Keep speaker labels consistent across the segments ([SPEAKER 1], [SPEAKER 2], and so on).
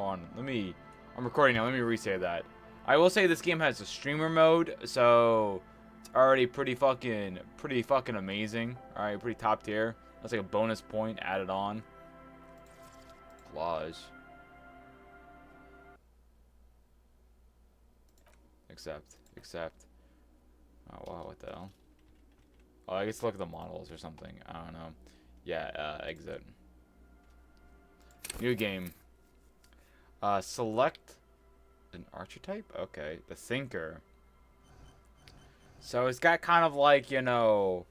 [SPEAKER 1] on. I'm recording now. Let me re-say that. I will say this game has a streamer mode, so it's already pretty fucking amazing. All right, pretty top tier. That's like a bonus point added on. Collage. Accept. Oh wow, what the hell? Oh, I guess look at the models or something. I don't know. Yeah, exit. New game. Select an archetype? Okay, the thinker. So it's got kind of like, you know,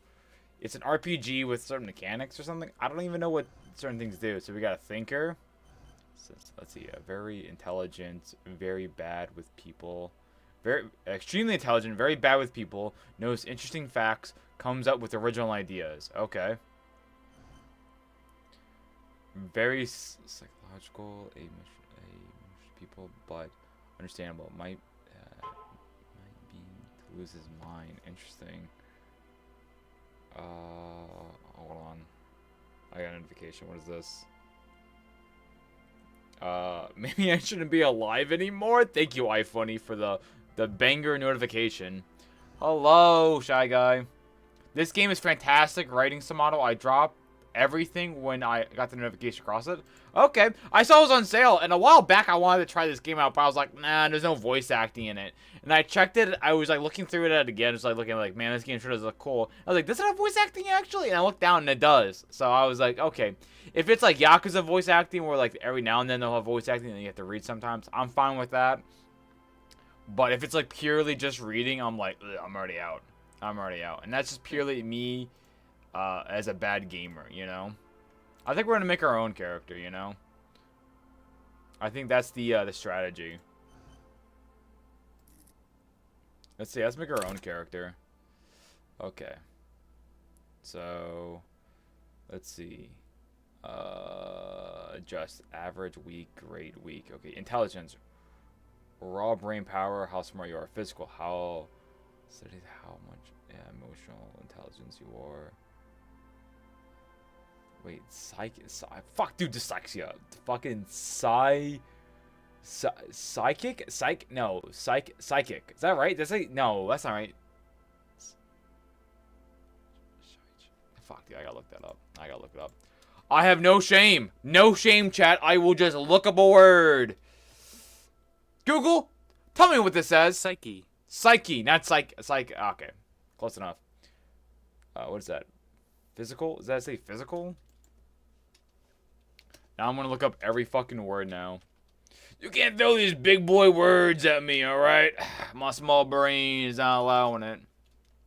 [SPEAKER 1] it's an RPG with certain mechanics or something. I don't even know what certain things do. So we got a thinker. So, let's see, very intelligent, very bad with people. Very extremely intelligent, very bad with people, knows interesting facts, comes up with original ideas. Okay. Very psychological, a people, but understandable. Might be to lose his mind. Interesting. Hold on. I got a notification. What is this? Maybe I shouldn't be alive anymore. Thank you, iPhoney, for the banger notification. Hello, Shy Guy. This game is fantastic. Writing some model. I dropped everything when I got the notification across it. Okay. I saw it was on sale, and a while back I wanted to try this game out, but I was like, nah, there's no voice acting in it. And I checked it. I was like looking through it again. Just like looking like, man, this game sure does look cool. I was like, does it have voice acting actually? And I looked down and it does. So I was like, okay. If it's like Yakuza voice acting, where like every now and then they'll have voice acting and you have to read sometimes, I'm fine with that. But if it's like purely just reading, I'm like, I'm already out. And that's just purely me as a bad gamer, you know? I think we're going to make our own character, you know? I think that's the strategy. Let's see, let's make our own character. Okay. So, let's see. Just average, weak, great, weak. Okay, intelligence. Raw brain power, how smart you are. Physical, how studied how much emotional intelligence you are. Wait, fuck, dude, dyslexia. Fucking psychic? Psychic. Is that right? No, that's not right. Fuck, dude, I gotta look that up. I have no shame. No shame, chat. I will just look up a word. Google, tell me what this says.
[SPEAKER 2] Psyche.
[SPEAKER 1] Psyche, not psych. Okay, close enough. What is that? Physical? Does that say physical? Now I'm gonna look up every fucking word now. You can't throw these big boy words at me, alright? My small brain is not allowing it.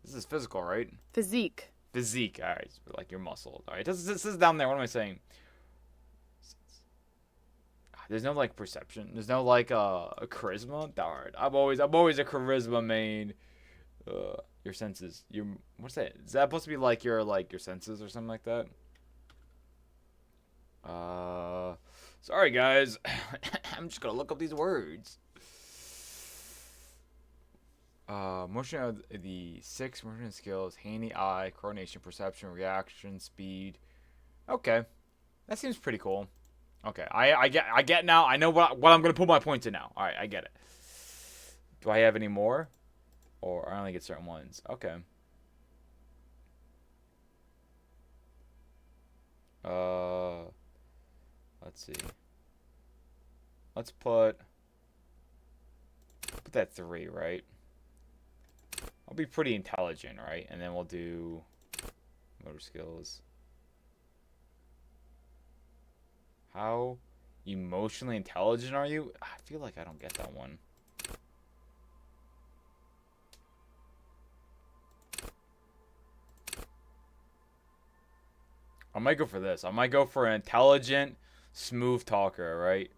[SPEAKER 1] This is physical, right?
[SPEAKER 3] Physique.
[SPEAKER 1] Physique, alright. Like your muscle. Alright, this is down there. What am I saying? There's no like perception. There's no like a charisma. Darn. I'm always a charisma main. Your senses. What's that? Is that supposed to be like your senses or something like that? Sorry guys. I'm just gonna look up these words. Motion of the 6 motion skills: handy eye, coordination, perception, reaction, speed. Okay, that seems pretty cool. Okay, I get now. I know what I'm gonna put my points in now. All right, I get it. Do I have any more, or I only get certain ones? Okay. Let's see. Let's put that 3, right? I'll be pretty intelligent, right? And then we'll do motor skills. How emotionally intelligent are you? I feel like I don't get that one. I might go for this. I might go for an intelligent, smooth talker, right?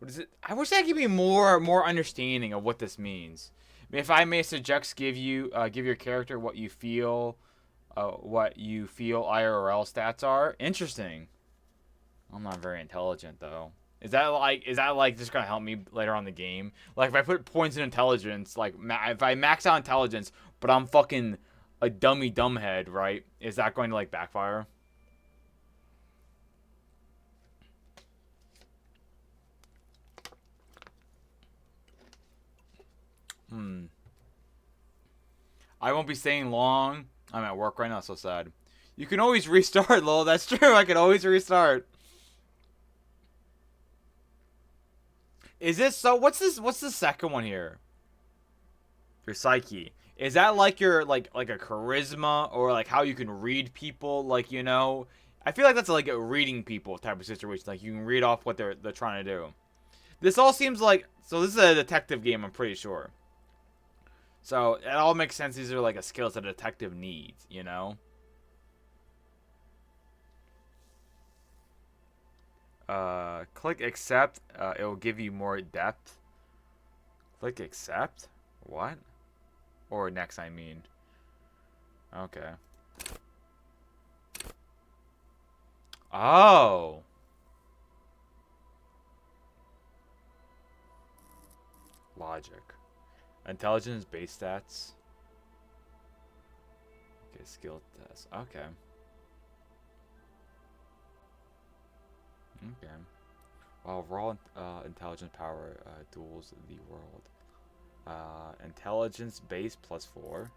[SPEAKER 1] What is it? I wish that could be more understanding of what this means. I mean, if I may suggest, give your character what you feel IRL stats are. Interesting. I'm not very intelligent though. Is that like just gonna help me later on in the game? Like if I put points in intelligence, like if I max out intelligence, but I'm fucking a dumbhead, right? Is that going to like backfire? I won't be staying long. I'm at work right now, so sad. You can always restart, lol. That's true. I can always restart. Is this so? What's this? What's the second one here? Your psyche. Is that like your like a charisma or like how you can read people? Like I feel like that's like a reading people type of situation. Like you can read off what they're trying to do. This all seems like this is a detective game. I'm pretty sure. So it all makes sense. These are like a skills that a detective needs. Click accept. It will give you more depth. Click accept. What? Or next, I mean. Okay. Oh. Logic. Intelligence, base stats. Okay, skill test. Okay. Okay. While raw intelligence power duels the world. Intelligence base +4.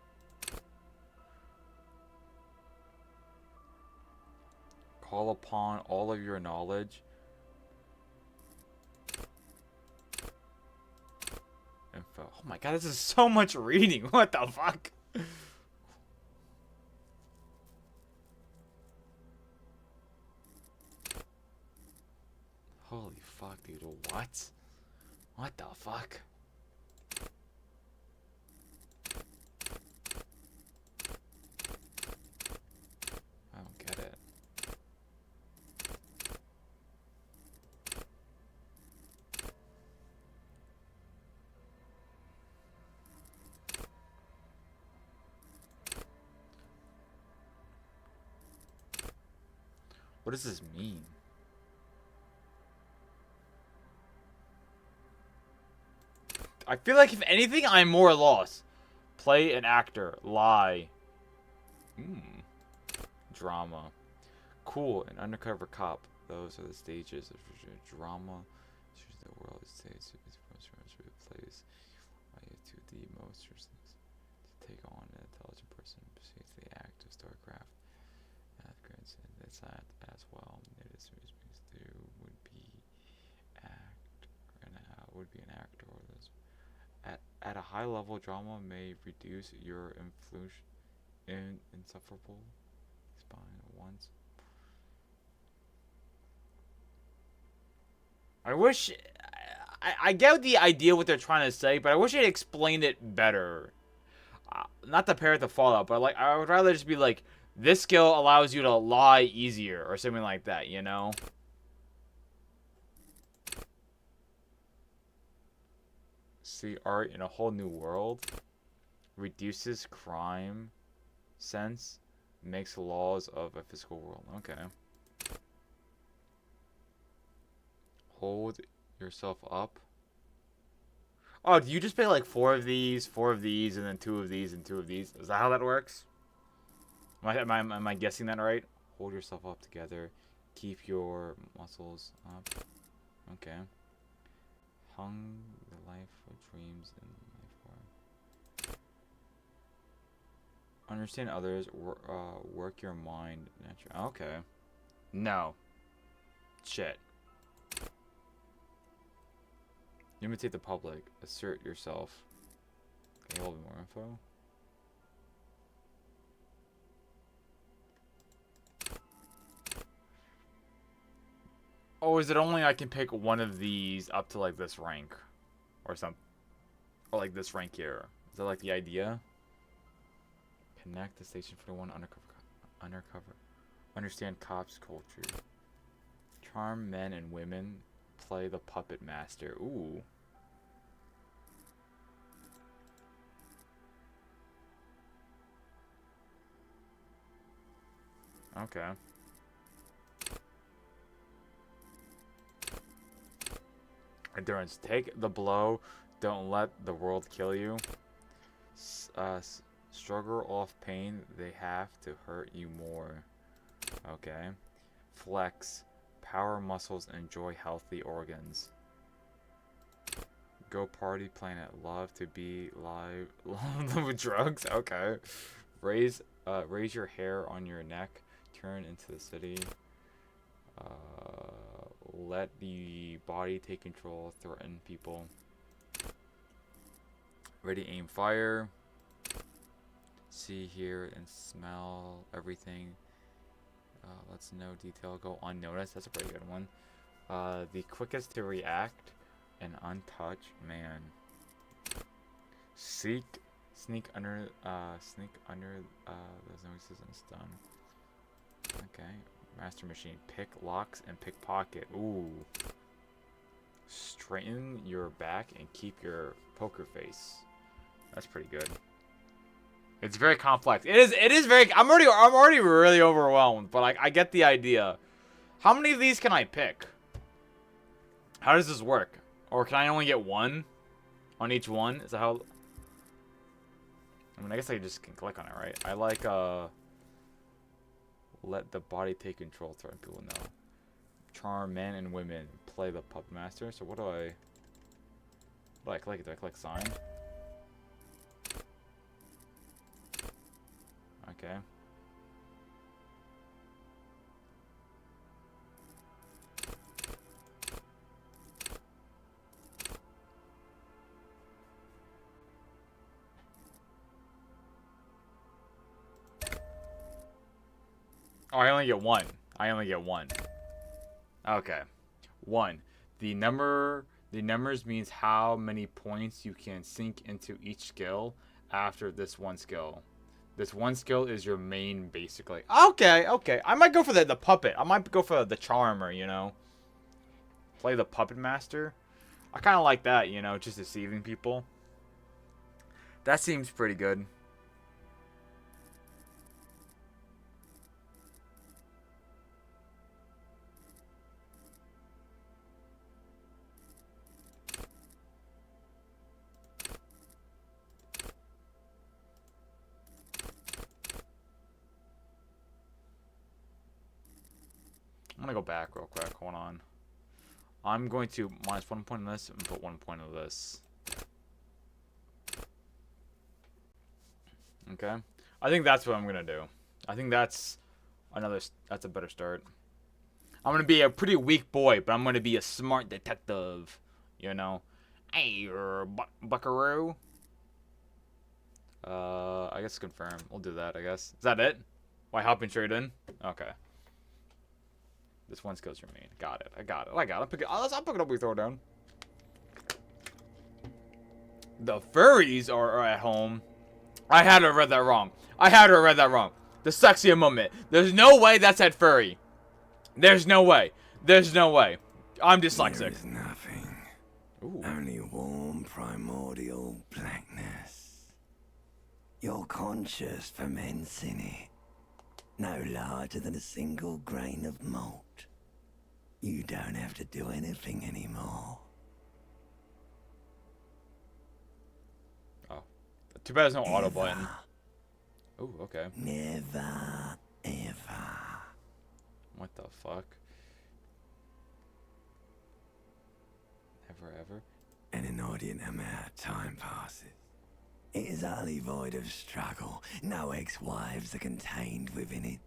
[SPEAKER 1] Call upon all of your knowledge. Info. Oh my god, this is so much reading. What the fuck? Holy fuck, dude. What? What the fuck? I don't get it. What does this mean? I feel like if anything, I'm more lost. Play an actor. Lie. Drama. Cool. An undercover cop. Those are the stages of drama. The world is stages. Plays to the most to take on an intelligent person. Besides the act of StarCraft. That's that as well. It is there would be an actor or this. At a high level, drama may reduce your influence in insufferable spine once. I wish I get the idea what they're trying to say, but I wish they'd explained it better. Not to pair it to Fallout, but like I would rather just be like, this skill allows you to lie easier or something like that, See art in a whole new world. Reduces crime sense. Makes laws of a physical world. Okay. Hold yourself up. Oh, do you just pay like 4 of these, and then 2 of these, and 2 of these? Is that how that works? Am I guessing that right? Hold yourself up together. Keep your muscles up. Okay. Hung the life of dreams in life form. Understand others. Work your mind. Okay. No. Shit. Imitate the public. Assert yourself. Okay, a little bit more info. Oh, is it only I can pick one of these up to like this rank? Or something. Or like this rank here. Is that like the idea? Connect the Station 41 undercover. Understand cops' culture. Charm men and women. Play the puppet master. Ooh. Okay. Endurance. Take the blow. Don't let the world kill you. Struggle off pain. They have to hurt you more. Okay. Flex. Power muscles. Enjoy healthy organs. Go party planet. Love to be live. Love with drugs. Okay. Raise your hair on your neck. Turn into the city. Let the body take control. Threaten people. Ready, aim, fire. See, hear, and smell everything. Let's know detail. Go unnoticed. That's a pretty good one. The quickest to react and untouch. Man. Sneak under. Those noises and stun. Okay. Master machine. Pick locks and pickpocket. Ooh. Straighten your back and keep your poker face. That's pretty good. It's very complex. It is very. I'm already really overwhelmed, but I get the idea. How many of these can I pick? How does this work? Or can I only get one on each one? Is that how? I mean, I guess I just can click on it, right? I like let the body take control. Threaten people know. Charm men and women. Play the puppet master. So what do I click? Do I click sign? Okay. Oh, I only get one. I only get one. Okay. One. The numbers means how many points you can sink into each skill after this one skill. This one skill is your main, basically. Okay, okay. I might go for the puppet. I might go for the charmer, you know. Play the puppet master. I kind of like that, you know, just deceiving people. That seems pretty good. I'm gonna go back real quick. Hold on. I'm going to minus 1 point on this and put 1 point on this. Okay. I think that's what I'm gonna do. I think that's a better start. I'm gonna be a pretty weak boy, but I'm gonna be a smart detective. You know. Hey, buckaroo. I guess confirm. We'll do that, I guess. Is that it? Why hopping straight in? Okay. This one skills remain. Got it. I got it. I'll pick it. I'll pick it up. We throw it down. The furries are at home. I had to have read that wrong. The sexier moment. There's no way that's at furry. There's no way. I'm dyslexic.
[SPEAKER 2] There is nothing.
[SPEAKER 1] Ooh.
[SPEAKER 2] Only warm primordial blackness. Your conscious ferments in it. No larger than a single grain of malt. You don't have to do anything anymore.
[SPEAKER 1] Oh. Too bad there's no auto button. Ooh, okay.
[SPEAKER 2] Never, ever.
[SPEAKER 1] What the fuck? Never ever?
[SPEAKER 2] An inordinate amount of time passes. It is utterly void of struggle. No ex-wives are contained within it.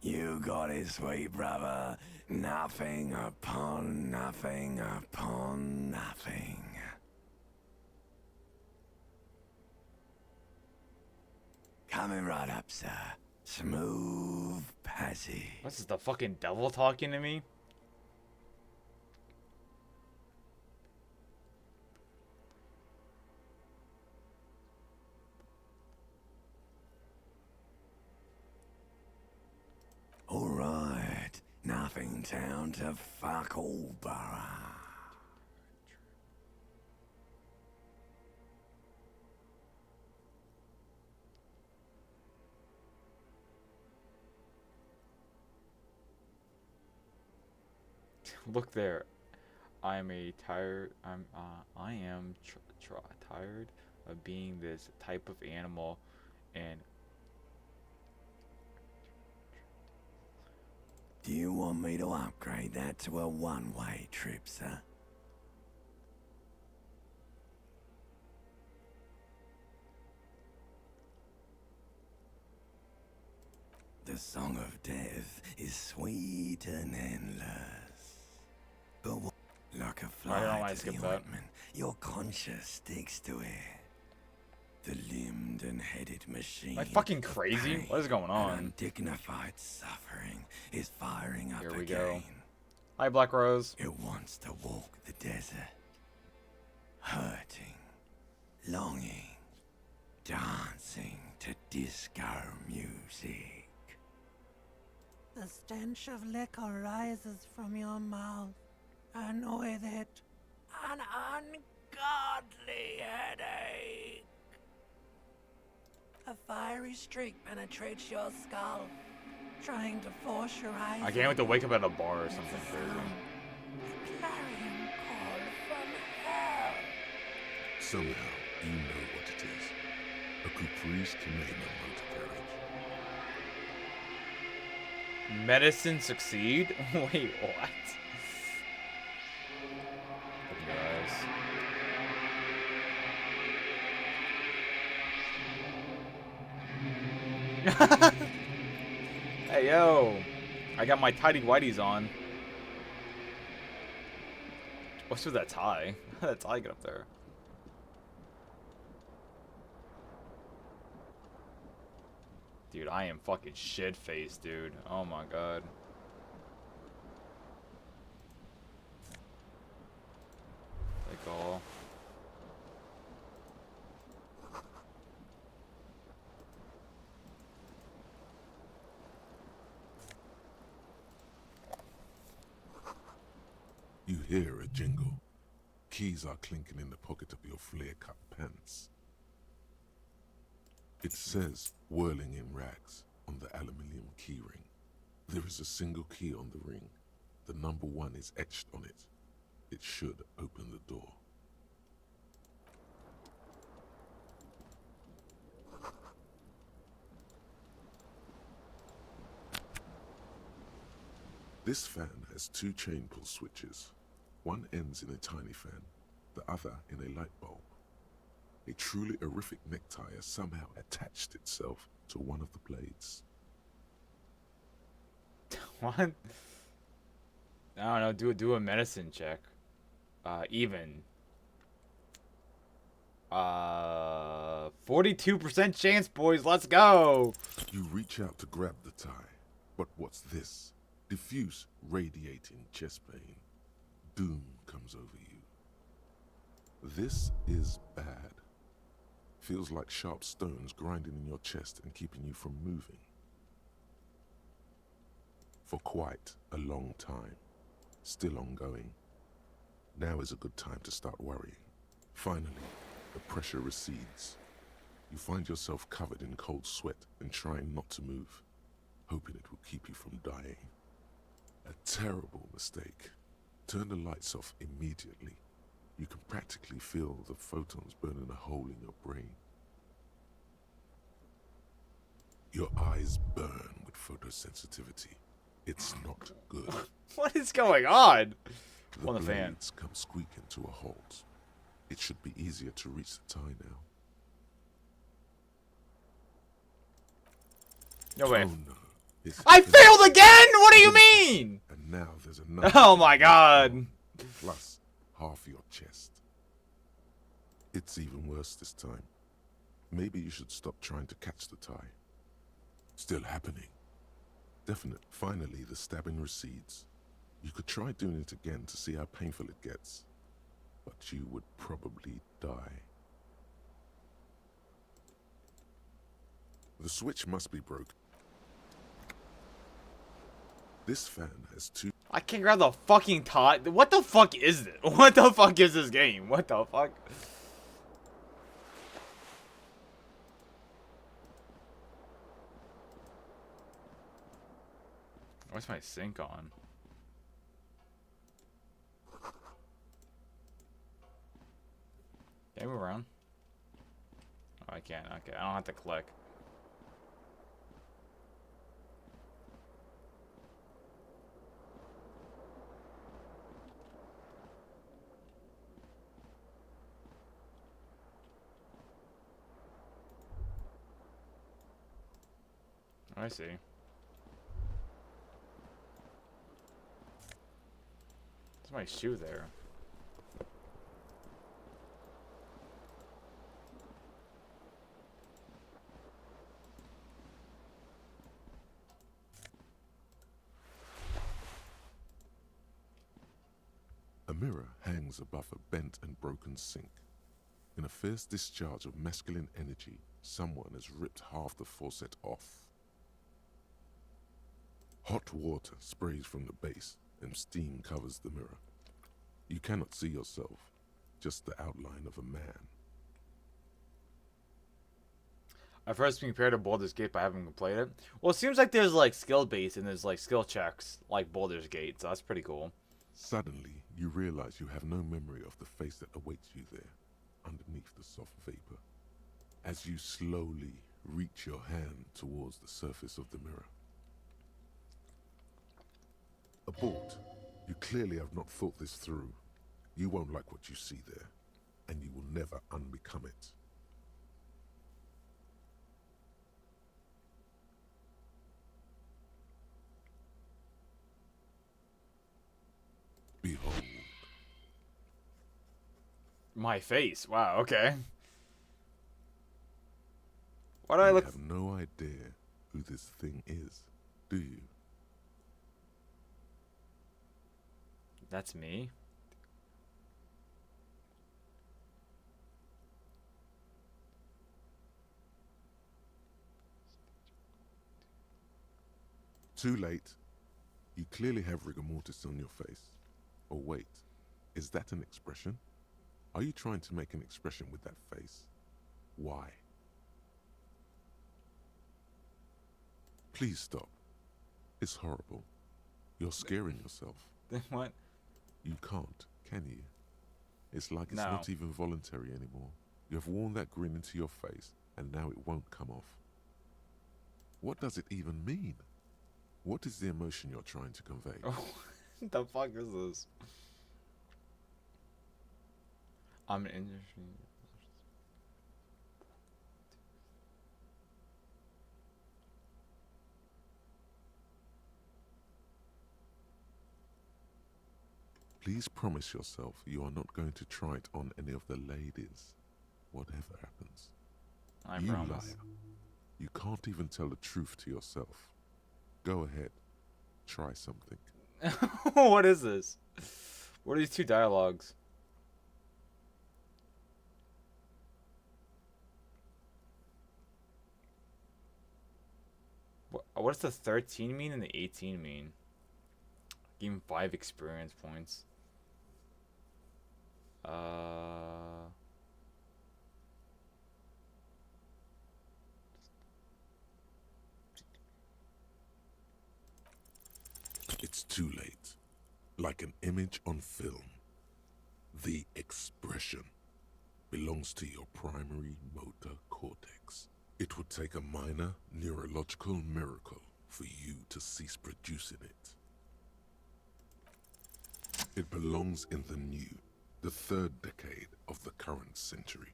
[SPEAKER 2] You got it, sweet brother. Nothing upon nothing upon nothing. Coming right up, sir. Smooth passage.
[SPEAKER 1] What's this, the fucking devil talking to me?
[SPEAKER 2] Alright. Nothing town to fuck all borough.
[SPEAKER 1] Look there. I am tired of being this type of animal And
[SPEAKER 2] Do you want me to upgrade that to a one-way trip, sir? The song of death is sweet and endless. But like a
[SPEAKER 1] I don't
[SPEAKER 2] fly
[SPEAKER 1] want to
[SPEAKER 2] to
[SPEAKER 1] skip
[SPEAKER 2] the
[SPEAKER 1] that.
[SPEAKER 2] ointment, your conscience sticks to it. The limbed and headed machine.
[SPEAKER 1] Am I fucking
[SPEAKER 2] of
[SPEAKER 1] crazy?
[SPEAKER 2] pain
[SPEAKER 1] What is going
[SPEAKER 2] and
[SPEAKER 1] on?
[SPEAKER 2] undignified suffering is firing up
[SPEAKER 1] Here we
[SPEAKER 2] again.
[SPEAKER 1] go. Hi, Black Rose.
[SPEAKER 2] It wants to walk the desert, hurting, longing, dancing to disco music.
[SPEAKER 3] The stench of liquor rises from your mouth, and with it, an ungodly headache. A fiery streak penetrates your skull, trying to force your eyes.
[SPEAKER 1] I can't wait to wake up at a bar or
[SPEAKER 3] It's
[SPEAKER 1] something
[SPEAKER 3] a
[SPEAKER 1] crazy.
[SPEAKER 3] sound, a clarion call from hell.
[SPEAKER 4] Somehow, you know what it is. A caprice Canadian motor carriage.
[SPEAKER 1] Medicine succeed? Wait, what? Open your eyes. Hey, yo. I got my tidy whities on. What's with that tie? How did that tie get up there? Dude, I am fucking shit-faced, dude. Oh my god. Like all.
[SPEAKER 4] You hear a jingle. Keys are clinking in the pocket of your flare-cut pants. It says, whirling in rags, on the aluminium keyring. There is a single key on the ring. The number 1 is etched on it. It should open the door. This fan has 2 chain pull switches. One ends in a tiny fan, the other in a light bulb. A truly horrific necktie has somehow attached itself to one of the blades.
[SPEAKER 1] What? I don't know. Do a medicine check. Even. 42% chance, boys. Let's go.
[SPEAKER 4] You reach out to grab the tie, but what's this? Diffuse, radiating chest pain. Doom comes over you. This is bad. Feels like sharp stones grinding in your chest and keeping you from moving. For quite a long time. Still ongoing. Now is a good time to start worrying. Finally, the pressure recedes. You find yourself covered in cold sweat and trying not to move, hoping it will keep you from dying. A terrible mistake. Turn the lights off immediately. You can practically feel the photons burning a hole in your brain. Your eyes burn with photosensitivity. It's not good.
[SPEAKER 1] What is going on?
[SPEAKER 4] The
[SPEAKER 1] On the fan.
[SPEAKER 4] blades come squeaking to a halt. It should be easier to reach the tie now.
[SPEAKER 1] No way.
[SPEAKER 4] Oh no. It's
[SPEAKER 1] I
[SPEAKER 4] finished.
[SPEAKER 1] failed again? What do you mean?
[SPEAKER 4] And now there's another.
[SPEAKER 1] Oh my god.
[SPEAKER 4] Plus half your chest. It's even worse this time. Maybe you should stop trying to catch the tie. Still happening. Definite. Finally, the stabbing recedes. You could try doing it again to see how painful it gets. But you would probably die. The switch must be broken. This fan has 2.
[SPEAKER 1] I can't grab the fucking tie. What the fuck is this? What the fuck is this game? What the fuck? Where's my sync on? Can I move around? Oh, I can't. Okay, I don't have to click. I see. There's my shoe there.
[SPEAKER 4] A mirror hangs above a bent and broken sink. In a fierce discharge of masculine energy, someone has ripped half the faucet off. Hot water sprays from the base, and steam covers the mirror. You cannot see yourself, just the outline of a man.
[SPEAKER 1] I've first been compared to Baldur's Gate, but I haven't played it. Well, it seems like there's like skill base and there's like skill checks like Baldur's Gate, so that's pretty cool.
[SPEAKER 4] Suddenly, you realize you have no memory of the face that awaits you there, underneath the soft vapor, as you slowly reach your hand towards the surface of the mirror. Abort. You clearly have not thought this through. You won't like what you see there, and you will never unbecome it. Behold.
[SPEAKER 1] My face. Wow, okay. Why do I
[SPEAKER 4] You
[SPEAKER 1] look...
[SPEAKER 4] have no idea who this thing is, do you?
[SPEAKER 1] That's me?
[SPEAKER 4] Too late. You clearly have rigor mortis on your face. Or wait, is that an expression? Are you trying to make an expression with that face? Why? Please stop. It's horrible. You're scaring yourself.
[SPEAKER 1] What?
[SPEAKER 4] You can't, can you? It's like it's
[SPEAKER 1] No.
[SPEAKER 4] not even voluntary anymore. You have worn that grin into your face, and now it won't come off. What does it even mean? What is the emotion you're trying to convey?
[SPEAKER 1] Oh, what the fuck is this? I'm an industry.
[SPEAKER 4] Please promise yourself you are not going to try it on any of the ladies, whatever happens.
[SPEAKER 1] I
[SPEAKER 4] You
[SPEAKER 1] promise.
[SPEAKER 4] liar. You can't even tell the truth to yourself. Go ahead. Try something.
[SPEAKER 1] What is this? What are these two dialogues? What does the 13 mean and the 18 mean? Give him 5 experience points.
[SPEAKER 4] It's too late. Like an image on film. The expression belongs to your primary motor cortex. It would take a minor neurological miracle for you to cease producing it. It belongs in the new, the third decade of the current century.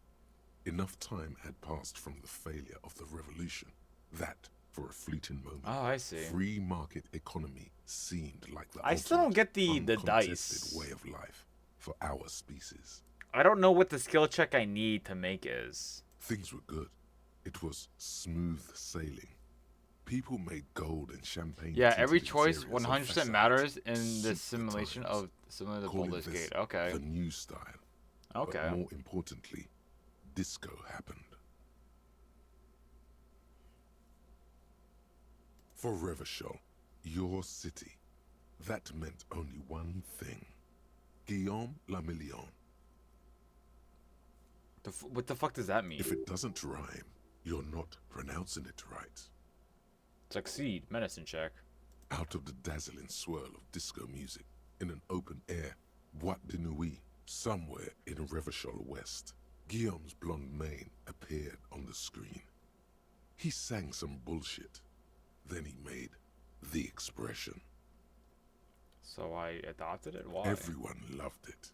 [SPEAKER 4] Enough time had passed from the failure of the revolution that, for a fleeting moment,
[SPEAKER 1] Oh, I see.
[SPEAKER 4] free market economy seemed like the
[SPEAKER 1] I still don't
[SPEAKER 4] ultimate,
[SPEAKER 1] get the
[SPEAKER 4] uncontested
[SPEAKER 1] dice.
[SPEAKER 4] way of life for our species.
[SPEAKER 1] I don't know what the skill check I need to make is.
[SPEAKER 4] Things were good. It was smooth sailing. People made gold and champagne.
[SPEAKER 1] Yeah, every
[SPEAKER 4] tinted
[SPEAKER 1] choice
[SPEAKER 4] interiors
[SPEAKER 1] 100%
[SPEAKER 4] and facades
[SPEAKER 1] matters in
[SPEAKER 4] suit
[SPEAKER 1] this
[SPEAKER 4] the
[SPEAKER 1] simulation
[SPEAKER 4] times.
[SPEAKER 1] of similar to
[SPEAKER 4] Calling
[SPEAKER 1] Baldur's
[SPEAKER 4] this
[SPEAKER 1] Gate. Okay.
[SPEAKER 4] the new style.
[SPEAKER 1] Okay.
[SPEAKER 4] But more importantly, disco happened. For Revachol, your city, that meant only one thing. Guillaume le Million.
[SPEAKER 1] What the fuck does that mean?
[SPEAKER 4] If it doesn't rhyme, you're not pronouncing it right.
[SPEAKER 1] Succeed. Medicine check.
[SPEAKER 4] Out of the dazzling swirl of disco music, in an open air, Boîte de Nuit, somewhere in Revachol West, Guillaume's blonde mane appeared on the screen. He sang some bullshit. Then he made the expression.
[SPEAKER 1] So I adopted it? Why?
[SPEAKER 4] Everyone loved it.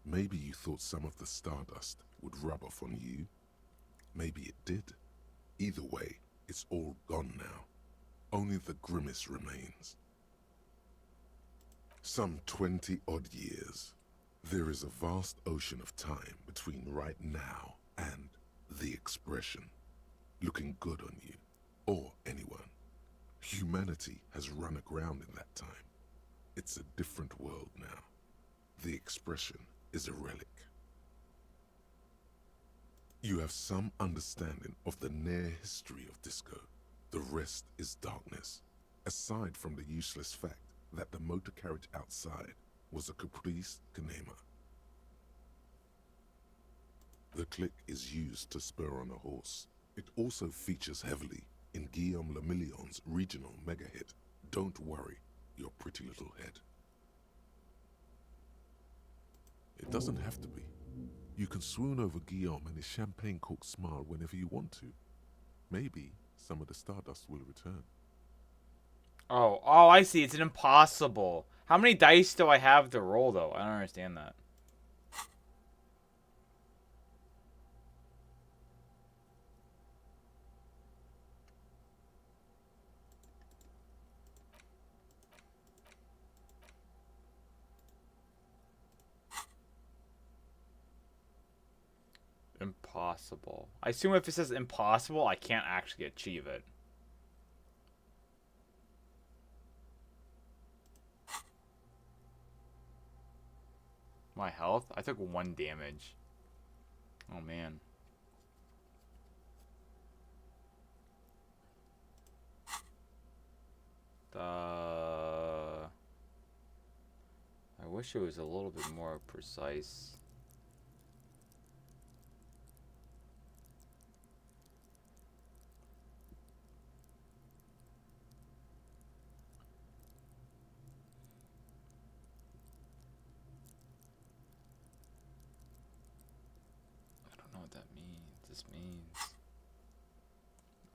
[SPEAKER 4] Maybe you thought some of the stardust would rub off on you. Maybe it did. Either way, it's all gone now. Only the grimace remains. Some 20-odd years. There is a vast ocean of time between right now and the expression. Looking good on you, or anyone. Humanity has run aground in that time. It's a different world now. The expression is a relic. You have some understanding of the near history of disco. The rest is darkness, aside from the useless fact that the motor carriage outside was a caprice canema. The click is used to spur on a horse. It also features heavily in Guillaume Lemillion's regional mega hit, Don't Worry, Your Pretty Little Head. It doesn't have to be. You can swoon over Guillaume and his champagne-corked smile whenever you want to. Maybe some of the stardust will return.
[SPEAKER 1] Oh, I see. It's an impossible. How many dice do I have to roll, though? I don't understand that. Impossible. I assume if it says impossible, I can't actually achieve it. My health? I took 1 damage. Oh, man. I wish it was a little bit more precise. This means.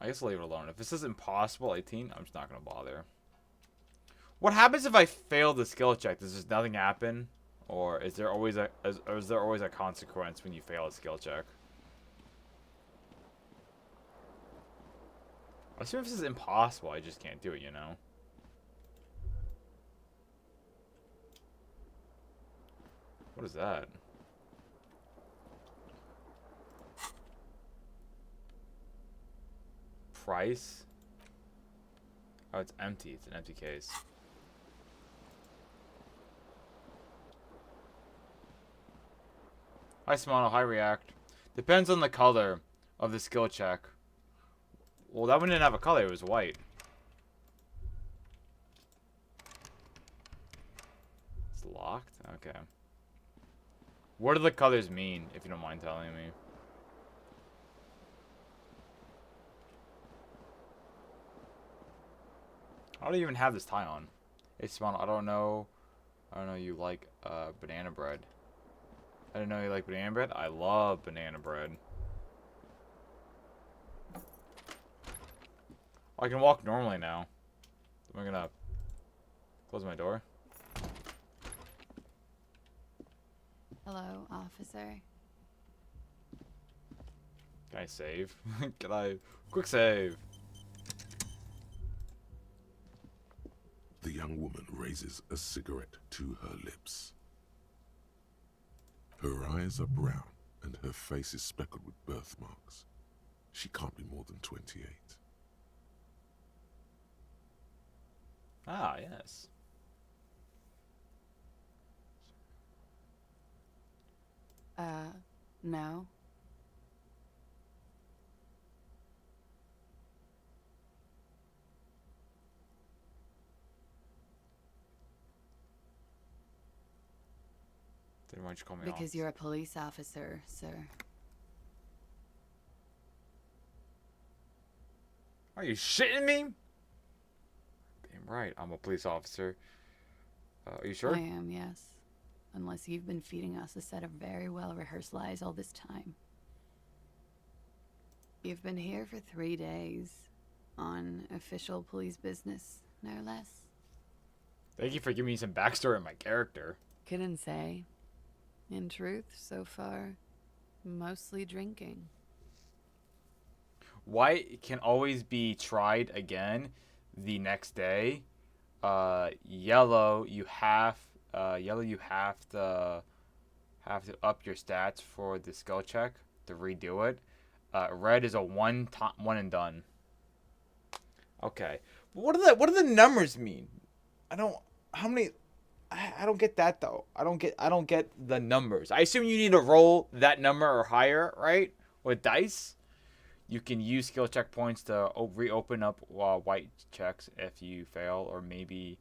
[SPEAKER 1] I guess I'll leave it alone. If this is impossible 18, I'm just not gonna bother. What happens if I fail the skill check? Does just nothing happen, or is there always a consequence when you fail a skill check? I assume if this is impossible, I just can't do it. You know. What is that? Price? Oh, it's empty. It's an empty case. Hi, Smano. Hi, React. Depends on the color of the skill check. Well, that one didn't have a color. It was white. It's locked? Okay. What do the colors mean, if you don't mind telling me? I don't even have this tie on. Hey, Spawn, I don't know you like banana bread. I didn't know you like banana bread. I love banana bread. I can walk normally now. Am I gonna close my door?
[SPEAKER 5] Hello, officer.
[SPEAKER 1] Can I save? Can I? Quick save.
[SPEAKER 4] The young woman raises a cigarette to her lips. Her eyes are brown and her face is speckled with birthmarks. She can't be more than 28.
[SPEAKER 1] Ah, yes.
[SPEAKER 5] No.
[SPEAKER 1] Then why'd you call me
[SPEAKER 5] Because
[SPEAKER 1] officer?
[SPEAKER 5] you're a police officer, sir.
[SPEAKER 1] Are you shitting me? Damn right, I'm a police officer. Are you sure?
[SPEAKER 5] I am, yes. Unless you've been feeding us a set of very well-rehearsed lies all this time. You've been here for 3 days. On official police business, no less.
[SPEAKER 1] Thank you for giving me some backstory on my character.
[SPEAKER 5] Couldn't say. In truth, so far, mostly drinking.
[SPEAKER 1] White can always be tried again. the next day. Yellow, you have to up your stats for the skill check to redo it. Red is a one and done. Okay. What do the numbers mean? I don't how many I don't get that though. I don't get the numbers. I assume you need to roll that number or higher, right? With dice. You can use skill check points to reopen up white checks if you fail, or maybe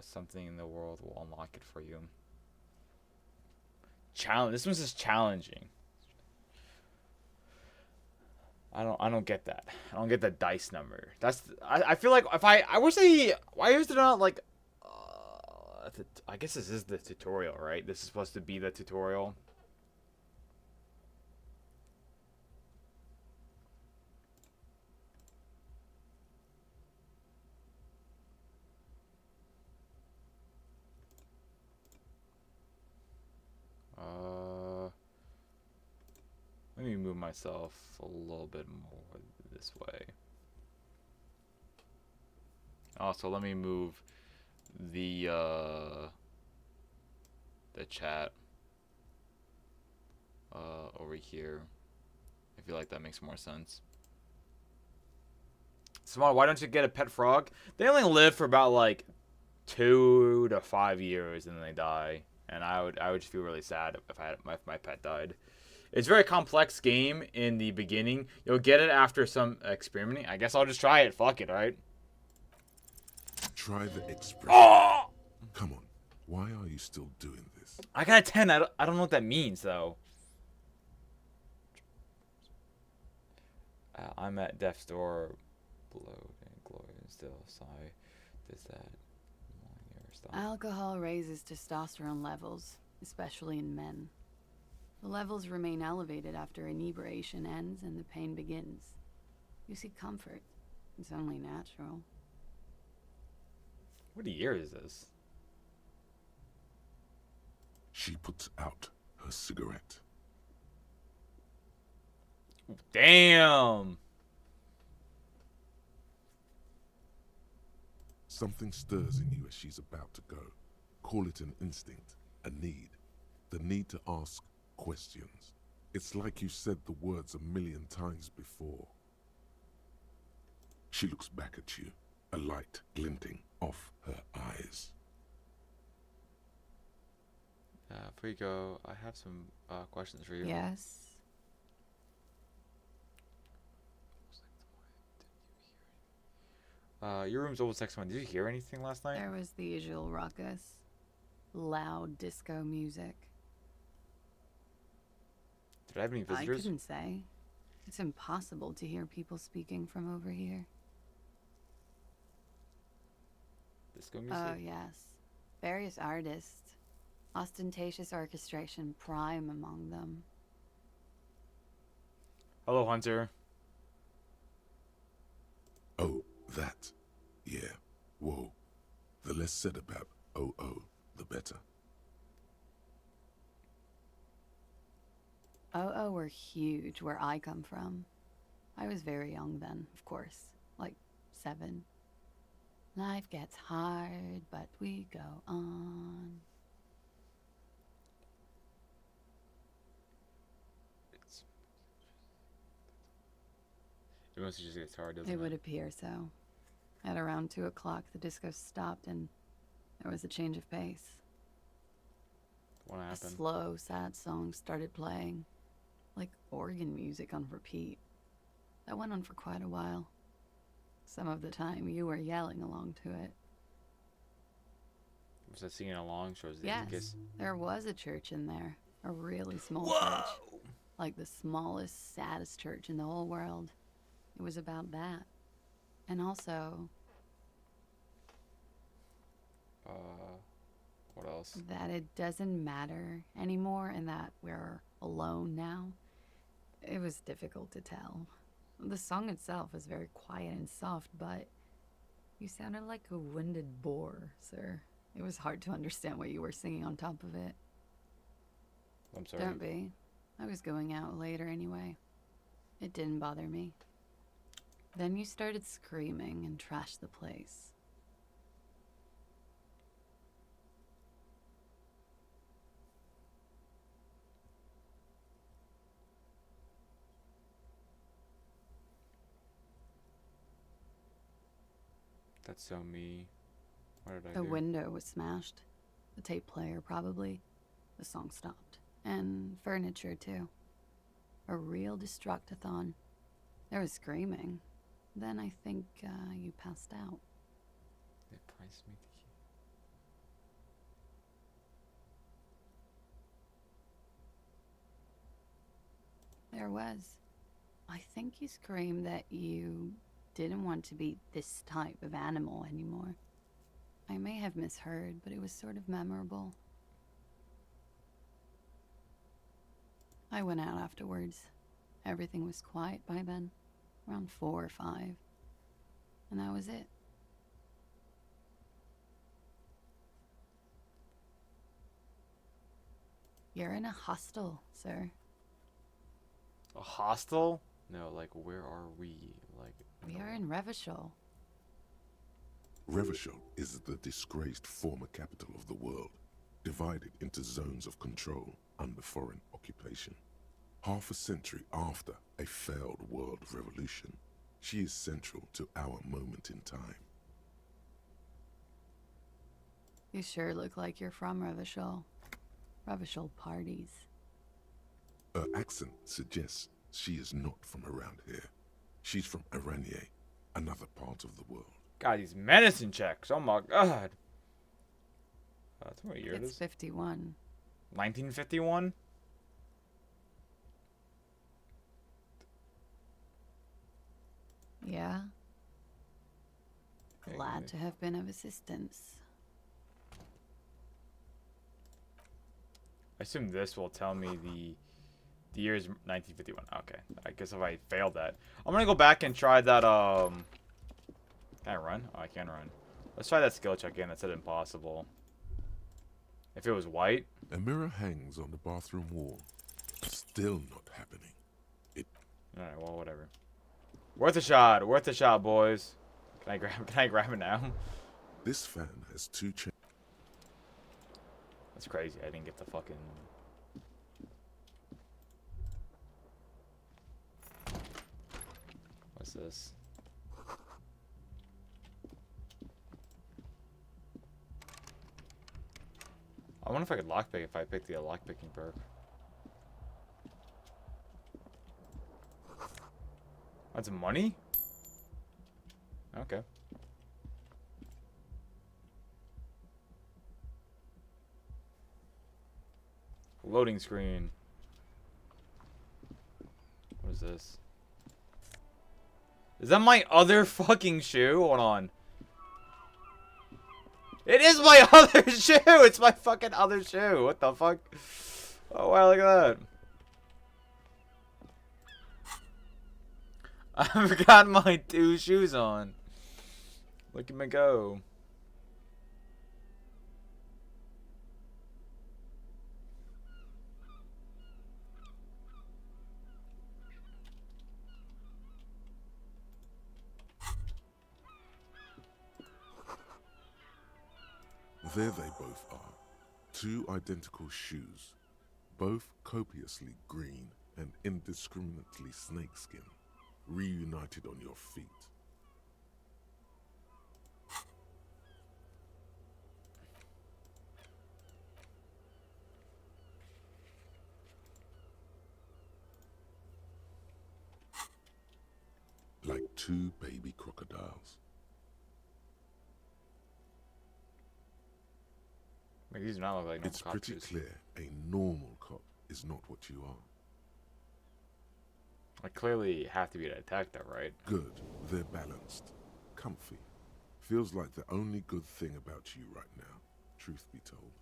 [SPEAKER 1] something in the world will unlock it for you. Challenge. This one's just challenging. I don't get that. I don't get the dice number. I feel like if I wish they why is it not like I guess this is the tutorial, right? This is supposed to be the tutorial. Let me move myself a little bit more this way. Also, let me move the chat over here. I feel like that makes more sense. Small, why don't you get a pet frog? They only live for about like 2 to 5 years and then they die. And I would just feel really sad if my pet died. It's a very complex game in the beginning. You'll get it after some experimenting. I guess I'll just try it. Fuck it, right?
[SPEAKER 4] Try the expression.
[SPEAKER 1] Oh!
[SPEAKER 4] Come on. Why are you still doing this?
[SPEAKER 1] I got a 10. I don't know what that means, though. I'm at death's door. Blow and glory and still sigh. This, that.
[SPEAKER 5] Alcohol raises testosterone levels, especially in men. The levels remain elevated after inebriation ends and the pain begins. You seek comfort. It's only natural.
[SPEAKER 1] What year is this?
[SPEAKER 4] She puts out her cigarette.
[SPEAKER 1] Damn!
[SPEAKER 4] Something stirs in you as she's about to go. Call it an instinct, a need. The need to ask questions. It's like you said the words a million times before. She looks back at you, a light glinting off her eyes.
[SPEAKER 1] Before you go, I have some questions for you.
[SPEAKER 5] Yes.
[SPEAKER 1] Your room's almost next one. Did you hear anything last night?
[SPEAKER 5] There was the usual ruckus. Loud disco music.
[SPEAKER 1] Did I have any visitors?
[SPEAKER 5] I couldn't say. It's impossible to hear people speaking from over here.
[SPEAKER 1] Disco music?
[SPEAKER 5] Oh, yes. Various artists. Ostentatious orchestration prime among them.
[SPEAKER 1] Hello, Hunter.
[SPEAKER 4] Oh, that. Yeah. Whoa. The less said about oh, the better.
[SPEAKER 5] Oh, were huge where I come from. I was very young then, of course. Like 7. Life gets hard, but we go on.
[SPEAKER 1] It mostly just gets hard, doesn't it?
[SPEAKER 5] It would appear so. At around 2 o'clock, the disco stopped and there was a change of pace.
[SPEAKER 1] What
[SPEAKER 5] A
[SPEAKER 1] happened?
[SPEAKER 5] slow, sad song started playing, like organ music on repeat. That went on for quite a while. Some of the time, you were yelling along to it.
[SPEAKER 1] Was I singing along? Shows the
[SPEAKER 5] Yes, there was a church in there. A really small church. Like the smallest, saddest church in the whole world. It was about that. And also...
[SPEAKER 1] what else?
[SPEAKER 5] that it doesn't matter anymore and that we're alone now. It was difficult to tell. The song itself was very quiet and soft, but you sounded like a winded boar, sir. It was hard to understand what you were singing on top of it.
[SPEAKER 1] I'm sorry.
[SPEAKER 5] Don't be. I was going out later anyway. It didn't bother me. Then you started screaming and trashed the place.
[SPEAKER 1] That's so me. What did I
[SPEAKER 5] The
[SPEAKER 1] do?
[SPEAKER 5] window was smashed. The tape player, probably. The song stopped. And furniture, too. A real destructathon. There was screaming. Then I think you passed out.
[SPEAKER 1] They priced me the key.
[SPEAKER 5] There was. I think you screamed that you didn't want to be this type of animal anymore. I may have misheard, but it was sort of memorable. I went out afterwards. Everything was quiet by then, around 4 or 5. And that was it. You're in a hostel, sir.
[SPEAKER 1] A hostel? No, like, where are we? Like,
[SPEAKER 5] We
[SPEAKER 1] no.
[SPEAKER 5] are in Revachol.
[SPEAKER 4] Revachol is the disgraced former capital of the world, divided into zones of control under foreign occupation. Half a century after a failed world revolution, she is central to our moment in time.
[SPEAKER 5] You sure look like you're from Revachol. Revachol parties.
[SPEAKER 4] Her accent suggests she is not from around here. She's from Aranier, another part of the world.
[SPEAKER 1] God, these medicine checks. Oh my god. That's what year it
[SPEAKER 5] It's
[SPEAKER 1] is.
[SPEAKER 5] 51.
[SPEAKER 1] 1951?
[SPEAKER 5] Yeah?
[SPEAKER 1] Okay,
[SPEAKER 5] Glad
[SPEAKER 1] good.
[SPEAKER 5] to have been of assistance.
[SPEAKER 1] I assume this will tell me the year is 1951. Okay. I guess if I failed that. I'm gonna go back and try that, Can I run? Oh, I can run. Let's try that skill check again that said impossible. If it was white.
[SPEAKER 4] A mirror hangs on the bathroom wall. Still not happening.
[SPEAKER 1] Alright, well, whatever. Worth a shot. Worth a shot, boys. Can I grab it now?
[SPEAKER 4] This fan has two chains.
[SPEAKER 1] That's crazy. I didn't get the fucking... What's this? I wonder if I could lockpick if I pick the lockpicking perk. That's money? Okay. Loading screen. What is this? Is that my other fucking shoe? Hold on. It is my other shoe! It's my fucking other shoe. What the fuck? Oh, wow, look at that. I've got my 2 shoes on. Look at me go.
[SPEAKER 4] There they both are. 2 identical shoes, both copiously green and indiscriminately snakeskin, reunited on your feet. Like 2 baby crocodiles.
[SPEAKER 1] Like, these do not look like normal
[SPEAKER 4] It's
[SPEAKER 1] cop
[SPEAKER 4] pretty
[SPEAKER 1] shoes.
[SPEAKER 4] clear a normal cop is not what you are.
[SPEAKER 1] I clearly have to be a detective, right?
[SPEAKER 4] Good, they're balanced, comfy. Feels like the only good thing about you right now, truth be told.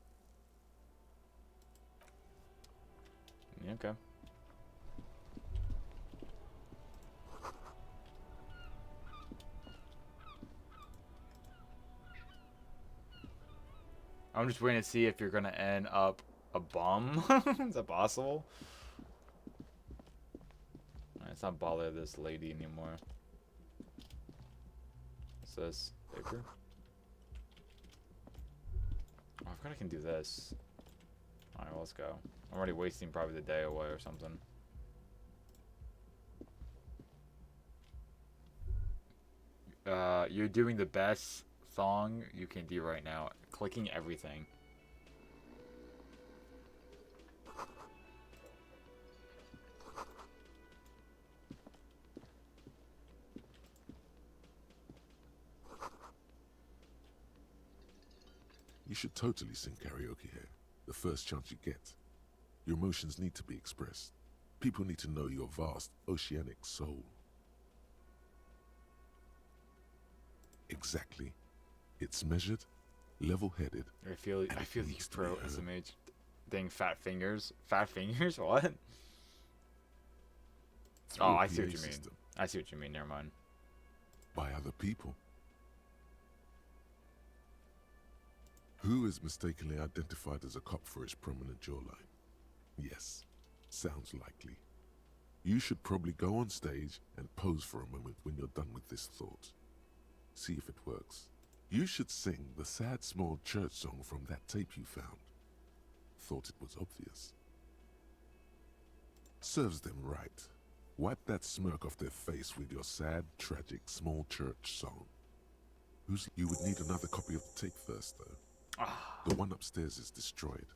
[SPEAKER 1] Yeah, okay. I'm just waiting to see if you're gonna end up a bum. Is that possible? Let's not bother this lady anymore. this? Paper? Oh, I forgot I can do this. Alright, well, let's go. I'm already wasting probably the day away or something. You're doing the best song you can do right now. Clicking everything.
[SPEAKER 4] You should totally sing karaoke here, the first chance you get. Your emotions need to be expressed. People need to know your vast, oceanic soul. Exactly. It's measured, level-headed.
[SPEAKER 1] I feel you
[SPEAKER 4] needs to
[SPEAKER 1] pro
[SPEAKER 4] be heard.
[SPEAKER 1] SMH. Dang, fat fingers. Fat fingers? What?
[SPEAKER 4] Through
[SPEAKER 1] Oh,
[SPEAKER 4] a
[SPEAKER 1] I see what
[SPEAKER 4] PA
[SPEAKER 1] you mean.
[SPEAKER 4] system,
[SPEAKER 1] I see what you mean. Never mind.
[SPEAKER 4] by other people. Who is mistakenly identified as a cop for his prominent jawline? Yes, sounds likely. You should probably go on stage and pose for a moment when you're done with this thought. See if it works. You should sing the sad small church song from that tape you found. Thought it was obvious. Serves them right. Wipe that smirk off their face with your sad, tragic, small church song. You would need another copy of the tape first, though. The one upstairs is destroyed.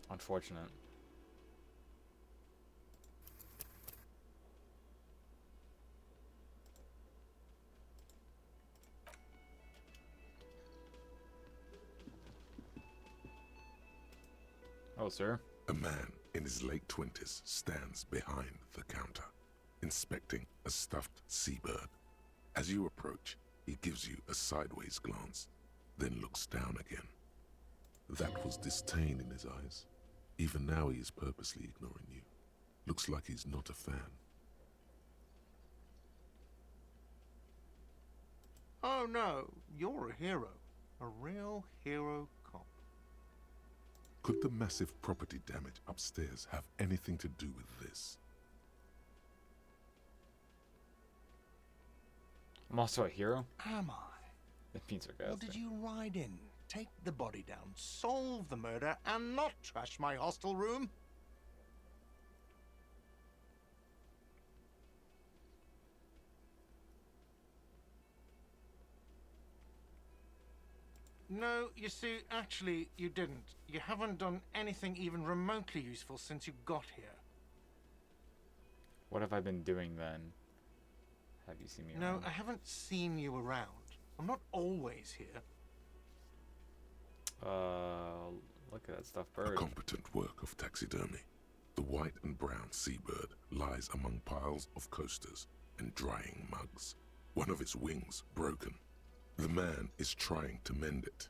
[SPEAKER 1] Unfortunate. Oh, sir.
[SPEAKER 4] A man in his late 20s stands behind the counter, inspecting a stuffed seabird. As you approach, he gives you a sideways glance, then looks down again. That was disdain in his eyes. Even now he is purposely ignoring you. Looks like he's not a fan.
[SPEAKER 6] Oh no, you're a hero. A real hero cop.
[SPEAKER 4] Could the massive property damage upstairs have anything to do with this?
[SPEAKER 1] I'm also a hero.
[SPEAKER 6] Am I?
[SPEAKER 1] That means
[SPEAKER 6] Or
[SPEAKER 1] sarcastic.
[SPEAKER 6] did you ride in, take the body down, solve the murder, and not trash my hostel room? No, you see, actually, you didn't. You haven't done anything even remotely useful since you got here.
[SPEAKER 1] What have I been doing then? Have you seen me
[SPEAKER 6] No,
[SPEAKER 1] around?
[SPEAKER 6] I haven't seen you around. I'm not always here.
[SPEAKER 1] Look at that stuffed
[SPEAKER 4] A
[SPEAKER 1] bird.
[SPEAKER 4] competent work of taxidermy. The white and brown seabird lies among piles of coasters and drying mugs. One of its wings broken. The man is trying to mend it.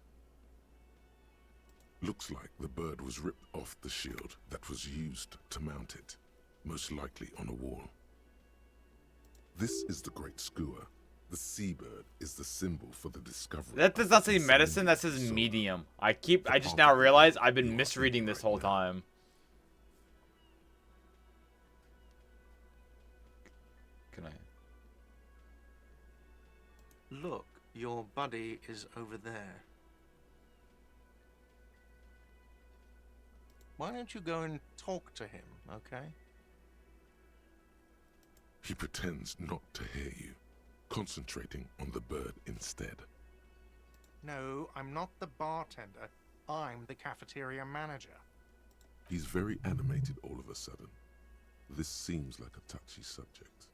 [SPEAKER 4] Looks like the bird was ripped off the shield that was used to mount it, most likely on a wall. This is the Great Skua. The seabird is the symbol for the discovery.
[SPEAKER 1] That does not say
[SPEAKER 4] of
[SPEAKER 1] medicine, that says
[SPEAKER 4] soul.
[SPEAKER 1] medium. I just now realized I've been misreading this whole time. Can I?
[SPEAKER 6] Look, your buddy is over there. Why don't you go and talk to him, okay?
[SPEAKER 4] He pretends not to hear you, concentrating on the bird instead.
[SPEAKER 6] No, I'm not the bartender. I'm the cafeteria manager.
[SPEAKER 4] He's very animated all of a sudden. This seems like a touchy subject.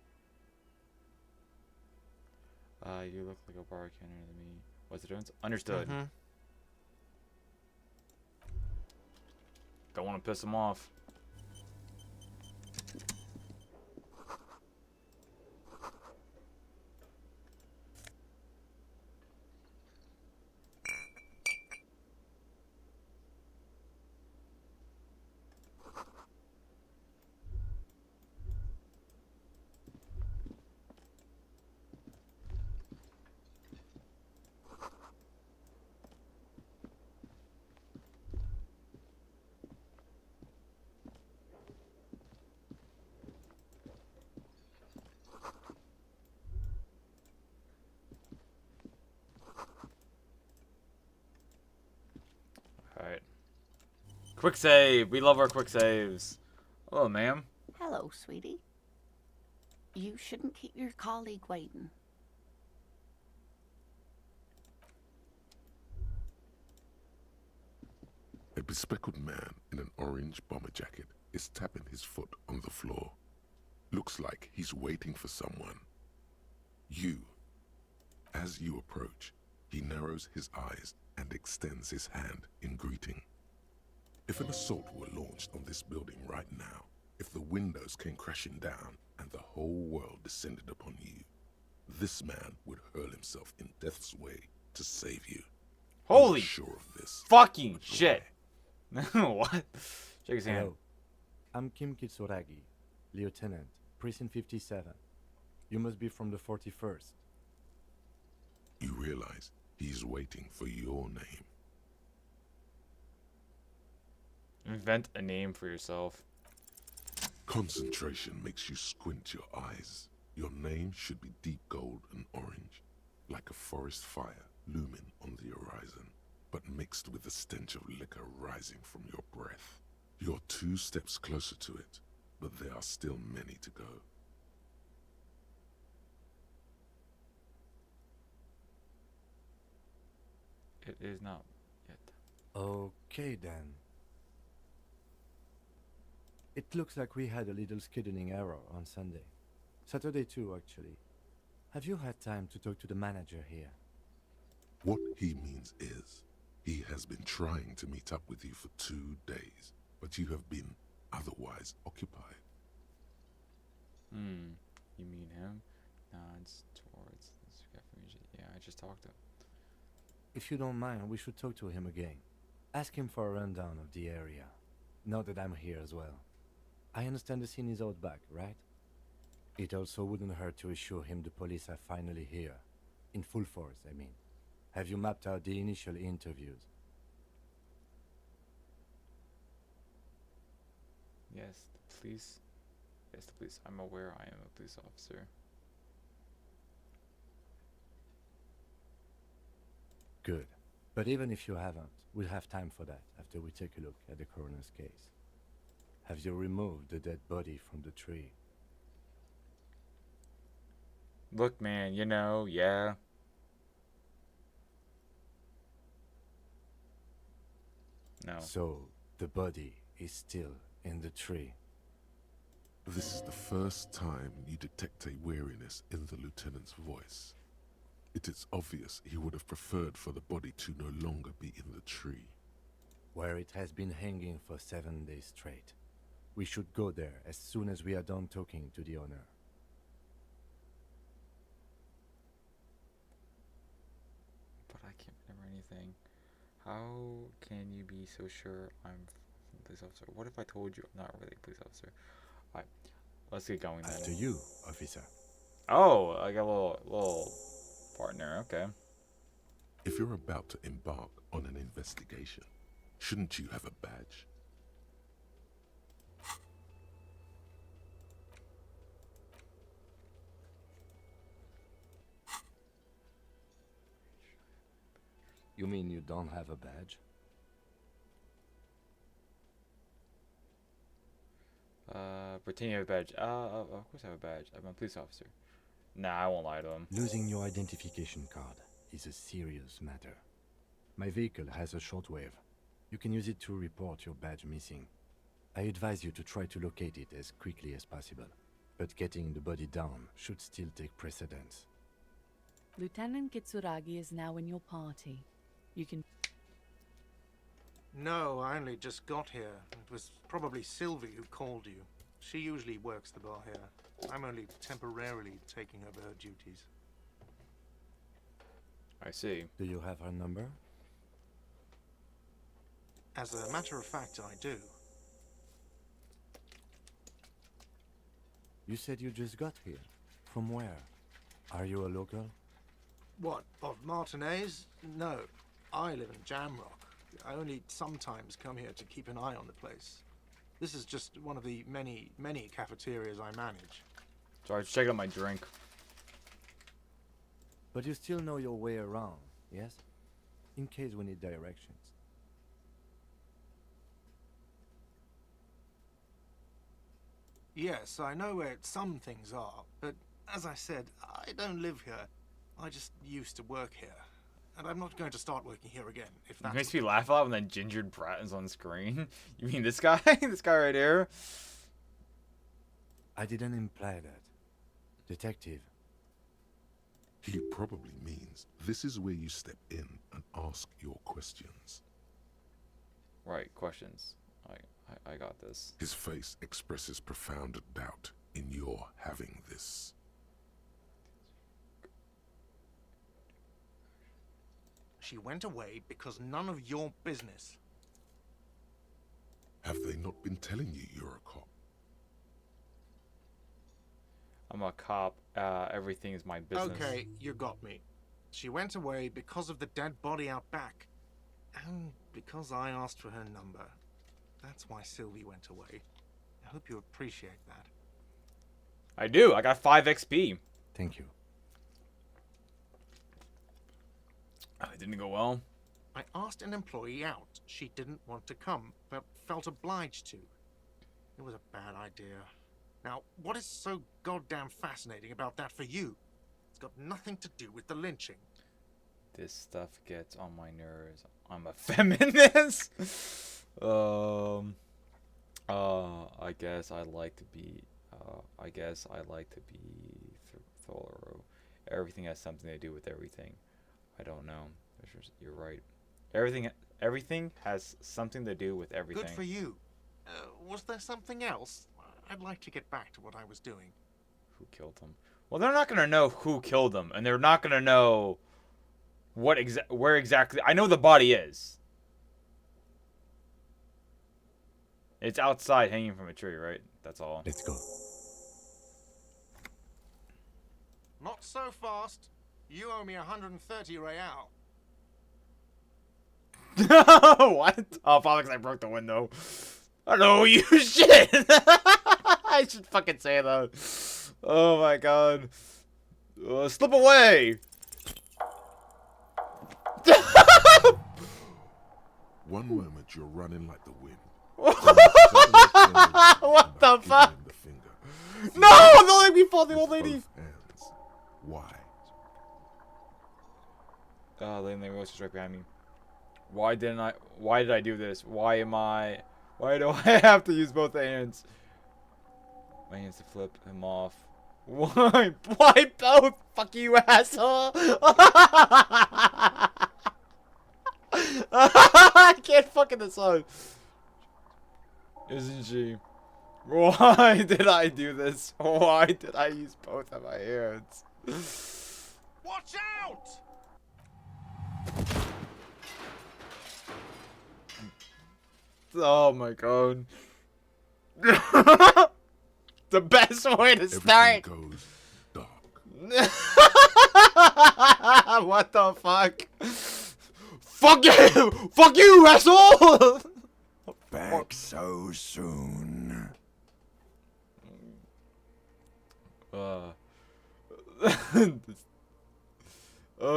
[SPEAKER 1] You look like a bartender to me. What's the difference? Understood.
[SPEAKER 6] Mhm.
[SPEAKER 1] Don't want to piss him off. Quick save. We love our quick saves. Hello, ma'am.
[SPEAKER 7] Hello, sweetie. You shouldn't keep your colleague waiting.
[SPEAKER 4] A bespectacled man in an orange bomber jacket is tapping his foot on the floor. Looks like he's waiting for someone. You. As you approach, he narrows his eyes and extends his hand in greeting. If an assault were launched on this building right now, if the windows came crashing down and the whole world descended upon you, this man would hurl himself in death's way to save you.
[SPEAKER 1] Holy
[SPEAKER 4] I'm sure of this.
[SPEAKER 1] fucking shit. What? Shake his hand.
[SPEAKER 8] Hello. I'm Kim Kitsuragi, Lieutenant, Precinct 57. You must be from the 41st.
[SPEAKER 4] You realize he's waiting for your name.
[SPEAKER 1] Invent a name for yourself.
[SPEAKER 4] Concentration makes you squint your eyes. Your name should be deep gold and orange, like a forest fire looming on the horizon, but mixed with the stench of liquor rising from your breath. You're 2 steps closer to it, but there are still many to go.
[SPEAKER 1] It is not yet.
[SPEAKER 8] Okay then. It looks like we had a little scheduling error on Sunday. Saturday too, actually. Have you had time to talk to the manager here?
[SPEAKER 4] What he means is, he has been trying to meet up with you for 2 days, but you have been otherwise occupied.
[SPEAKER 1] You mean him? Nods towards this refuge. Yeah, I just talked to him.
[SPEAKER 8] If you don't mind, we should talk to him again. Ask him for a rundown of the area. Now that I'm here as well. I understand the scene is out back, right? It also wouldn't hurt to assure him the police are finally here. In full force, I mean. Have you mapped out the initial interviews?
[SPEAKER 1] Yes, the police. Yes, the police. I'm aware I am a police officer.
[SPEAKER 8] Good. But even if you haven't, we'll have time for that after we take a look at the coroner's case. Have you removed the dead body from the tree?
[SPEAKER 1] Look, man, you know, yeah. No.
[SPEAKER 8] So, the body is still in the tree.
[SPEAKER 4] This is the first time you detect a weariness in the lieutenant's voice. It is obvious he would have preferred for the body to no longer be in the tree.
[SPEAKER 8] Where it has been hanging for 7 days straight. We should go there as soon as we are done talking to the owner.
[SPEAKER 1] But I can't remember anything. How can you be so sure I'm a police officer? What if I told you I'm not really a police officer? Alright, let's get going then.
[SPEAKER 8] After you, officer.
[SPEAKER 1] Oh, I got a little partner, okay.
[SPEAKER 4] If you're about to embark on an investigation, shouldn't you have a badge?
[SPEAKER 8] You mean you don't have a badge?
[SPEAKER 1] Pretend you have a badge. Of course I have a badge. I'm a police officer. Nah, I won't lie to him.
[SPEAKER 8] Losing your identification card is a serious matter. My vehicle has a shortwave. You can use it to report your badge missing. I advise you to try to locate it as quickly as possible. But getting the body down should still take precedence.
[SPEAKER 9] Lieutenant Kitsuragi is now in your party. You can...
[SPEAKER 6] No, I only just got here. It was probably Sylvie who called you. She usually works the bar here. I'm only temporarily taking over her duties.
[SPEAKER 1] I see.
[SPEAKER 8] Do you have her number?
[SPEAKER 6] As a matter of fact, I do.
[SPEAKER 8] You said you just got here. From where? Are you a local?
[SPEAKER 6] What, of Martinez? No, I live in Jamrock. I only sometimes come here to keep an eye on the place. This is just one of the many, many cafeterias I manage.
[SPEAKER 1] Sorry, I was checking out my drink.
[SPEAKER 8] But you still know your way around, yes? In case we need directions.
[SPEAKER 6] Yes, I know where some things are, but as I said, I don't live here. I just used to work here. And I'm not going to start working here again, if
[SPEAKER 1] It
[SPEAKER 6] that's...
[SPEAKER 1] makes me laugh a lot when that gingered brat is on screen. You mean this guy? This guy right here?
[SPEAKER 8] I didn't imply that. Detective.
[SPEAKER 4] He probably means this is where you step in and ask your questions.
[SPEAKER 1] Right, questions. I got this.
[SPEAKER 4] His face expresses profound doubt in your having this.
[SPEAKER 6] She went away because none of your business.
[SPEAKER 4] Have they not been telling you you're a cop?
[SPEAKER 1] I'm a cop. Everything is my business.
[SPEAKER 6] Okay, you got me. She went away because of the dead body out back. And because I asked for her number. That's why Sylvie went away. I hope you appreciate that.
[SPEAKER 1] I do. I got 5 XP.
[SPEAKER 8] Thank you.
[SPEAKER 1] It didn't go well.
[SPEAKER 6] I asked an employee out. She didn't want to come, but felt obliged to. It was a bad idea. Now, what is so goddamn fascinating about that for you? It's got nothing to do with the lynching.
[SPEAKER 1] This stuff gets on my nerves. I'm a feminist. I guess I like to be. Thorough. Everything has something to do with everything. I don't know. You're right. Everything has something to do with everything.
[SPEAKER 6] Good for you. Was there something else? I'd like to get back to what I was doing.
[SPEAKER 1] Who killed him? Well, they're not gonna know who killed him, and they're not gonna know where exactly. I know the body is. It's outside, hanging from a tree, right? That's all.
[SPEAKER 8] Let's go.
[SPEAKER 6] Not so fast. You owe me 130 real.
[SPEAKER 1] What? Oh, probably 'cause I broke the window. I don't know you shit. I should fucking say that. Oh my god. Slip away.
[SPEAKER 4] One moment you're running like the wind.
[SPEAKER 1] What the fuck? No! Don't let me fall, the old lady.
[SPEAKER 4] Why?
[SPEAKER 1] Lady was right behind me. Why did I do this? Why do I have to use both hands? My hands to flip him off. Why? Why both? Fuck you, asshole! I can't fucking decide. Isn't she? Why did I do this? Why did I use both of my hands?
[SPEAKER 6] Watch out!
[SPEAKER 1] Oh my god. The best way to start.
[SPEAKER 4] Everything goes dark.
[SPEAKER 1] What the fuck? Fuck you! Fuck you, asshole!
[SPEAKER 2] Back so soon.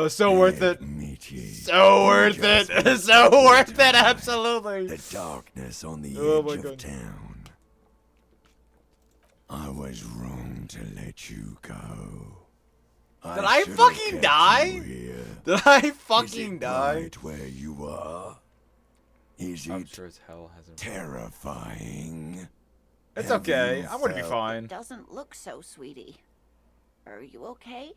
[SPEAKER 1] So worth it.
[SPEAKER 2] Meet ye.
[SPEAKER 1] So worth it. So worth it, absolutely.
[SPEAKER 2] The darkness on the
[SPEAKER 1] Oh my
[SPEAKER 2] edge
[SPEAKER 1] God.
[SPEAKER 2] of town. I was wrong to let you go.
[SPEAKER 1] Did I
[SPEAKER 2] should've
[SPEAKER 1] fucking
[SPEAKER 2] kept
[SPEAKER 1] die?
[SPEAKER 2] you here.
[SPEAKER 1] Did I
[SPEAKER 2] Is
[SPEAKER 1] fucking
[SPEAKER 2] it
[SPEAKER 1] die?
[SPEAKER 2] right where you are? Is
[SPEAKER 1] I'm
[SPEAKER 2] it
[SPEAKER 1] sure as hell hasn't.
[SPEAKER 2] terrifying?
[SPEAKER 1] It's
[SPEAKER 2] Have
[SPEAKER 1] okay.
[SPEAKER 2] you
[SPEAKER 1] I'm gonna be
[SPEAKER 2] felt-
[SPEAKER 1] fine.
[SPEAKER 7] Doesn't look so, sweetie. Are you okay?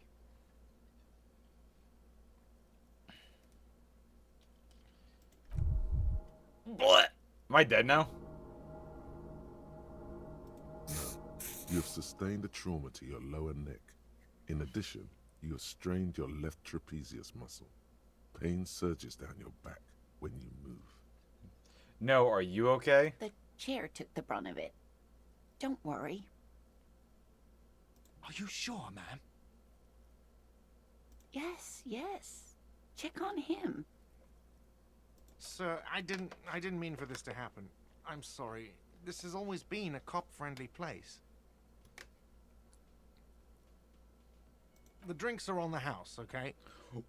[SPEAKER 1] What? Am I dead now?
[SPEAKER 4] You have sustained a trauma to your lower neck. In addition, you have strained your left trapezius muscle. Pain surges down your back when you move.
[SPEAKER 1] No, are you okay?
[SPEAKER 7] The chair took the brunt of it. Don't worry.
[SPEAKER 6] Are you sure, ma'am?
[SPEAKER 7] Yes, yes. Check on him.
[SPEAKER 6] Sir, I didn't mean for this to happen. I'm sorry. This has always been a cop-friendly place. The drinks are on the house, okay?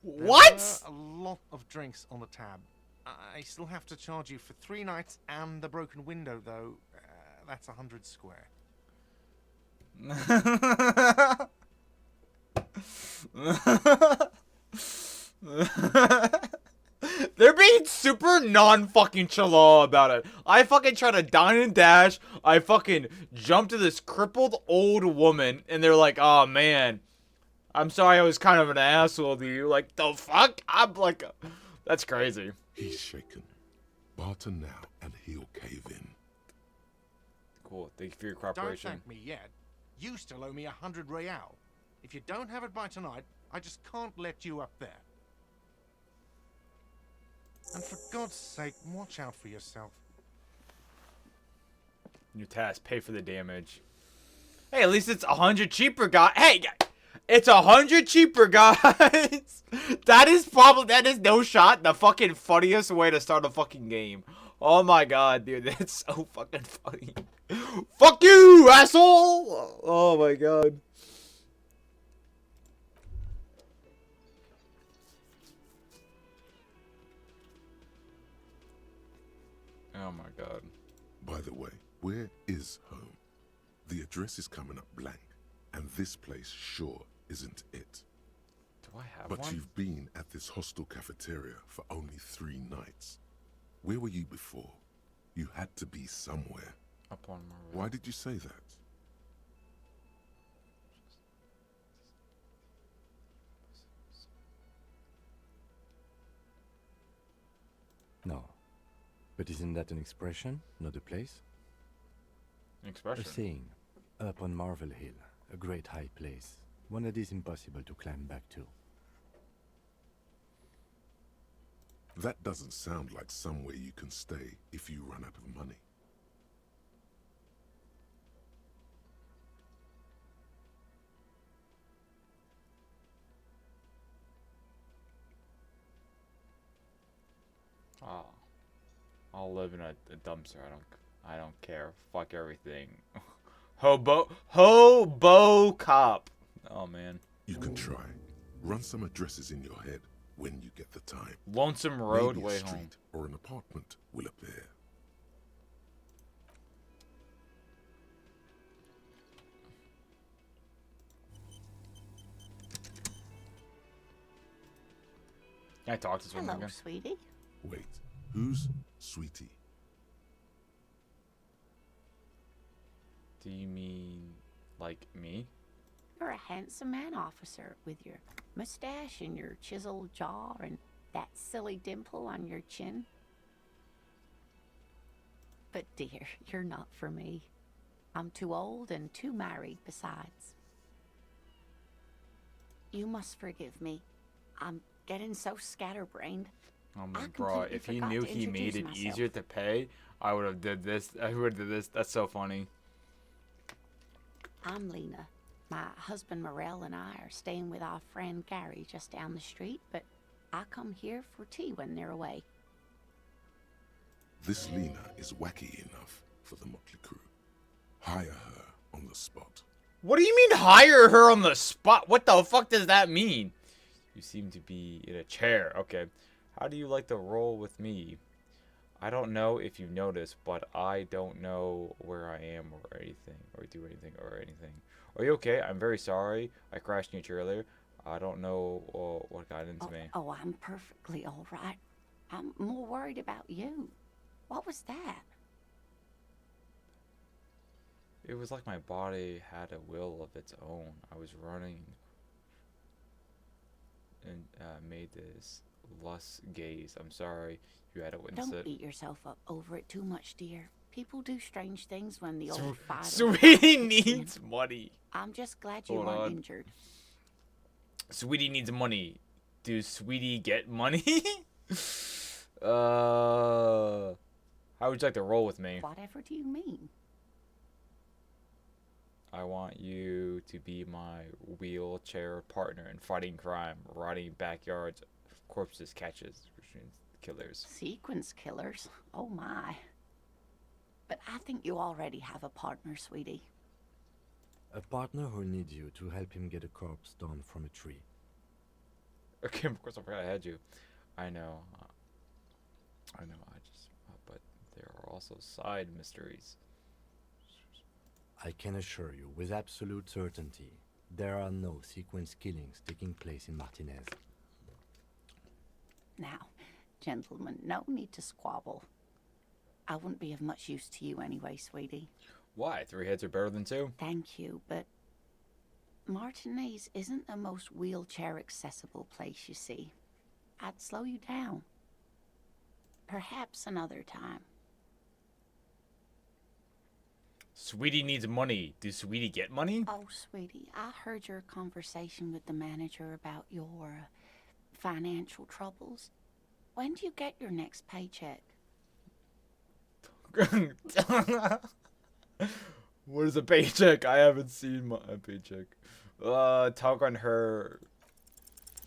[SPEAKER 1] What?
[SPEAKER 6] There were a lot of drinks on the tab. I still have to charge you for 3 nights and the broken window, though. That's 100 square.
[SPEAKER 1] They're being super non-fucking chill about it. I fucking try to dine and dash. I fucking jump to this crippled old woman, and they're like, "Oh man, I'm sorry I was kind of an asshole to you." Like, the fuck? I'm like, that's crazy.
[SPEAKER 4] He's shaken. Barter now, and he'll cave in.
[SPEAKER 1] Cool. Thank you for your
[SPEAKER 6] Don't
[SPEAKER 1] cooperation.
[SPEAKER 6] thank me yet. You still owe me 100 real. If you don't have it by tonight, I just can't let you up there. And for God's sake, watch out for yourself.
[SPEAKER 1] New task, pay for the damage. Hey, at least it's 100 cheaper, guys. Hey, it's 100 cheaper, guys. That is no shot the fucking funniest way to start a fucking game. Oh my god, dude, that's so fucking funny. Fuck you, asshole! Oh my god. Oh my god.
[SPEAKER 4] By the way, where is home? The address is coming up blank, and this place sure isn't it.
[SPEAKER 1] Do I have
[SPEAKER 4] But
[SPEAKER 1] one?
[SPEAKER 4] you've been at this hostel cafeteria for only 3 nights. Where were you before? You had to be somewhere.
[SPEAKER 1] Up on my
[SPEAKER 4] Why did you say that?
[SPEAKER 8] No. But isn't that an expression, not a place?
[SPEAKER 1] expression.
[SPEAKER 8] A saying. Up on Marvel Hill, a great high place. One that is impossible to climb back to.
[SPEAKER 4] That doesn't sound like somewhere you can stay if you run out of money.
[SPEAKER 1] Oh, I'll live in a dumpster. I don't care. Fuck everything. Hobo cop. Oh man.
[SPEAKER 4] You can try. Run some addresses in your head when you get the time.
[SPEAKER 1] Lonesome Road
[SPEAKER 4] Maybe a
[SPEAKER 1] way
[SPEAKER 4] street
[SPEAKER 1] home.
[SPEAKER 4] or an apartment will appear.
[SPEAKER 1] Can I talk to this woman
[SPEAKER 7] Hello,
[SPEAKER 1] again?
[SPEAKER 7] sweetie.
[SPEAKER 4] Wait, who's Sweetie?
[SPEAKER 1] Do you mean like me?
[SPEAKER 7] You're a handsome man, officer, with your mustache and your chiseled jaw and that silly dimple on your chin. But dear, you're not for me. I'm too old and too married besides. You must forgive me. I'm getting so scatterbrained.
[SPEAKER 1] Oh
[SPEAKER 7] I
[SPEAKER 1] my bro,
[SPEAKER 7] completely
[SPEAKER 1] if he
[SPEAKER 7] forgot
[SPEAKER 1] knew
[SPEAKER 7] to
[SPEAKER 1] he made
[SPEAKER 7] introduce
[SPEAKER 1] it
[SPEAKER 7] myself.
[SPEAKER 1] easier to pay, I would have did this. I would have did this. That's so funny.
[SPEAKER 7] I'm Lena. My husband Morel and I are staying with our friend Gary just down the street, but I come here for tea when they're away.
[SPEAKER 4] This Lena is wacky enough for the motley crew. Hire her on the spot.
[SPEAKER 1] What do you mean hire her on the spot? What the fuck does that mean? You seem to be in a chair. Okay. How do you like to roll with me? I don't know if you noticed, but I don't know where I am or anything, or do anything or anything. Are you okay? I'm very sorry. I crashed into you earlier. I don't know what got into me.
[SPEAKER 7] Oh, I'm perfectly all right. I'm more worried about you. What was that?
[SPEAKER 1] It was like my body had a will of its own. I was running and made this lust gaze. I'm sorry you had to witness
[SPEAKER 7] Don't
[SPEAKER 1] it.
[SPEAKER 7] beat yourself up over it too much, dear. People do strange things when the old fight.
[SPEAKER 1] Sweetie needs money.
[SPEAKER 7] I'm just glad you
[SPEAKER 1] Hold
[SPEAKER 7] weren't
[SPEAKER 1] on.
[SPEAKER 7] injured.
[SPEAKER 1] Sweetie needs money. Does Sweetie get money? How would you like to roll with me?
[SPEAKER 7] Whatever do you mean?
[SPEAKER 1] I want you to be my wheelchair partner in fighting crime, riding backyards, corpses, catches, killers.
[SPEAKER 7] Sequence killers? Oh my. But I think you already have a partner, sweetie.
[SPEAKER 8] A partner who needs you to help him get a corpse down from a tree.
[SPEAKER 1] Okay, of course I forgot I had you. I know. But there are also side mysteries.
[SPEAKER 8] I can assure you with absolute certainty, there are no sequence killings taking place in Martinez.
[SPEAKER 7] Now, gentlemen, no need to squabble. I wouldn't be of much use to you anyway, sweetie.
[SPEAKER 1] Why? 3 hits are better than 2?
[SPEAKER 7] Thank you, but Martinez isn't the most wheelchair-accessible place, you see. I'd slow you down. Perhaps another time.
[SPEAKER 1] Sweetie needs money. Do Sweetie get money?
[SPEAKER 7] Oh, sweetie, I heard your conversation with the manager about your financial troubles. When do you get your next paycheck?
[SPEAKER 1] What is a paycheck? I haven't seen my paycheck. Talk on her.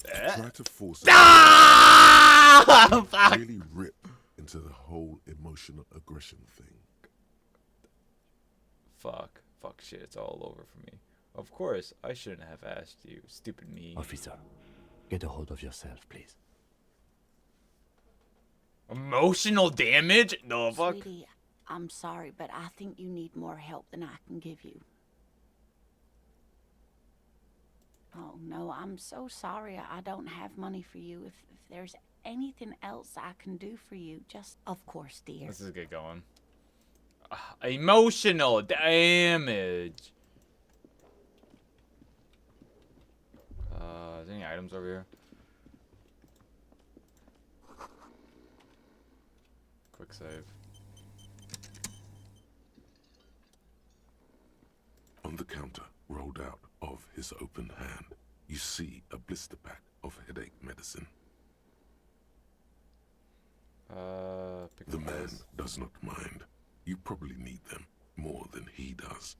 [SPEAKER 4] Try to force it.
[SPEAKER 1] Ah! Fuck.
[SPEAKER 4] Really rip into the whole emotional aggression thing.
[SPEAKER 1] Fuck shit, it's all over for me. Of course, I shouldn't have asked you, stupid me.
[SPEAKER 8] Officer, get a hold of yourself, please.
[SPEAKER 1] Emotional damage? The fuck?
[SPEAKER 7] Sweetie, I'm sorry, but I think you need more help than I can give you. Oh, no, I'm so sorry I don't have money for you. If there's anything else I can do for you, just... Of course, dear.
[SPEAKER 1] This is good going. Emotional damage. Is there any items over here? Quick save.
[SPEAKER 4] On the counter, rolled out of his open hand, you see a blister pack of headache medicine.
[SPEAKER 1] Pick
[SPEAKER 4] The
[SPEAKER 1] up
[SPEAKER 4] man
[SPEAKER 1] those.
[SPEAKER 4] does not mind. You probably need them more than he does.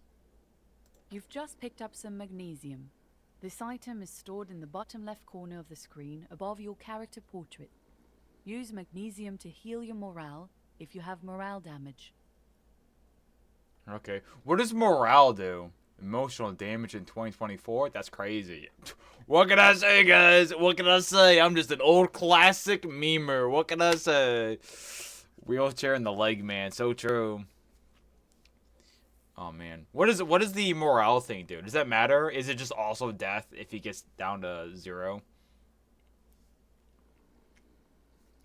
[SPEAKER 9] You've just picked up some magnesium. This item is stored in the bottom left corner of the screen above your character portrait. Use magnesium to heal your morale if you have morale damage.
[SPEAKER 1] Okay. What does morale do? Emotional damage in 2024? That's crazy. What can I say, guys? What can I say? I'm just an old classic memer. What can I say? Wheelchair and the leg man. So true. Oh, man. What does the morale thing do? Does that matter? Is it just also death if he gets down to 0?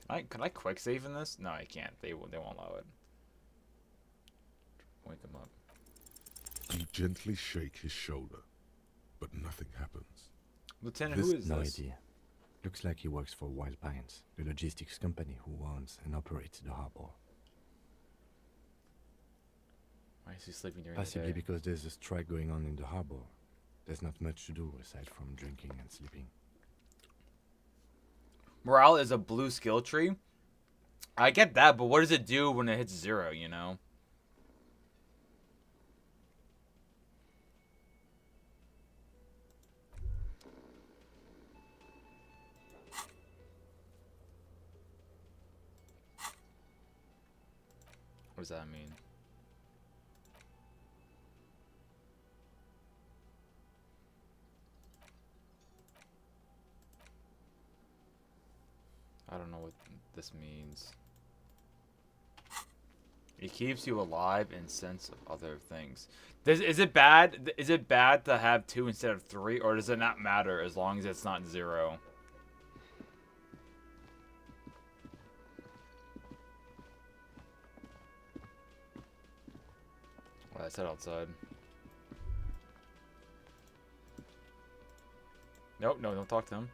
[SPEAKER 1] Can I quick save in this? No, I can't. They won't allow it. Wake him up.
[SPEAKER 4] You gently shake his shoulder, but nothing happens.
[SPEAKER 1] Lieutenant, who is
[SPEAKER 8] No
[SPEAKER 1] this?
[SPEAKER 8] idea. Looks like he works for Wild Pines, the logistics company who owns and operates the harbor.
[SPEAKER 1] Why is he sleeping during
[SPEAKER 8] Possibly
[SPEAKER 1] the day?
[SPEAKER 8] because there's a strike going on in the harbor. There's not much to do aside from drinking and sleeping.
[SPEAKER 1] Morale is a blue skill tree. I get that, but what does it do when it hits 0, you know? What does that mean? I don't know what this means. It keeps you alive in sense of other things. Is it bad? Is it bad to have 2 instead of 3, or does it not matter as long as it's not 0? Well, I said outside. Nope, no, don't talk to him.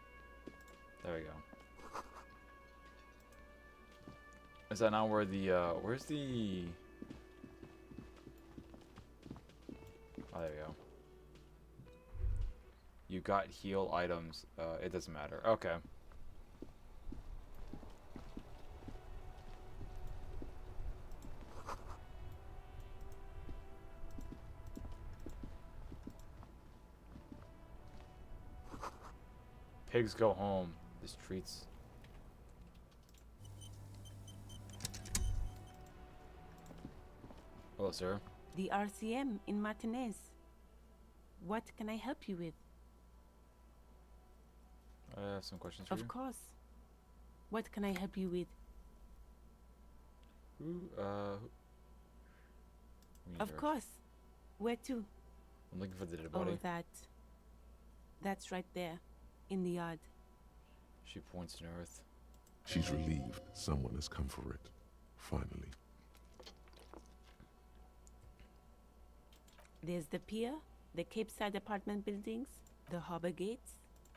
[SPEAKER 1] There we go. Is that not where the, where's the... Oh, there we go. You got heal items. It doesn't matter. Okay. Pigs go home. This treats... Hello, sir.
[SPEAKER 10] The RCM in Martinez. What can I help you with?
[SPEAKER 1] I have some questions for you.
[SPEAKER 10] Of course. What can I help you with?
[SPEAKER 1] Who,
[SPEAKER 10] Of course. Where to?
[SPEAKER 1] I'm looking for the dead
[SPEAKER 10] Oh,
[SPEAKER 1] body.
[SPEAKER 10] That's right there, in the yard.
[SPEAKER 1] She points north.
[SPEAKER 4] She's relieved someone has come for it. Finally.
[SPEAKER 10] There's the pier, the Capeside apartment buildings, the harbor gates,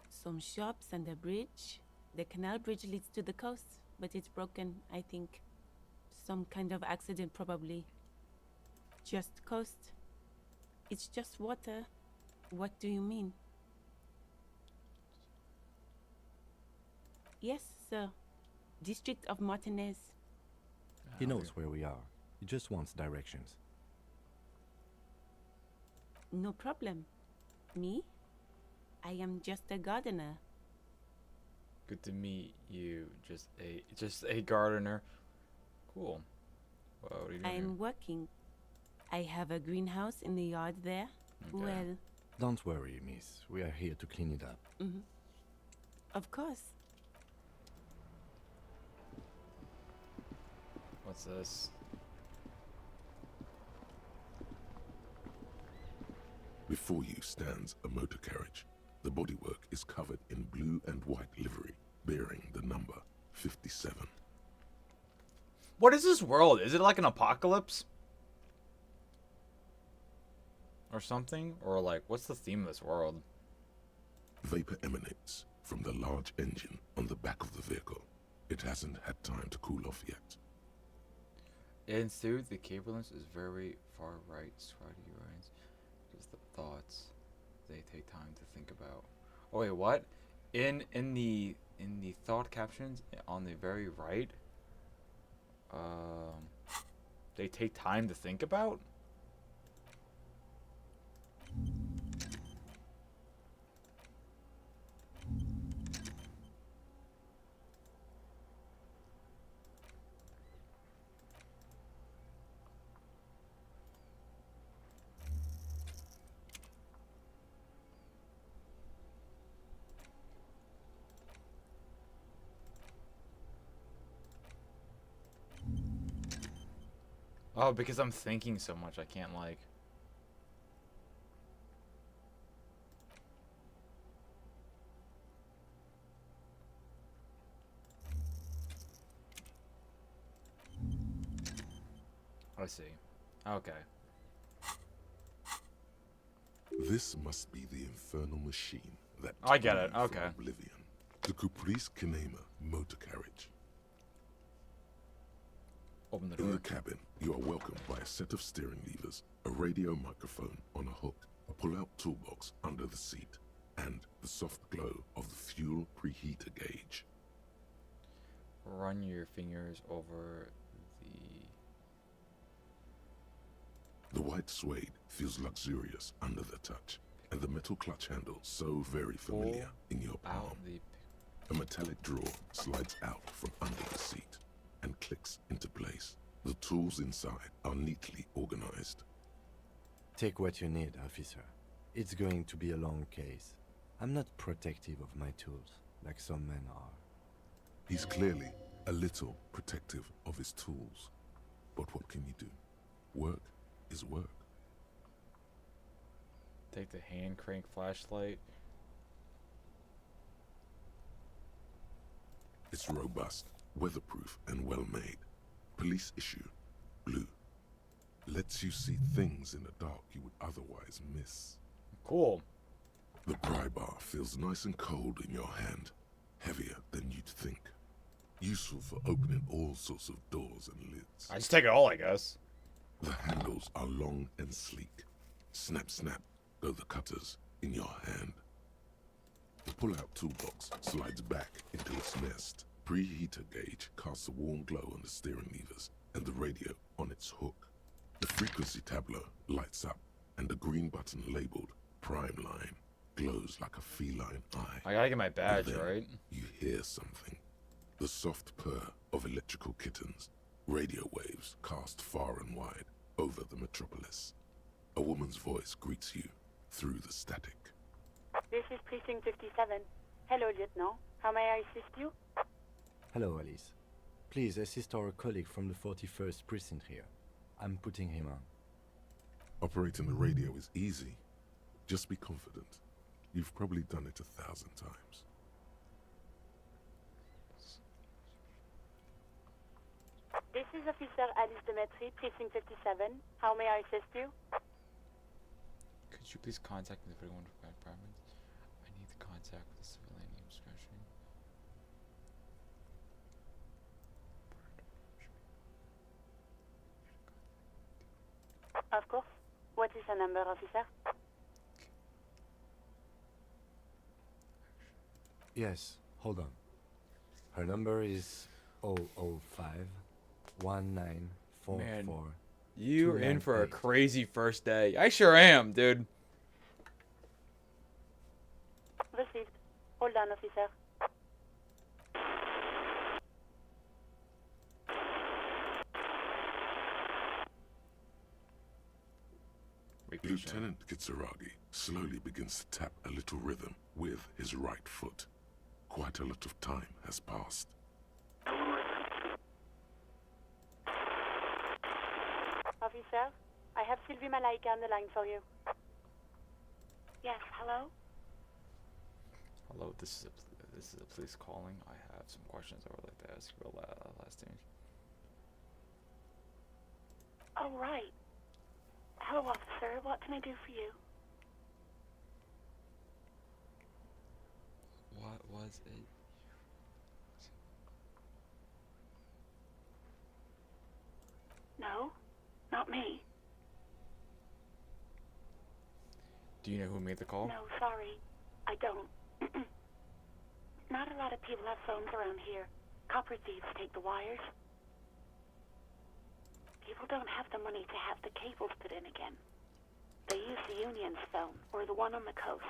[SPEAKER 10] some shops and a bridge. The canal bridge leads to the coast, but it's broken, I think. Some kind of accident, probably. Just coast. It's just water. What do you mean? Yes, sir. District of Martinez.
[SPEAKER 8] He knows where we are. He just wants directions.
[SPEAKER 10] No problem. Me? I am just a gardener.
[SPEAKER 1] Good to meet you. Just a gardener. Cool. Wow, what are you
[SPEAKER 10] I
[SPEAKER 1] doing
[SPEAKER 10] am working. I have a greenhouse in the yard there.
[SPEAKER 1] Okay.
[SPEAKER 10] Well,
[SPEAKER 8] Don't worry, miss. We are here to clean it up.
[SPEAKER 10] of course.
[SPEAKER 1] What's this?
[SPEAKER 4] Before you stands a motor carriage. The bodywork is covered in blue and white livery, bearing the number 57.
[SPEAKER 1] What is this world? Is it like an apocalypse? Or something? Or like, what's the theme of this world?
[SPEAKER 4] Vapor emanates from the large engine on the back of the vehicle. It hasn't had time to cool off yet.
[SPEAKER 1] Ensued, the cable length is very far right. Swatty rides. Just the thoughts they take time to think about. Oh wait, what? In the thought captions on the very right, they take time to think about? Oh, because I'm thinking so much, I can't like... I see. Okay.
[SPEAKER 4] This must be the infernal machine that
[SPEAKER 1] I get
[SPEAKER 4] took
[SPEAKER 1] it,
[SPEAKER 4] you from
[SPEAKER 1] okay.
[SPEAKER 4] Oblivion. The Caprice Kinema motor carriage.
[SPEAKER 1] Open the
[SPEAKER 4] In
[SPEAKER 1] door.
[SPEAKER 4] the cabin, you are welcomed by a set of steering levers, a radio microphone on a hook, a pull-out toolbox under the seat, and the soft glow of the fuel preheater gauge.
[SPEAKER 1] Run your fingers over
[SPEAKER 4] The white suede feels luxurious under the touch, and the metal clutch handle so very familiar in your
[SPEAKER 1] out
[SPEAKER 4] palm.
[SPEAKER 1] the...
[SPEAKER 4] A metallic drawer slides out from under the seat and clicks into place. The tools inside are neatly organized.
[SPEAKER 8] Take what you need, officer. It's going to be a long case. I'm not protective of my tools, like some men are.
[SPEAKER 4] He's clearly a little protective of his tools. But what can you do? Work is work.
[SPEAKER 1] Take the hand crank flashlight.
[SPEAKER 4] It's robust, weatherproof, and well-made. Police issue, blue. Lets you see things in the dark you would otherwise miss.
[SPEAKER 1] Cool.
[SPEAKER 4] The pry bar feels nice and cold in your hand, heavier than you'd think. Useful for opening all sorts of doors and lids.
[SPEAKER 1] I just take it all, I guess.
[SPEAKER 4] The handles are long and sleek. Snap, snap, go the cutters in your hand. The pull-out toolbox slides back into its nest. Preheater gauge casts a warm glow on the steering levers and the radio on its hook. The frequency tableau lights up, and the green button labeled Prime Line glows like a feline eye.
[SPEAKER 1] I gotta get my badge,
[SPEAKER 4] And then
[SPEAKER 1] right?
[SPEAKER 4] You hear something. The soft purr of electrical kittens. Radio waves cast far and wide over the metropolis. A woman's voice greets you through the static.
[SPEAKER 11] This is Precinct 57. Hello, Lieutenant. How may I assist you?
[SPEAKER 8] Hello, Alice. Please assist our colleague from the 41st precinct here. I'm putting him on.
[SPEAKER 4] Operating the radio is easy. Just be confident. You've probably done it 1,000 times.
[SPEAKER 11] This is Officer Alice Demetri, Precinct 57. How may I assist you?
[SPEAKER 1] Could you please contact me for one of my apartments? I need to contact the civilian discretion.
[SPEAKER 11] Of course. What is the number, officer?
[SPEAKER 8] Yes, hold on. Her number is 005 1944.
[SPEAKER 1] Man, you're in for a crazy first day. I sure am, dude.
[SPEAKER 11] Received. Hold on, officer.
[SPEAKER 4] Lieutenant Kitsuragi slowly begins to tap a little rhythm with his right foot. Quite a lot of time has passed.
[SPEAKER 11] Officer, I have Sylvie Malaika on the line for you. Yes, hello?
[SPEAKER 1] Hello, this is a police calling. I have some questions I would like to ask you about last thing.
[SPEAKER 11] Oh, right. Hello, officer. What can I do for you?
[SPEAKER 1] What was it?
[SPEAKER 11] No, not me.
[SPEAKER 1] Do you know who made the call?
[SPEAKER 11] No, sorry. I don't. Not a lot of people have phones around here. Copper thieves take the wires. People don't have the money to have the cables put in again. They use the Union's phone, or the one on the coast.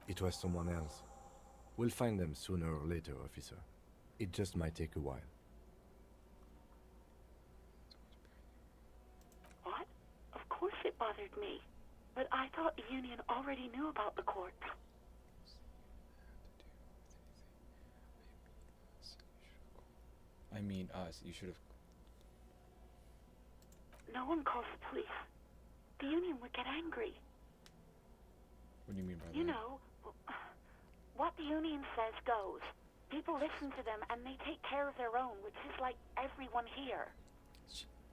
[SPEAKER 8] It was someone else. We'll find them sooner or later, officer. It just might take a while.
[SPEAKER 11] What? Of course it bothered me. But I thought the Union already knew about the corpse.
[SPEAKER 1] I mean us. You should have.
[SPEAKER 11] No one calls the police. The Union would get angry.
[SPEAKER 1] What do you mean by that?
[SPEAKER 11] You know, what the Union says goes. People listen to them and they take care of their own, which is like everyone here.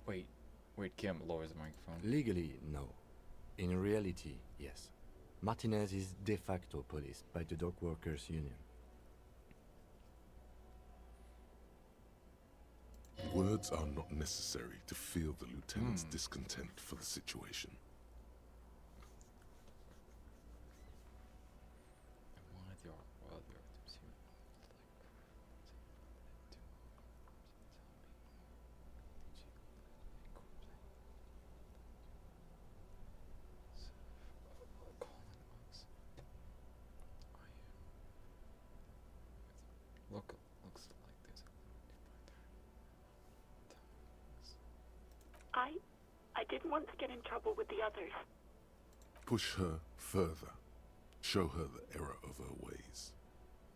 [SPEAKER 1] Wait, Kim, lowers the microphone.
[SPEAKER 8] Legally, no. In reality, yes. Martinez is de facto policed by the Dock Workers Union.
[SPEAKER 4] Words are not necessary to feel the lieutenant's discontent for the situation.
[SPEAKER 1] Looks like this.
[SPEAKER 11] I didn't want to get in trouble with the others.
[SPEAKER 4] Push her further. Show her the error of her ways.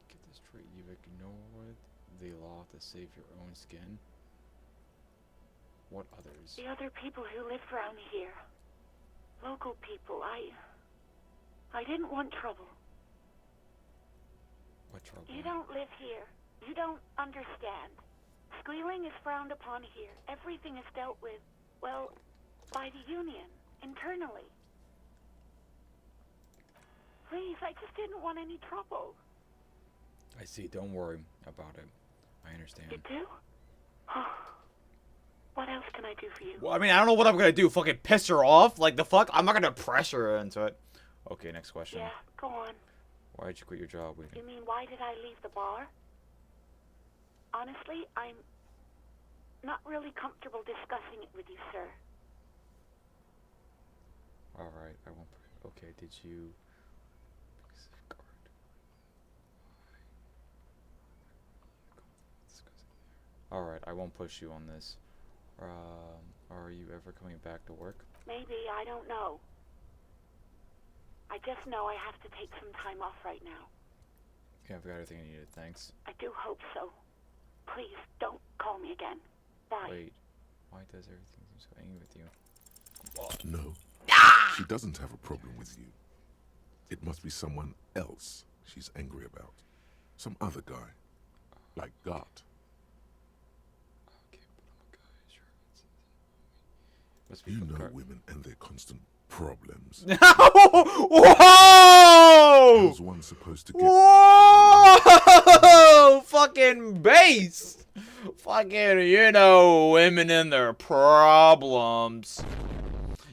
[SPEAKER 1] Get this straight. You've ignored the law to save your own skin. What others?
[SPEAKER 11] The other people who live around here. Local people. I didn't want trouble.
[SPEAKER 1] What trouble?
[SPEAKER 11] You don't live here. You don't understand. Squealing is frowned upon here. Everything is dealt with, well, by the Union, internally. Please, I just didn't want any trouble.
[SPEAKER 1] I see. Don't worry about it. I understand.
[SPEAKER 11] You do? What else can I do for you?
[SPEAKER 1] Well, I mean, I don't know what I'm gonna do. Fucking piss her off? Like, the fuck? I'm not gonna pressure her into it. Okay, next question.
[SPEAKER 11] Yeah, go on.
[SPEAKER 1] Why'd you quit your job?
[SPEAKER 11] You mean, why did I leave the bar? Honestly, I'm not really comfortable discussing it with you, sir.
[SPEAKER 1] Alright, I won't. Okay, did you. Alright, I won't push you on this. Are you ever coming back to work?
[SPEAKER 11] Maybe, I don't know. I just know I have to take some time off right now.
[SPEAKER 1] Yeah, I've got everything I needed, thanks.
[SPEAKER 11] I do hope so. Please, don't call me again. Bye.
[SPEAKER 1] Wait, why does everything seem so angry with you.
[SPEAKER 4] No. She doesn't have a problem with you. It must be someone else she's angry about. Some other guy. Like Gart.
[SPEAKER 1] Okay, but I'm a guy, sure. Must be
[SPEAKER 4] You
[SPEAKER 1] from
[SPEAKER 4] know
[SPEAKER 1] Gart.
[SPEAKER 4] women and their constant problems.
[SPEAKER 1] Whoa!
[SPEAKER 4] How's one supposed to get...
[SPEAKER 1] Whoa! Fucking base! Fucking, you know, women and their problems.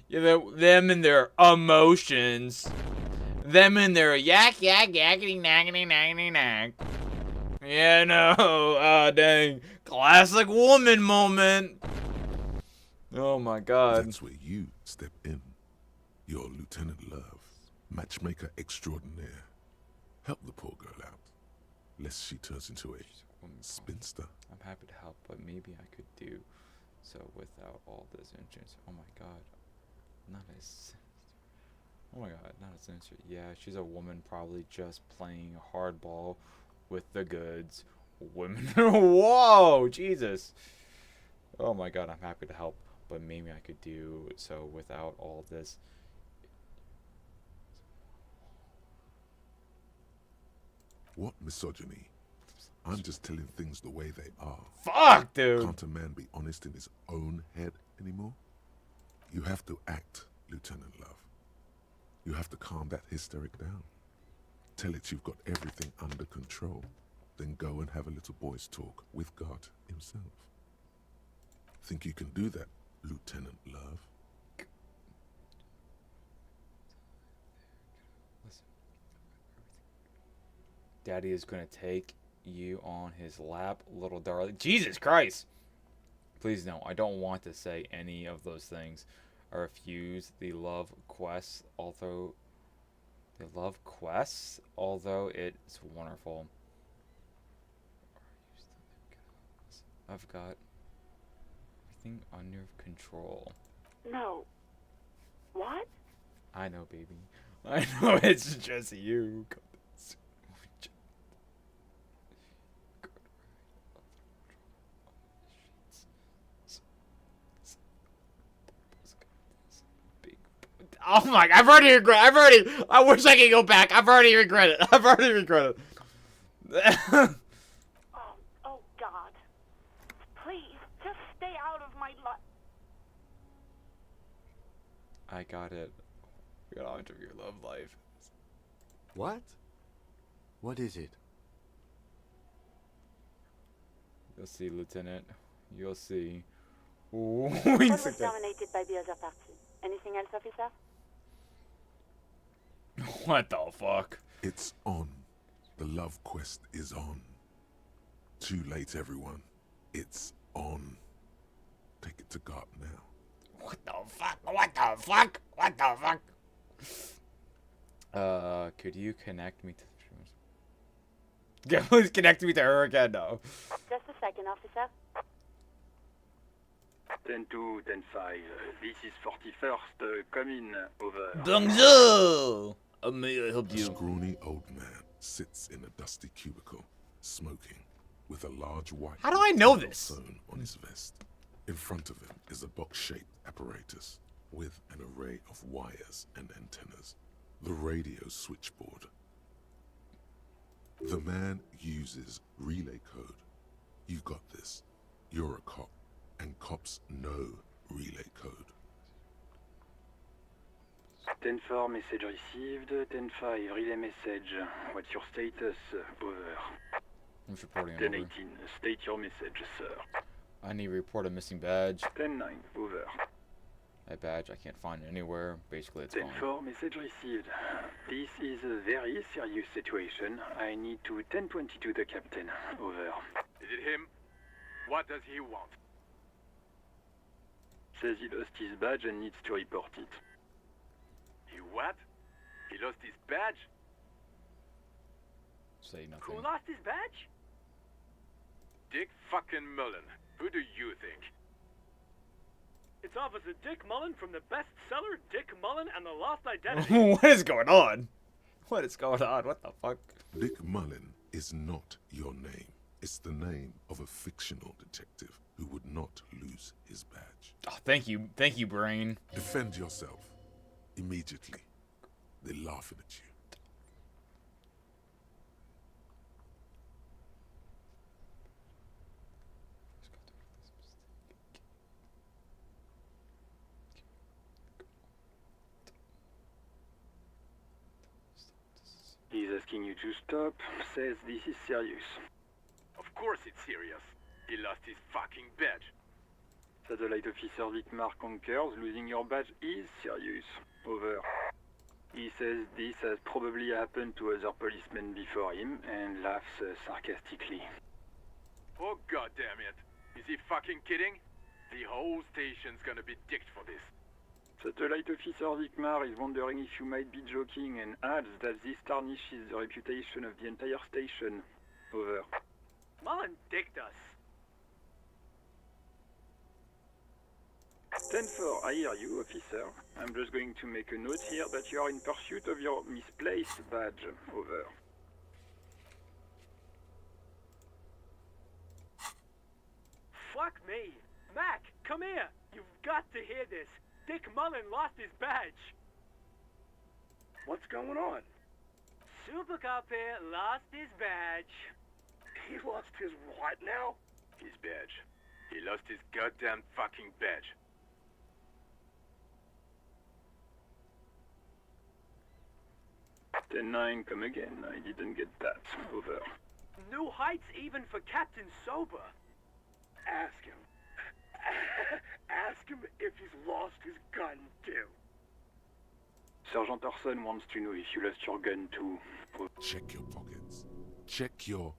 [SPEAKER 1] You know, them and their emotions. Them and their yakety naggity. You know, dang. Classic woman moment. Oh my god.
[SPEAKER 4] That's where you step in. You're Lieutenant Love, matchmaker extraordinaire. Help the poor girl out, lest she turns into a spinster.
[SPEAKER 1] I'm happy to help, but maybe I could do so without all this insurance. Oh my god. Not a sinister. Oh my god, not a sinister. Yeah, she's a woman probably just playing hardball with the goods. Women. Whoa, Jesus. Oh my god, I'm happy to help, but maybe I could do so without all this.
[SPEAKER 4] What misogyny? I'm just telling things the way they are.
[SPEAKER 1] Fuck, dude.
[SPEAKER 4] Can't a man be honest in his own head anymore? You have to act, Lieutenant Love. You have to calm that hysteric down. Tell it you've got everything under control. Then go and have a little boys' talk with God himself. Think you can do that, Lieutenant Love?
[SPEAKER 1] Listen. Daddy is gonna take you on his lap, little darling. Jesus Christ! Please no, I don't want to say any of those things. I refuse the love quest, although it's wonderful. I've got everything under control.
[SPEAKER 11] No. What?
[SPEAKER 1] I know, baby. I know it's just you. Oh my! I wish I could go back. I've already regretted.
[SPEAKER 11] Oh God. Please, just stay out of my life.
[SPEAKER 1] I got it. We got onto your love life.
[SPEAKER 8] What? What is it?
[SPEAKER 1] You'll see, Lieutenant. You'll see.
[SPEAKER 11] What was dominated by the other party? Anything else, officer?
[SPEAKER 1] What the fuck?
[SPEAKER 4] It's on. The love quest is on. Too late, everyone. It's on. Take it to God now.
[SPEAKER 1] What the fuck? What the fuck? What the fuck? Could you connect me to please connect me to her again, no.
[SPEAKER 11] Just a second, officer.
[SPEAKER 12] 10-2, 10-5. This is 41st. Come in. Over.
[SPEAKER 1] Bonjour! May I help
[SPEAKER 4] A
[SPEAKER 1] you?
[SPEAKER 4] scrawny old man sits in a dusty cubicle, smoking, with a large white
[SPEAKER 1] How do I know
[SPEAKER 4] title
[SPEAKER 1] this?
[SPEAKER 4] sewn on his vest. In front of him is a box-shaped apparatus with an array of wires and antennas. The radio switchboard. The man uses relay code. You got this. You're a cop, and cops know relay code.
[SPEAKER 12] 10-4, message received. 10-5, relay message. What's your status? Over.
[SPEAKER 1] I'm just reporting on
[SPEAKER 12] 10-18, state your message, sir.
[SPEAKER 1] I need to report a missing badge.
[SPEAKER 12] 10-9, over.
[SPEAKER 1] That badge I can't find anywhere. Basically, it's gone.
[SPEAKER 12] 10-4, message received. This is a very serious situation. I need to 10-22 the captain. Over.
[SPEAKER 13] Is it him? What does he want?
[SPEAKER 12] Says he lost his badge and needs to report it.
[SPEAKER 13] He what? He lost his badge?
[SPEAKER 1] Say nothing.
[SPEAKER 13] Who lost his badge? Dick fucking Mullen. Who do you think?
[SPEAKER 14] It's Officer Dick Mullen from the bestseller Dick Mullen and the Lost Identity.
[SPEAKER 1] What is going on? What is going on? What the fuck?
[SPEAKER 4] Dick Mullen is not your name. It's the name of a fictional detective who would not lose his badge.
[SPEAKER 1] Oh, thank you, Brain.
[SPEAKER 4] Defend yourself. Immediately. They're laughing at you.
[SPEAKER 12] He's asking you to stop, says this is serious.
[SPEAKER 13] Of course it's serious. He lost his fucking badge.
[SPEAKER 12] Satellite Officer Vicmar concurs, losing your badge is serious. Over. He says this has probably happened to other policemen before him and laughs sarcastically.
[SPEAKER 13] Oh god damn it. Is he fucking kidding? The whole station's gonna be dicked for this.
[SPEAKER 12] Satellite Officer Vicmar is wondering if you might be joking and adds that this tarnishes the reputation of the entire station. Over.
[SPEAKER 14] Mullen dicked us.
[SPEAKER 12] 10-4, I hear you, officer. I'm just going to make a note here that you are in pursuit of your misplaced badge. Over.
[SPEAKER 14] Fuck me. Mac, come here. You've got to hear this. Dick Mullen lost his badge.
[SPEAKER 15] What's going on?
[SPEAKER 14] Super Cop here lost his badge.
[SPEAKER 15] He lost his what now?
[SPEAKER 13] His badge. He lost his goddamn fucking badge.
[SPEAKER 12] Ten-9, come again. I didn't get that. Over.
[SPEAKER 14] New heights even for Captain Sober.
[SPEAKER 15] Ask him. Ask him if he's lost his gun, too.
[SPEAKER 12] Sergeant Orson wants to know if you lost your gun too.
[SPEAKER 4] Check your pockets. Check your...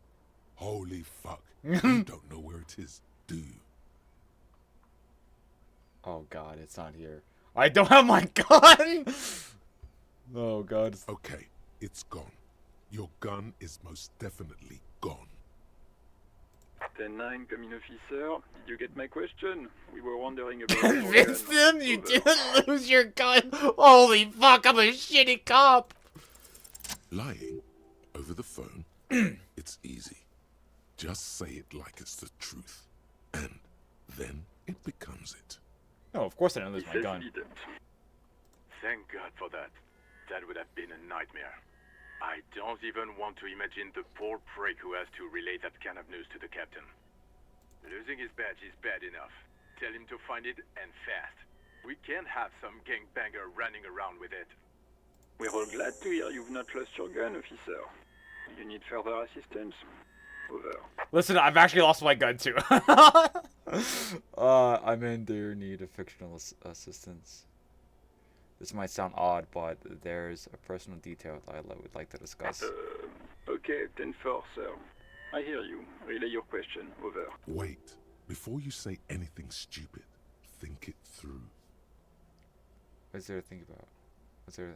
[SPEAKER 4] Holy fuck. You don't know where it is, do you?
[SPEAKER 1] Oh god, it's not here. I don't have my gun! Oh god.
[SPEAKER 4] Okay, it's gone. Your gun is most definitely gone.
[SPEAKER 12] 10-9, come in, officer. Did you get my question? We were wondering about your gun.
[SPEAKER 1] Vincent, you didn't lose your gun! Holy fuck, I'm a shitty cop!
[SPEAKER 4] Lying over the phone, it's easy. Just say it like it's the truth. And then it becomes it.
[SPEAKER 1] No, of course I didn't lose my gun.
[SPEAKER 13] Thank God for that. That would have been a nightmare. I don't even want to imagine the poor prick who has to relay that kind of news to the captain. Losing his badge is bad enough. Tell him to find it, and fast. We can't have some gangbanger running around with it.
[SPEAKER 12] We're all glad to hear you've not lost your gun, officer. You need further assistance? Over.
[SPEAKER 1] Listen, I've actually lost my gun too. I'm in their need of fictional assistance. This might sound odd, but there's a personal detail that I would like to discuss.
[SPEAKER 12] Okay, 10-4, sir. I hear you. Relay your question. Over.
[SPEAKER 4] Wait. Before you say anything stupid, think it through.
[SPEAKER 1] What's there to think about? What's there?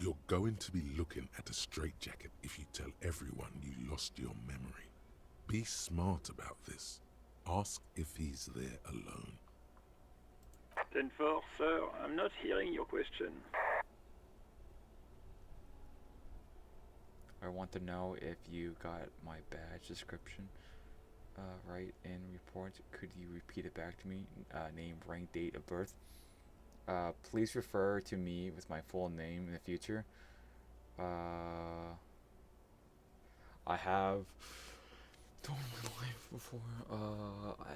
[SPEAKER 4] You're going to be looking at a straitjacket if you tell everyone you lost your memory. Be smart about this. Ask if he's there alone.
[SPEAKER 12] 10-4, sir. I'm not hearing your question.
[SPEAKER 1] I want to know if you got my badge description right in report. Could you repeat it back to me? Name, rank, date of birth. Please refer to me with my full name in the future. I have told my wife before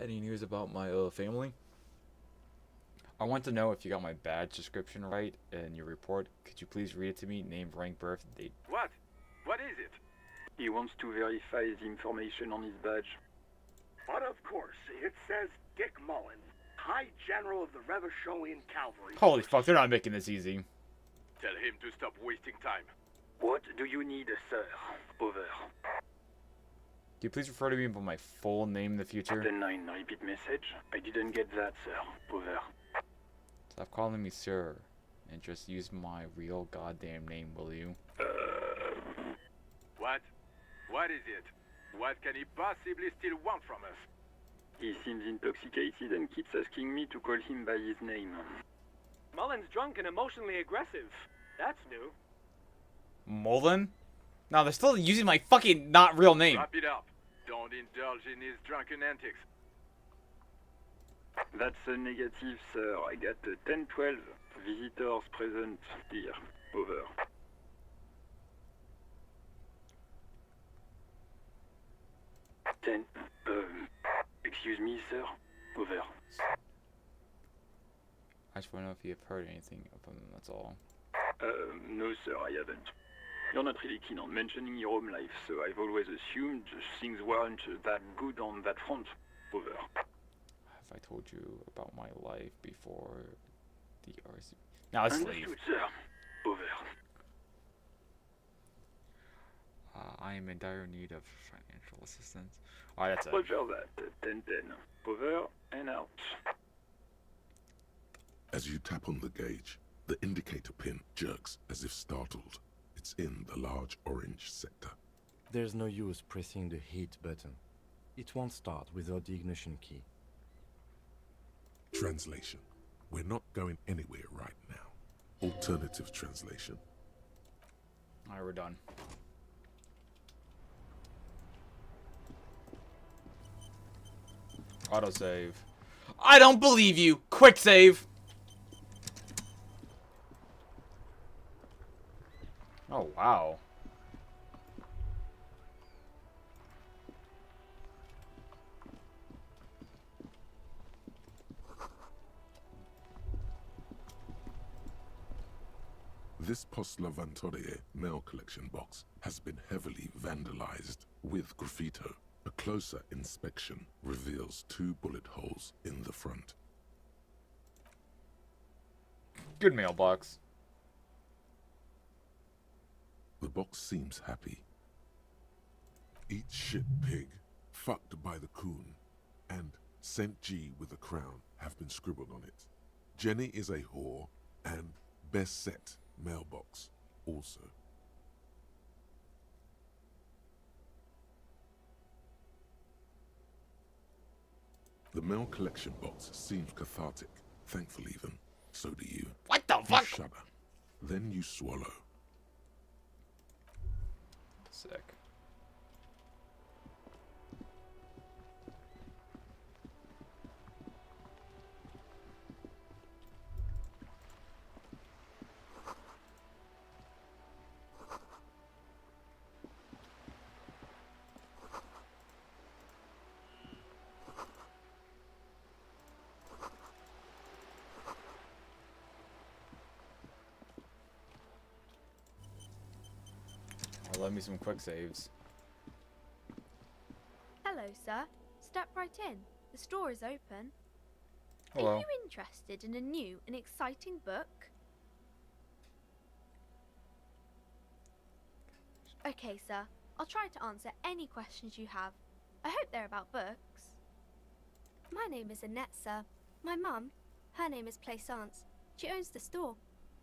[SPEAKER 1] any news about my family. I want to know if you got my badge description right in your report. Could you please read it to me? Name, rank, birth, date.
[SPEAKER 13] What? What is it?
[SPEAKER 12] He wants to verify the information on his badge.
[SPEAKER 15] But of course, it says Dick Mullen, High General of the Revacholian Cavalry.
[SPEAKER 1] Holy fuck, they're not making this easy.
[SPEAKER 13] Tell him to stop wasting time.
[SPEAKER 12] What do you need, sir? Over.
[SPEAKER 1] Can you please refer to me by my full name in the future?
[SPEAKER 12] 10-9, repeat message. I didn't get that, sir. Over.
[SPEAKER 1] Stop calling me sir, and just use my real goddamn name, will you?
[SPEAKER 13] What? What is it? What can he possibly still want from us?
[SPEAKER 12] He seems intoxicated and keeps asking me to call him by his name.
[SPEAKER 14] Mullen's drunk and emotionally aggressive. That's new.
[SPEAKER 1] Mullen? No, they're still using my fucking not real name.
[SPEAKER 13] Wrap it up. Don't indulge in his drunken antics.
[SPEAKER 12] That's a negative, sir. I got 10-12 visitors present here. Over. Excuse me, sir. Over.
[SPEAKER 1] I just want to know if you have heard anything of them, that's all.
[SPEAKER 12] No, sir, I haven't. You're not really keen on mentioning your home life, so I've always assumed things weren't that good on that front. Over.
[SPEAKER 1] Have I told you about my life before the RC? Now let's leave.
[SPEAKER 12] Understood, sir. Over.
[SPEAKER 1] I am in dire need of financial assistance. Alright, that's it.
[SPEAKER 12] Roger that. 10-10. Over and out.
[SPEAKER 4] As you tap on the gauge, the indicator pin jerks as if startled. It's in the large orange sector.
[SPEAKER 8] There's no use pressing the heat button. It won't start without the ignition key.
[SPEAKER 4] Translation. We're not going anywhere right now. Alternative translation.
[SPEAKER 1] Alright, we're done. Autosave. I don't believe you! Quick save! Oh, wow.
[SPEAKER 4] This Post Lavatorie mail collection box has been heavily vandalized with graffito. A closer inspection reveals 2 bullet holes in the front.
[SPEAKER 1] Good mailbox.
[SPEAKER 4] The box seems happy. Eat shit pig, fucked by the coon, and St. G with a crown have been scribbled on it. Jenny is a whore, and best set mailbox also. The mail collection box seems cathartic, thankful even. So do you.
[SPEAKER 1] What the fuck?
[SPEAKER 4] You shudder. Then you swallow.
[SPEAKER 1] Sick. Let me some quick saves.
[SPEAKER 16] Hello, sir. Step right in. The store is open.
[SPEAKER 1] Hello.
[SPEAKER 16] Are you interested in a new and exciting book? Okay, sir. I'll try to answer any questions you have. I hope they're about books. My name is Annette, sir. My mum, her name is Plaisance. She owns the store.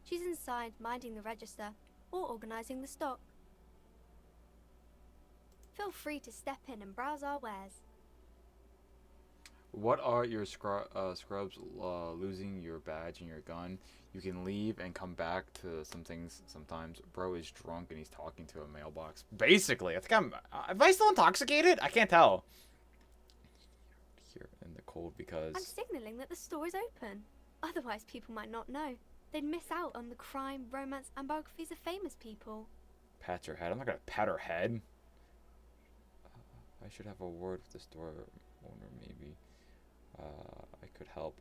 [SPEAKER 16] She's inside minding the register or organising the stock. Feel free to step in and browse our wares.
[SPEAKER 1] What are your scrubs losing your badge and your gun? You can leave and come back to some things sometimes. Bro is drunk and he's talking to a mailbox. Basically, I think am I still intoxicated? I can't tell. Here in the cold because...
[SPEAKER 16] I'm signalling that the store is open. Otherwise, people might not know. They'd miss out on the crime, romance, and biographies of famous people.
[SPEAKER 1] Pat her head. I'm not gonna pat her head. I should have a word with the store owner, maybe. I could help.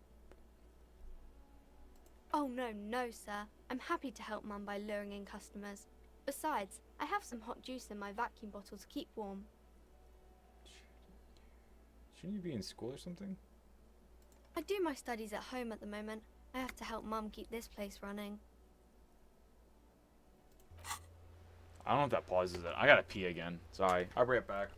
[SPEAKER 16] Oh, no, sir. I'm happy to help Mum by luring in customers. Besides, I have some hot juice in my vacuum bottle to keep warm.
[SPEAKER 1] Shouldn't you be in school or something?
[SPEAKER 16] I do my studies at home at the moment. I have to help Mum keep this place running.
[SPEAKER 1] I don't know if that pauses it. I gotta pee again. Sorry. I'll be right back.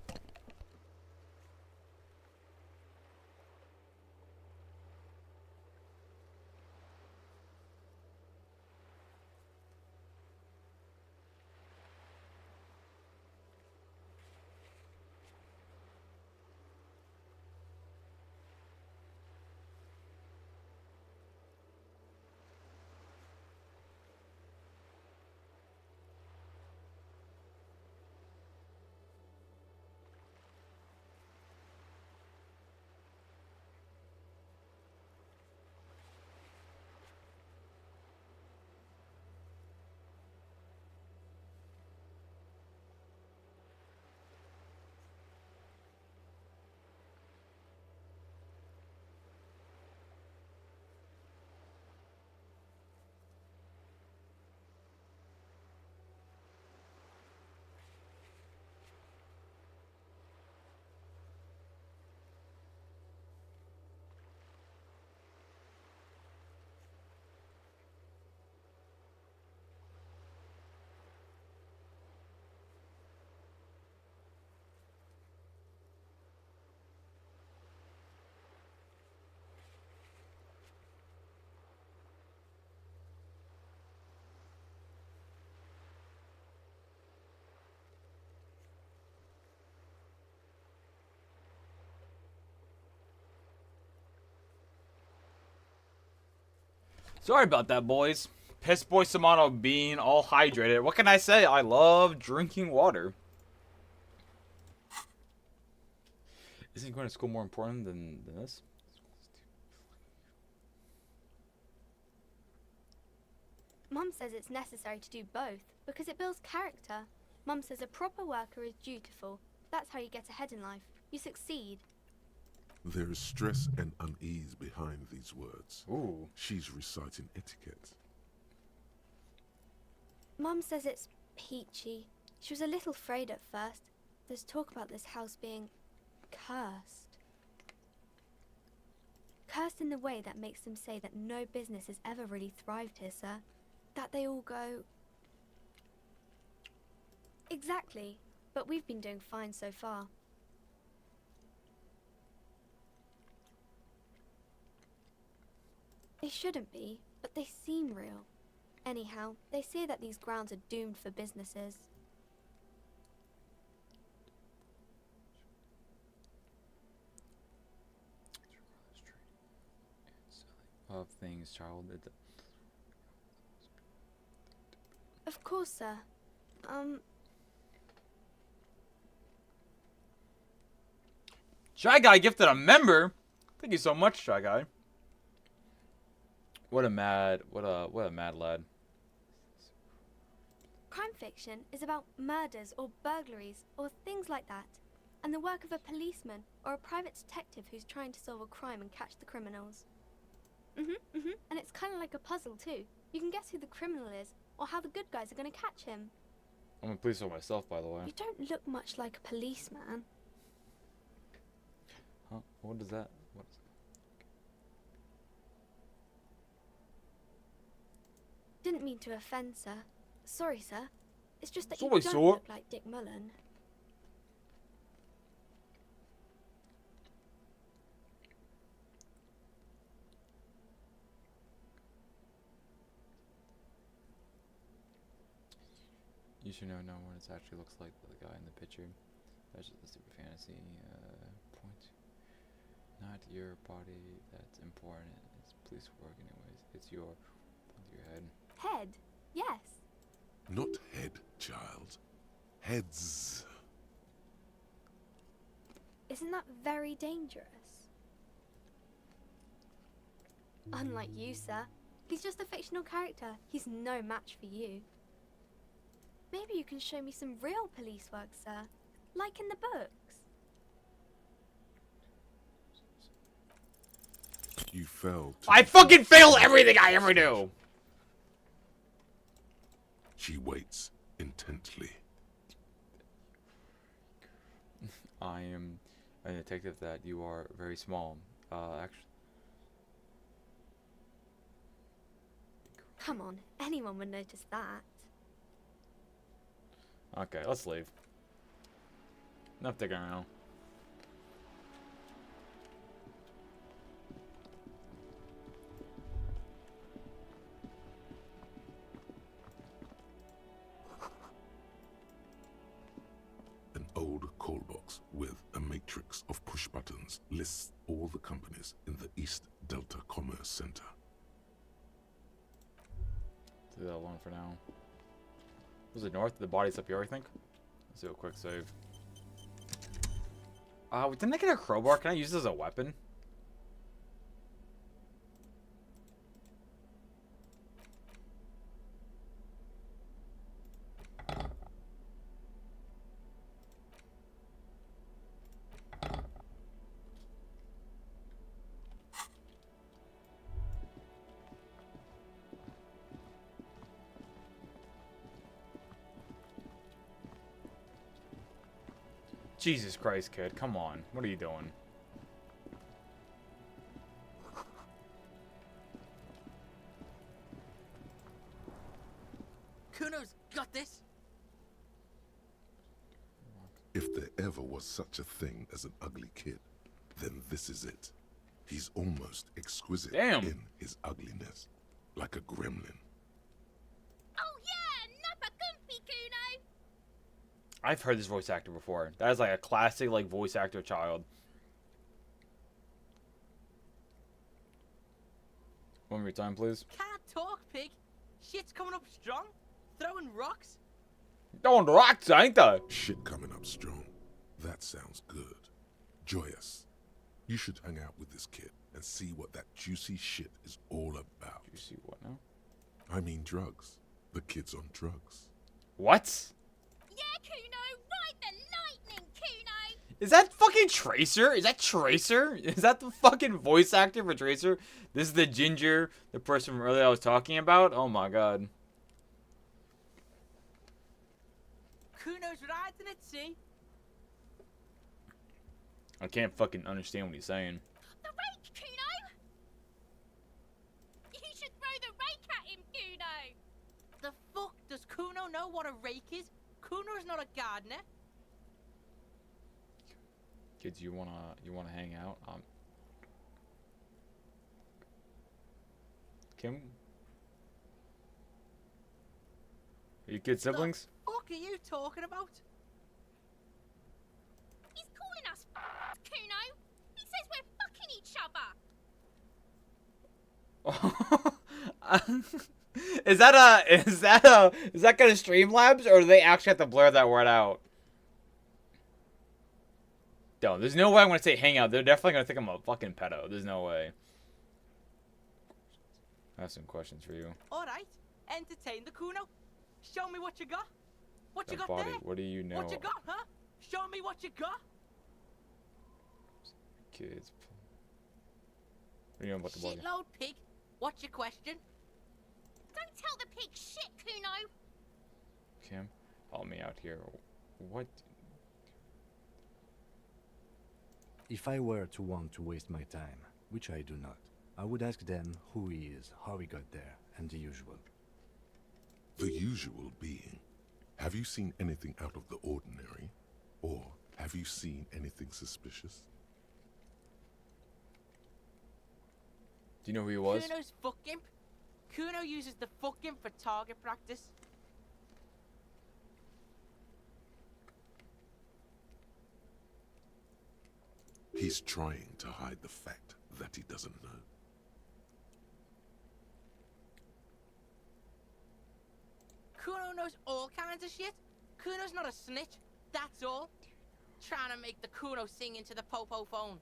[SPEAKER 1] Sorry about that, boys. Piss Boy Samano being all hydrated. What can I say? I love drinking water. Isn't going to school more important than this?
[SPEAKER 16] Mum says it's necessary to do both because it builds character. Mum says a proper worker is dutiful. That's how you get ahead in life. You succeed.
[SPEAKER 4] There is stress and unease behind these words.
[SPEAKER 1] Ooh.
[SPEAKER 4] She's reciting etiquette.
[SPEAKER 16] Mum says it's peachy. She was a little afraid at first. There's talk about this house being cursed. Cursed in the way that makes them say that no business has ever really thrived here, sir. That they all go... Exactly. But we've been doing fine so far. They shouldn't be, but they seem real. Anyhow, they say that these grounds are doomed for businesses.
[SPEAKER 1] Of things, child.
[SPEAKER 16] Of course, sir.
[SPEAKER 1] Shy Guy gifted a member. Thank you so much, Shy Guy. What a mad lad.
[SPEAKER 16] Crime fiction is about murders or burglaries or things like that, and the work of a policeman or a private detective who's trying to solve a crime and catch the criminals. And it's kind of like a puzzle too. You can guess who the criminal is or how the good guys are going to catch him.
[SPEAKER 1] I'm a police officer myself, by the way.
[SPEAKER 16] You don't look much like a policeman.
[SPEAKER 1] Huh? What is that? What is
[SPEAKER 16] Didn't mean to offend, sir. Sorry, sir. It's just that
[SPEAKER 1] Sorry,
[SPEAKER 16] you don't
[SPEAKER 1] sir.
[SPEAKER 16] look like Dick Mullen.
[SPEAKER 1] You should know what it actually looks like for the guy in the picture. That's just a stupid fantasy. Point. Not your body that's important. It's police work anyways. It's your head.
[SPEAKER 16] Head? Yes.
[SPEAKER 4] Not head, child. Heads.
[SPEAKER 16] Isn't that very dangerous? Unlike you, sir. He's just a fictional character. He's no match for you. Maybe you can show me some real police work, sir. Like in the books.
[SPEAKER 4] You failed.
[SPEAKER 1] I fucking fail everything I ever do!
[SPEAKER 4] She waits intently.
[SPEAKER 1] I am a detective that you are very small. Actually.
[SPEAKER 16] Come on, anyone would notice that.
[SPEAKER 1] Okay, let's leave. Enough digging around.
[SPEAKER 4] An old call box with a matrix of push buttons lists all the companies in the East Delta Commerce Center.
[SPEAKER 1] Do that alone for now. Was it north? The body's up here, I think. Let's do a quick save. Didn't I get a crowbar? Can I use this as a weapon? Jesus Christ, kid. Come on. What are you doing?
[SPEAKER 3] Kuno's got this.
[SPEAKER 4] If there ever was such a thing as an ugly kid, then this is it. He's almost exquisite in his ugliness, like a gremlin.
[SPEAKER 16] Oh yeah, Nappa Gumpy, Kuno!
[SPEAKER 1] I've heard this voice actor before. That is like a classic like voice actor child. One more time, please.
[SPEAKER 3] Can't
[SPEAKER 17] talk, pig. Shit's coming up strong. Throwing rocks.
[SPEAKER 1] Throwing rocks, ain't they?
[SPEAKER 4] Shit coming up strong. That sounds good. Joyous, you should hang out with this kid and see what that juicy shit is all about.
[SPEAKER 1] Juicy what now?
[SPEAKER 4] I mean drugs. The kid's on drugs.
[SPEAKER 1] What?
[SPEAKER 18] Yeah, Kuno, ride the lightning, Kuno.
[SPEAKER 1] Is that fucking Tracer? Is that Tracer? Is that the fucking voice actor for Tracer? This is the ginger, the person from earlier I was talking about? Oh my god.
[SPEAKER 17] Kuno's riding at sea.
[SPEAKER 1] I can't fucking understand what he's saying.
[SPEAKER 18] The rake, Kuno. You should throw the rake at him, Kuno.
[SPEAKER 17] The fuck does Kuno know what a rake is? Kuno's not a gardener.
[SPEAKER 1] Kids, you wanna hang out? Kim? Are you kid siblings?
[SPEAKER 17] What the fuck are you talking about?
[SPEAKER 18] He's calling us Kuno. He says we're fucking each other.
[SPEAKER 1] Is that gonna Streamlabs, or do they actually have to blur that word out? No, there's no way I'm gonna say hangout. They're definitely gonna think I'm a fucking pedo. There's no way. I have some questions for you.
[SPEAKER 17] Alright, entertain the Kuno. Show me what you got. What you got
[SPEAKER 1] Body,
[SPEAKER 17] there?
[SPEAKER 1] what do you know?
[SPEAKER 17] What you got, huh? Show me what you got.
[SPEAKER 1] Kids. What do you know about the body?
[SPEAKER 17] Shitload pig. What's your question?
[SPEAKER 18] Don't tell the pig shit, Kuno.
[SPEAKER 1] Kim, help me out here. What?
[SPEAKER 8] If I were to want to waste my time, which I do not, I would ask them who he is, how he got there, and the usual.
[SPEAKER 4] The usual being, have you seen anything out of the ordinary? Or have you seen anything suspicious?
[SPEAKER 1] Do you know who he was?
[SPEAKER 17] Kuno's fuck imp. Kuno uses the fuck imp for target practice.
[SPEAKER 4] He's trying to hide the fact that he doesn't know.
[SPEAKER 17] Kuno knows all kinds of shit. Kuno's not a snitch, that's all. Trying to make the Kuno sing into the popo phone.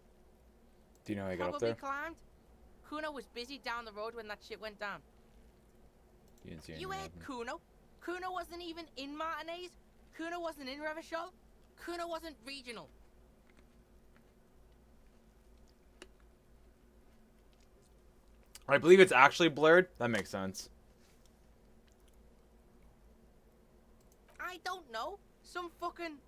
[SPEAKER 1] Do you know how he got
[SPEAKER 17] Probably
[SPEAKER 1] up there?
[SPEAKER 17] climbed. Kuno was busy down the road when that shit went down.
[SPEAKER 1] You didn't see
[SPEAKER 17] You
[SPEAKER 1] anything
[SPEAKER 17] heard
[SPEAKER 1] happen.
[SPEAKER 17] Kuno. Kuno wasn't even in Martinez. Kuno wasn't in Revachol. Kuno wasn't regional.
[SPEAKER 1] I believe it's actually blurred. That makes sense.
[SPEAKER 17] I don't know. Some fucking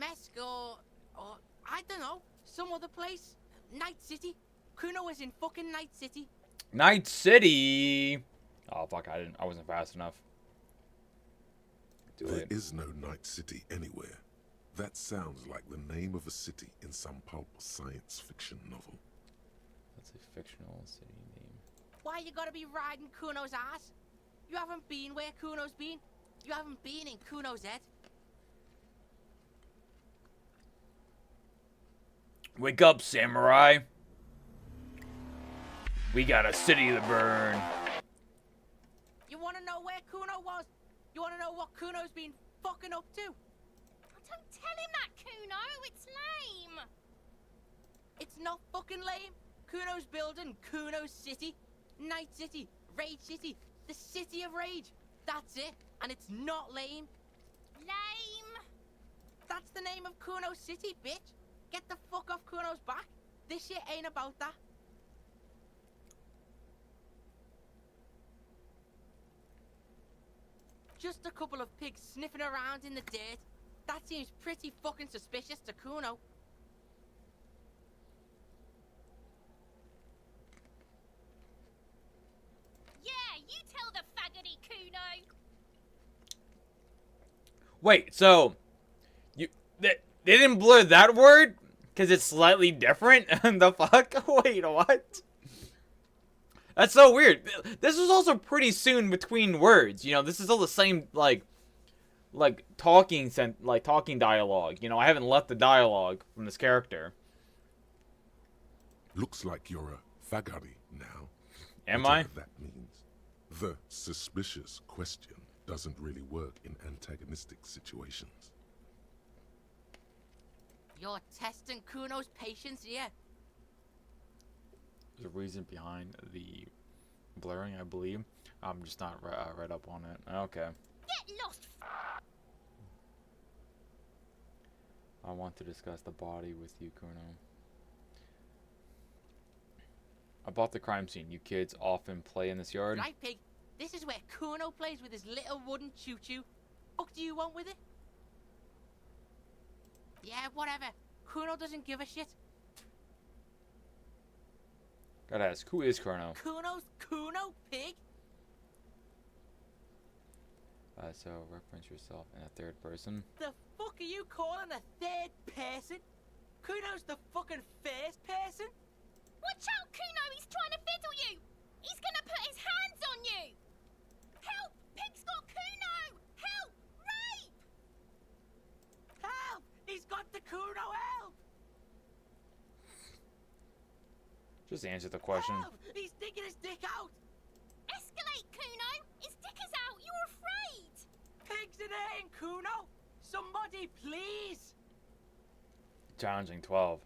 [SPEAKER 17] Mesco or I don't know. Some other place. Night City. Kuno was in fucking Night City.
[SPEAKER 1] Night City. Oh fuck! I wasn't fast enough.
[SPEAKER 4] There is no Night City anywhere. That sounds like the name of a city in some pulp science fiction novel.
[SPEAKER 1] That's a fictional city name.
[SPEAKER 17] Why you gotta be riding Kuno's ass? You haven't been where Kuno's been. You haven't been in Kuno's head.
[SPEAKER 1] Wake up, samurai. We got a city to burn.
[SPEAKER 17] You wanna know where Kuno was? You wanna know what Kuno's been fucking up to?
[SPEAKER 18] Don't tell him that, Kuno. It's lame.
[SPEAKER 17] It's not fucking lame. Kuno's building Kuno's City. Night City. Rage City. The City of Rage. That's it. And it's not lame.
[SPEAKER 18] Lame.
[SPEAKER 17] That's the name of Kuno's City, bitch. Get the fuck off Kuno's back. This shit ain't about that. Just a couple of pigs sniffing around in the dirt. That seems pretty fucking suspicious to Kuno.
[SPEAKER 18] Yeah, you tell the faggoty, Kuno.
[SPEAKER 1] Wait, so they didn't blur that word because it's slightly different? The fuck? Wait, what? That's so weird. This was also pretty soon between words. You know, this is all the same like talking dialogue. You know, I haven't left the dialogue from this character.
[SPEAKER 4] Looks like you're a Fagari now.
[SPEAKER 1] Am
[SPEAKER 4] whatever
[SPEAKER 1] I?
[SPEAKER 4] that means. The suspicious question doesn't really work in antagonistic situations.
[SPEAKER 17] You're testing Kuno's patience here.
[SPEAKER 1] There's a reason behind the blurring, I believe. I'm just not read up on it. Okay.
[SPEAKER 18] Get lost.
[SPEAKER 1] I want to discuss the body with you, Kuno. About the crime scene. You kids often play in this yard?
[SPEAKER 17] Right, Pig? This is where Kuno plays with his little wooden choo-choo. What do you want with it? Yeah, whatever. Kuno doesn't give a shit.
[SPEAKER 1] Gotta ask, who is Kuno?
[SPEAKER 17] Kuno's Kuno, Pig?
[SPEAKER 1] So reference yourself in a third person.
[SPEAKER 17] The fuck are you calling a third person? Kuno's the fucking first person?
[SPEAKER 18] Watch out, Kuno! He's trying to fiddle you! He's gonna put his hands on you! Help! Pig's got Kuno! Help! Rape!
[SPEAKER 17] Help! He's got the Kuno, help!
[SPEAKER 1] Just answer the question.
[SPEAKER 17] Help! He's sticking his dick out!
[SPEAKER 18] Escalate, Kuno! His dick is out! You're afraid!
[SPEAKER 17] Pig's in here, Kuno! Somebody, please!
[SPEAKER 1] Challenging 12.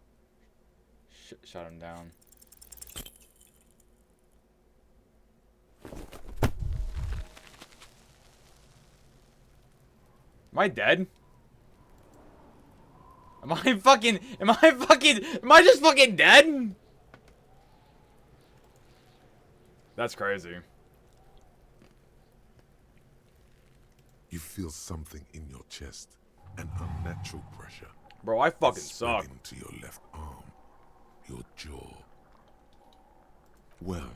[SPEAKER 1] Shut him down. Am I dead? Am I just fucking dead? That's crazy.
[SPEAKER 4] You feel something in your chest, an unnatural pressure.
[SPEAKER 1] Bro, I fucking suck.
[SPEAKER 4] Spreading to your left arm, your jaw. Well,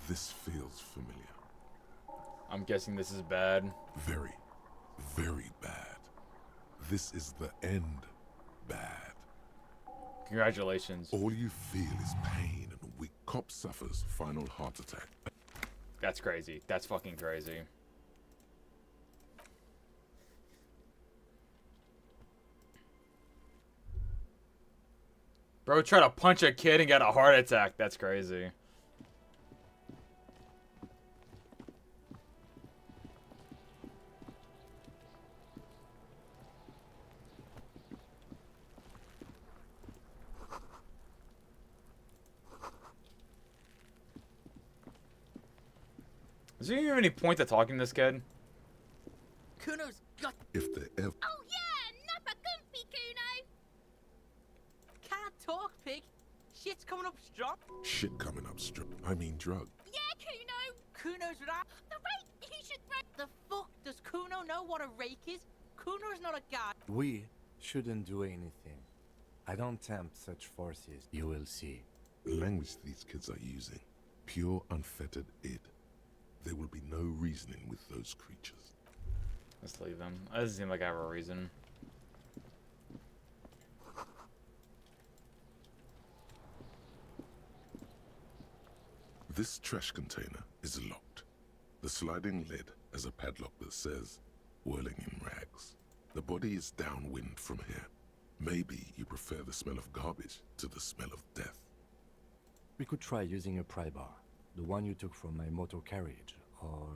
[SPEAKER 4] this feels familiar.
[SPEAKER 1] I'm guessing this is bad.
[SPEAKER 4] Very, very bad. This is the end bad.
[SPEAKER 1] Congratulations.
[SPEAKER 4] All you feel is pain and a weak cop suffers final heart attack.
[SPEAKER 1] That's crazy. That's fucking crazy. Bro tried to punch a kid and got a heart attack. That's crazy. Is there even any point to talking to this kid?
[SPEAKER 17] Kuno's got...
[SPEAKER 4] If they ever...
[SPEAKER 18] Oh yeah! Nappa Gumpy, Kuno!
[SPEAKER 17] Can't talk, Pig. Shit's coming up strong.
[SPEAKER 4] Shit coming up strong. I mean drug.
[SPEAKER 18] Yeah, Kuno!
[SPEAKER 17] Kuno's right.
[SPEAKER 18] The rake! He should throw...
[SPEAKER 17] The fuck? Does Kuno know what a rake is? Kuno's not a guy.
[SPEAKER 8] We shouldn't do anything. I don't tempt such forces, you will see.
[SPEAKER 4] The language these kids are using. Pure, unfettered id. There will be no reasoning with those creatures.
[SPEAKER 1] Let's leave them. It doesn't seem like I have a reason.
[SPEAKER 4] This trash container is locked. The sliding lid has a padlock that says, whirling in rags. The body is downwind from here. Maybe you prefer the smell of garbage to the smell of death.
[SPEAKER 8] We could try using a pry bar. The one you took from my motor carriage, or...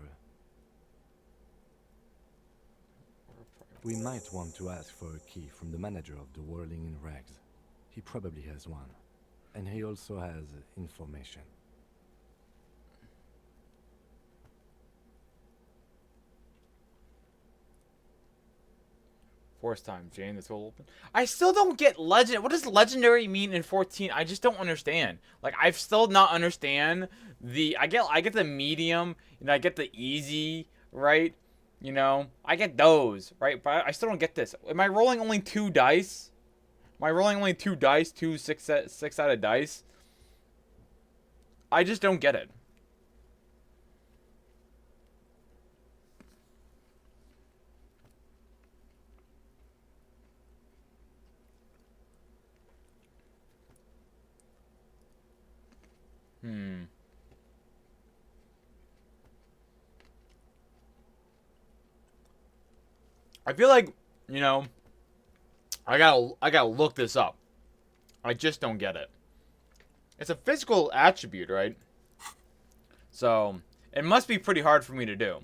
[SPEAKER 8] We might want to ask for a key from the manager of the Whirling in Rags. He probably has one. And he also has information.
[SPEAKER 1] Force time, Jane. That's all open. I still don't get legend. What does legendary mean in 14? I just don't understand. Like, I've still not understand the. I get the medium and I get the easy, right? You know, I get those, right? But I still don't get this. Am I rolling only 2 dice? Am I rolling only 2 dice? 2 six-sided dice? I just don't get it. I feel like, you know, I gotta look this up. I just don't get it. It's a physical attribute, right? So, it must be pretty hard for me to do.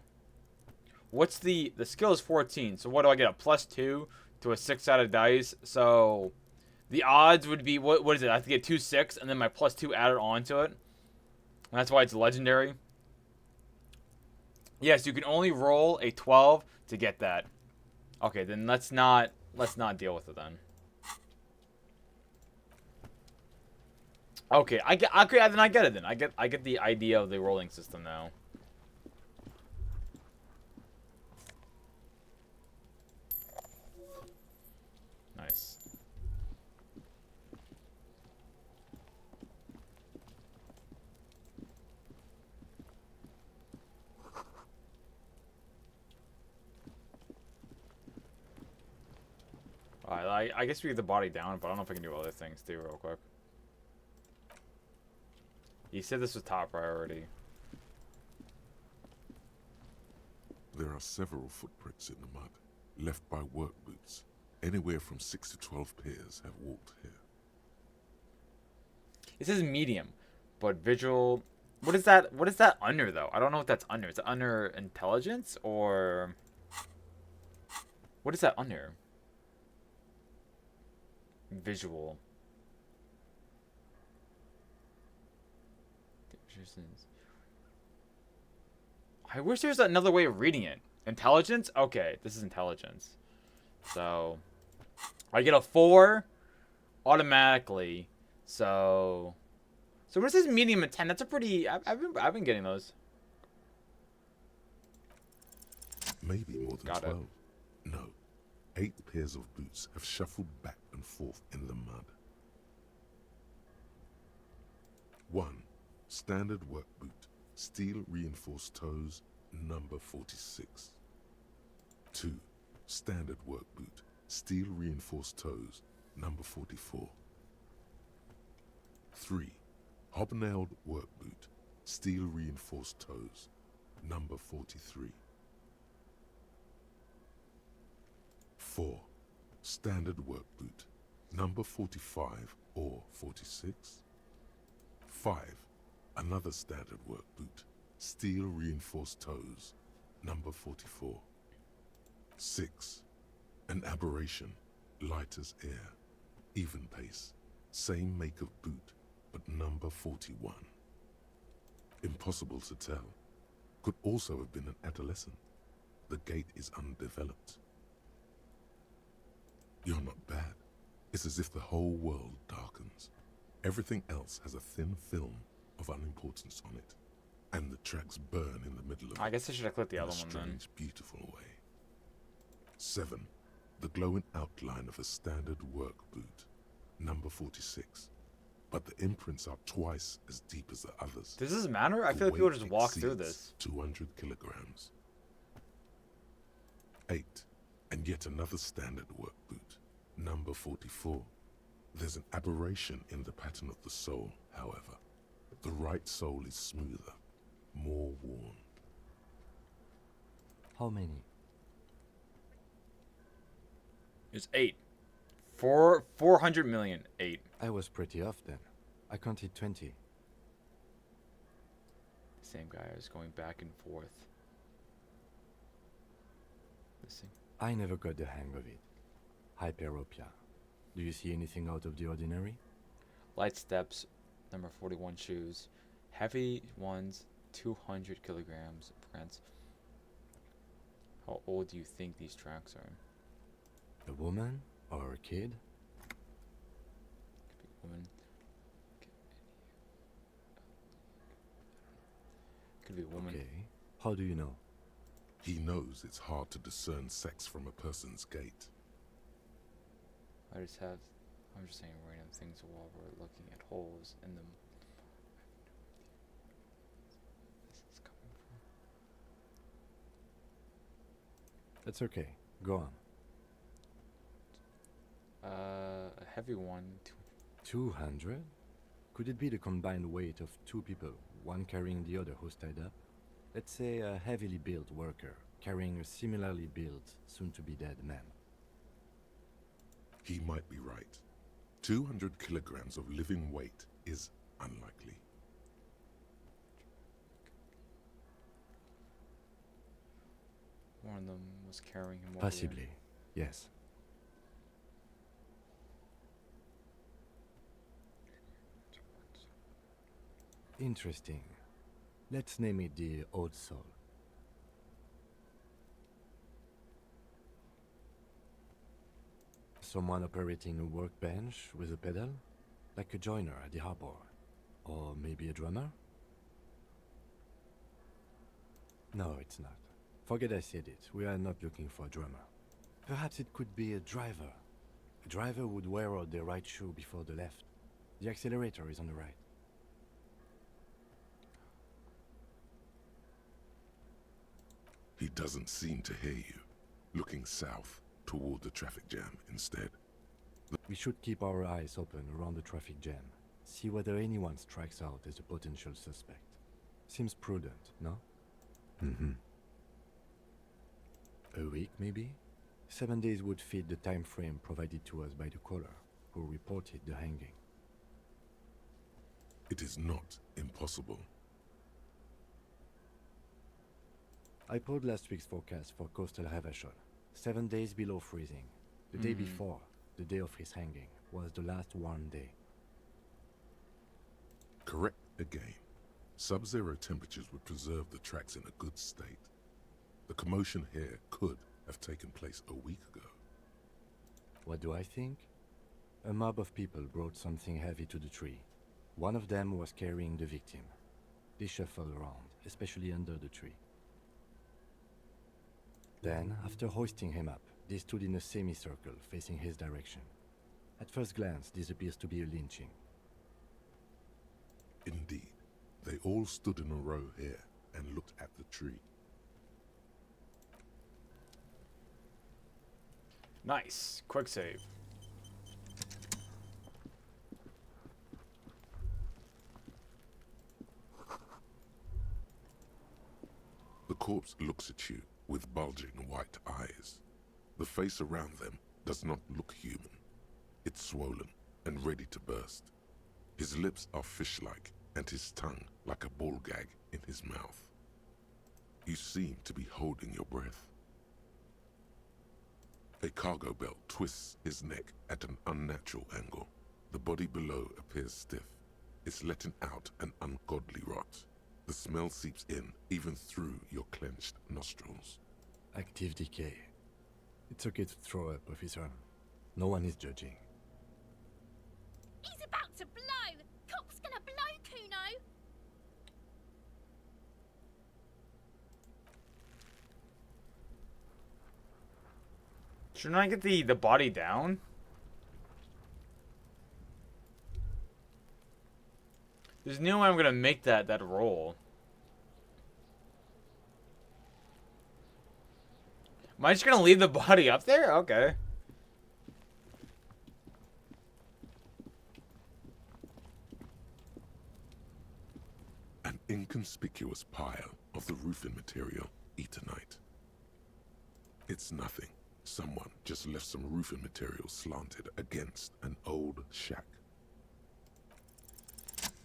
[SPEAKER 1] What's the skill is 14, so what do I get? A +2 to a 6-sided dice. So, the odds would be, what is it? I have to get 2 6, and then my +2 added onto it. And that's why it's legendary. Yes, you can only roll a 12 to get that. Okay, then let's not deal with it then. Okay, then I get it then. I get the idea of the rolling system now. Nice. Alright, I guess we get the body down, but I don't know if I can do other things too real quick. You said this was top priority.
[SPEAKER 4] There are several footprints in the mud, left by work boots. Anywhere from 6 to 12 pairs have walked here.
[SPEAKER 1] It says medium, but visual. What is that? What is that under though? I don't know what that's under. Is it under intelligence or what is that under? Visual. I wish there was another way of reading it. Intelligence? Okay, this is intelligence. So I get a 4 automatically. So when it says medium and 10, that's a pretty. I've been getting those.
[SPEAKER 4] Maybe more than
[SPEAKER 1] Got
[SPEAKER 4] 12. No. 8 pairs of boots have shuffled back and forth in the mud. 1. Standard work boot. Steel reinforced toes, number 46. 2. Standard work boot. Steel reinforced toes, number 44. 3. Hobnailed work boot. Steel reinforced toes, number 43. 4. Standard work boot. Number 45 or 46. 5. Another standard work boot. Steel reinforced toes. Number 44. 6. An aberration. Light as air. Even pace. Same make of boot, but number 41. Impossible to tell. Could also have been an adolescent. The gait is undeveloped. You're not bad. It's as if the whole world darkens. Everything else has a thin film of unimportance on it. And the tracks burn in the middle of
[SPEAKER 1] I guess I should have clicked the other one then.
[SPEAKER 4] strange, beautiful way. 7. The glowing outline of a standard work boot. Number 46. But the imprints are twice as deep as the others.
[SPEAKER 1] Does this matter? I
[SPEAKER 4] The
[SPEAKER 1] feel like people
[SPEAKER 4] weight
[SPEAKER 1] just walk through
[SPEAKER 4] exceeds
[SPEAKER 1] this.
[SPEAKER 4] 200 kilograms. 8. And yet another standard work boot. Number 44. There's an aberration in the pattern of the sole, however. The right sole is smoother, more worn.
[SPEAKER 8] How many?
[SPEAKER 1] It's 8. 400 million. 8.
[SPEAKER 8] I was pretty off then. I counted 20.
[SPEAKER 1] Same guy is going back and forth. Listen.
[SPEAKER 8] I never got the hang of it. Hyperopia. Do you see anything out of the ordinary?
[SPEAKER 1] Light steps, number 41 shoes. Heavy ones, 200 kilograms prints. How old do you think these tracks are?
[SPEAKER 8] A woman or a kid?
[SPEAKER 1] Could be a woman. Could be a woman.
[SPEAKER 8] Okay. How do you know?
[SPEAKER 4] He knows it's hard to discern sex from a person's gait.
[SPEAKER 1] I'm just saying random things while we're looking at holes in them. This is coming from.
[SPEAKER 8] That's okay. Go on.
[SPEAKER 1] A heavy one.
[SPEAKER 8] 200? Could it be the combined weight of 2 people, one carrying the other who's tied up? Let's say a heavily built worker carrying a similarly built, soon-to-be-dead man.
[SPEAKER 4] He might be right. 200 kilograms of living weight is
[SPEAKER 1] was carrying him over
[SPEAKER 8] Possibly, yes. Interesting. Let's name it the Old Soul. Someone operating a workbench with a pedal? Like a joiner at the harbor. Or maybe a drummer? No, it's not. Forget I said it. We are not looking for a drummer. Perhaps it could be a driver. A driver would wear out their right shoe before the left. The accelerator is on the right.
[SPEAKER 4] He doesn't seem to hear you, looking south toward the traffic jam instead.
[SPEAKER 8] We should keep our eyes open around the traffic jam. See whether anyone strikes out as a potential suspect. Seems prudent, no? Mm-hmm. A week, maybe? 7 days would fit the time frame provided to us by the caller, who reported the hanging.
[SPEAKER 4] It is not impossible.
[SPEAKER 8] I pulled last week's forecast for coastal Havashol. 7 days below freezing. The day before, the day of his hanging, was the last warm day.
[SPEAKER 4] Correct again. Sub-zero temperatures would preserve the tracks in a good state. The commotion here could have taken place a week ago.
[SPEAKER 8] What do I think? A mob of people brought something heavy to the tree. One of them was carrying the victim. They shuffled around, especially under the tree. Then, after hoisting him up, they stood in a semicircle facing his direction. At first glance, this appears to be a lynching.
[SPEAKER 4] Indeed. They all stood in a row here and looked at the tree.
[SPEAKER 1] Nice. Quick save.
[SPEAKER 4] The corpse looks at you with bulging white eyes. The face around them does not look human. It's swollen and ready to burst. His lips are fish-like and his tongue like a ball gag in his mouth. You seem to be holding your breath. A cargo belt twists his neck at an unnatural angle. The body below appears stiff. It's letting out an ungodly rot. The smell seeps in, even through your clenched nostrils.
[SPEAKER 8] Active decay. It's okay to throw up, officer. No one is judging.
[SPEAKER 18] He's about to blow! Cop's gonna blow, Kuno!
[SPEAKER 1] Shouldn't I get the body down? There's no way I'm gonna make that roll. Am I just gonna leave the body up there? Okay.
[SPEAKER 4] An inconspicuous pile of the roofing material, Eternite. It's nothing. Someone just left some roofing material slanted against an old shack.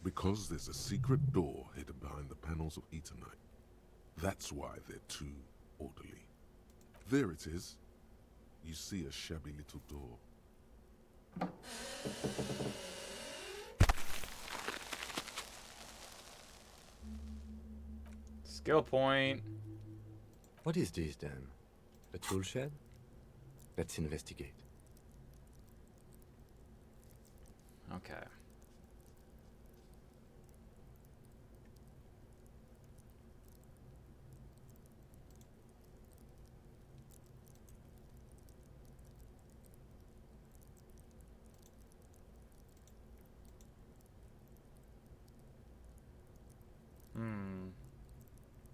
[SPEAKER 4] Because there's a secret door hidden behind the panels of Eternite. That's why they're too orderly. There it is. You see a shabby little door.
[SPEAKER 1] Skill point.
[SPEAKER 8] What is this then? A tool shed? Let's investigate.
[SPEAKER 1] Okay.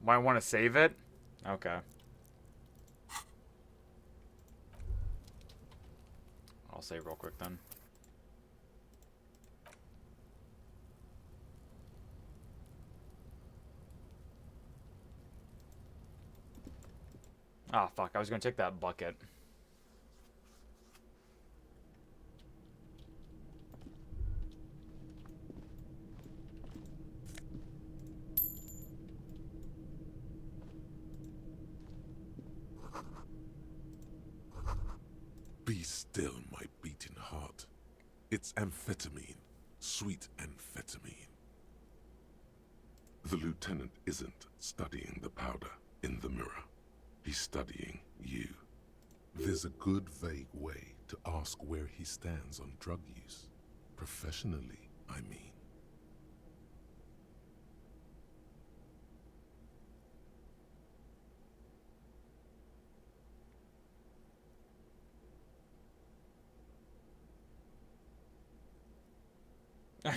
[SPEAKER 1] Might want to save it? Okay. I'll save real quick then. Ah, fuck. I was going to take that bucket.
[SPEAKER 4] still my beating heart. It's amphetamine. Sweet amphetamine. The lieutenant isn't studying the powder in the mirror. He's studying you. There's a good vague way to ask where he stands on drug use. Professionally, I mean.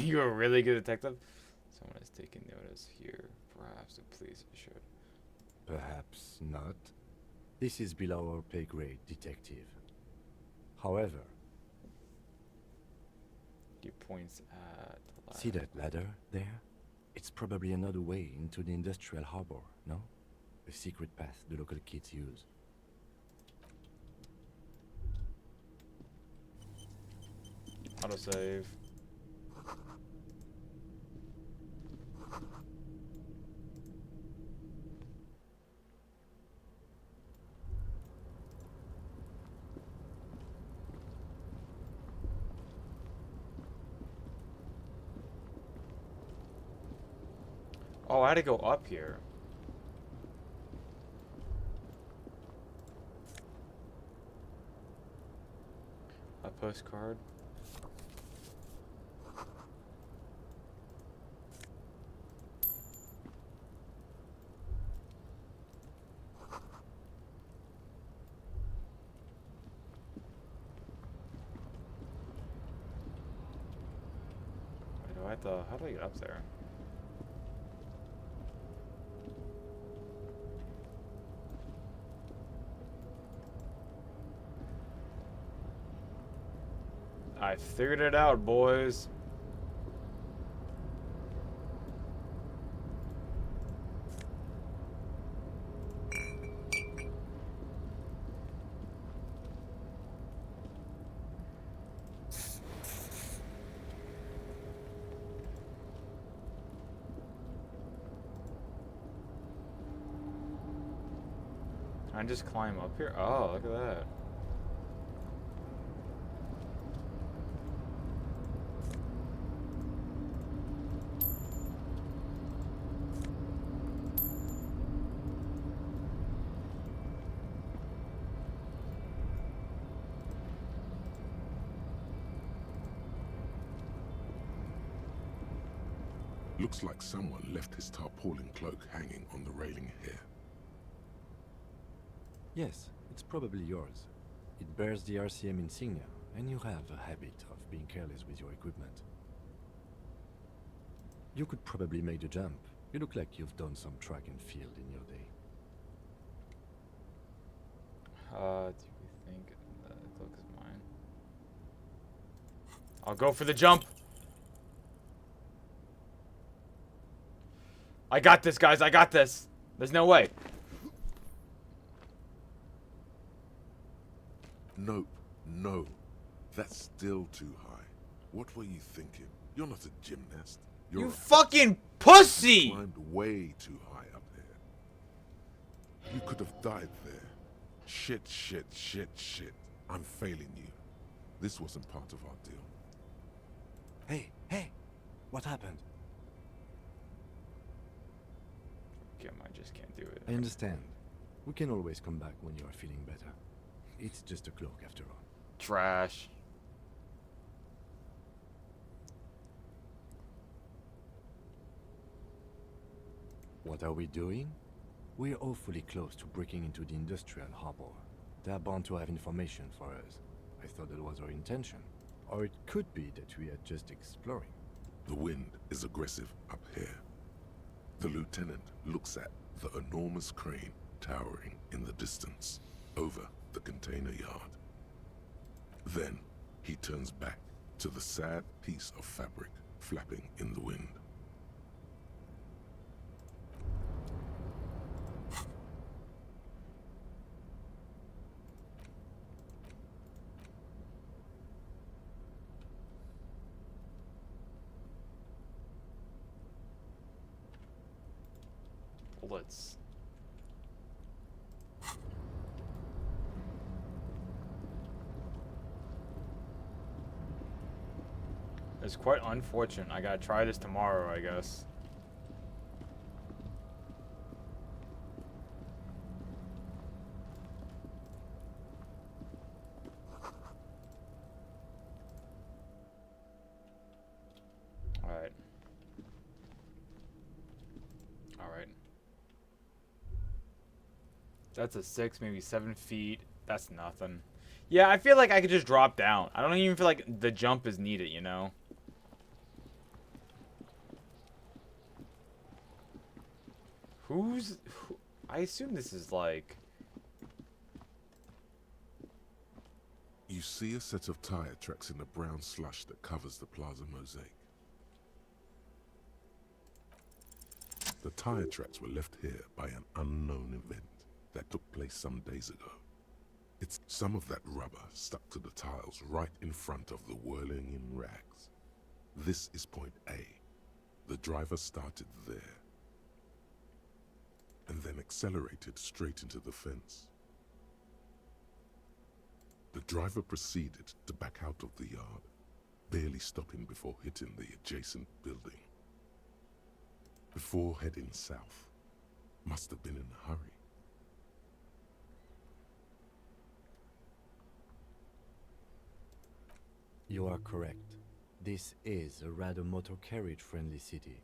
[SPEAKER 1] You're a really good detective. Someone has taken notice here. Perhaps the police should.
[SPEAKER 8] Perhaps not. This is below our pay grade, detective. However,
[SPEAKER 1] He points at the ladder.
[SPEAKER 8] see that ladder there? It's probably another way into the industrial harbor, no? A secret path the local kids use.
[SPEAKER 1] Autosave. Oh, I had to go up here. A postcard. Wait, do I have to, how do I get up there? I figured it out, boys. I just climb up here? Oh, look at that.
[SPEAKER 4] Looks like someone left his tarpaulin cloak hanging on the railing here.
[SPEAKER 8] Yes, it's probably yours. It bears the RCM insignia, and you have a habit of being careless with your equipment. You could probably make the jump. You look like you've done some track and field in your day.
[SPEAKER 1] Do you think the cloak is mine? I'll go for the jump! I got this, guys, I got this! There's no way.
[SPEAKER 4] Nope, no. That's still too high. What were you thinking? You're not a gymnast. You're
[SPEAKER 1] You
[SPEAKER 4] a
[SPEAKER 1] fucking pussy!
[SPEAKER 4] You climbed way too high up there. You could have died there. Shit, shit, shit, shit. I'm failing you. This wasn't part of our deal.
[SPEAKER 8] Hey, hey! What happened?
[SPEAKER 1] Kim, I just can't do it.
[SPEAKER 8] I understand. We can always come back when you are feeling better. It's just a cloak after all.
[SPEAKER 1] Trash.
[SPEAKER 8] What are we doing? We're awfully close to breaking into the industrial harbor. They're bound to have information for us. I thought that was our intention. Or it could be that we are just exploring.
[SPEAKER 4] The wind is aggressive up here. The lieutenant looks at the enormous crane towering in the distance over the container yard. Then he turns back to the sad piece of fabric flapping in the wind.
[SPEAKER 1] Bullets. It's quite unfortunate. I gotta try this tomorrow, I guess. Alright. Alright. That's a 6, maybe 7 feet. That's nothing. Yeah, I feel like I could just drop down. I don't even feel like the jump is needed, you know? I assume this is like...
[SPEAKER 4] You see a set of tire tracks in the brown slush that covers the plaza mosaic. The tire tracks were left here by an unknown event that took place some days ago. It's some of that rubber stuck to the tiles right in front of the whirling in rags. This is point A. The driver started there and then accelerated straight into the fence. The driver proceeded to back out of the yard, barely stopping before hitting the adjacent building. Before heading south, must have been in a hurry.
[SPEAKER 8] You are correct. This is a rather motor carriage-friendly city.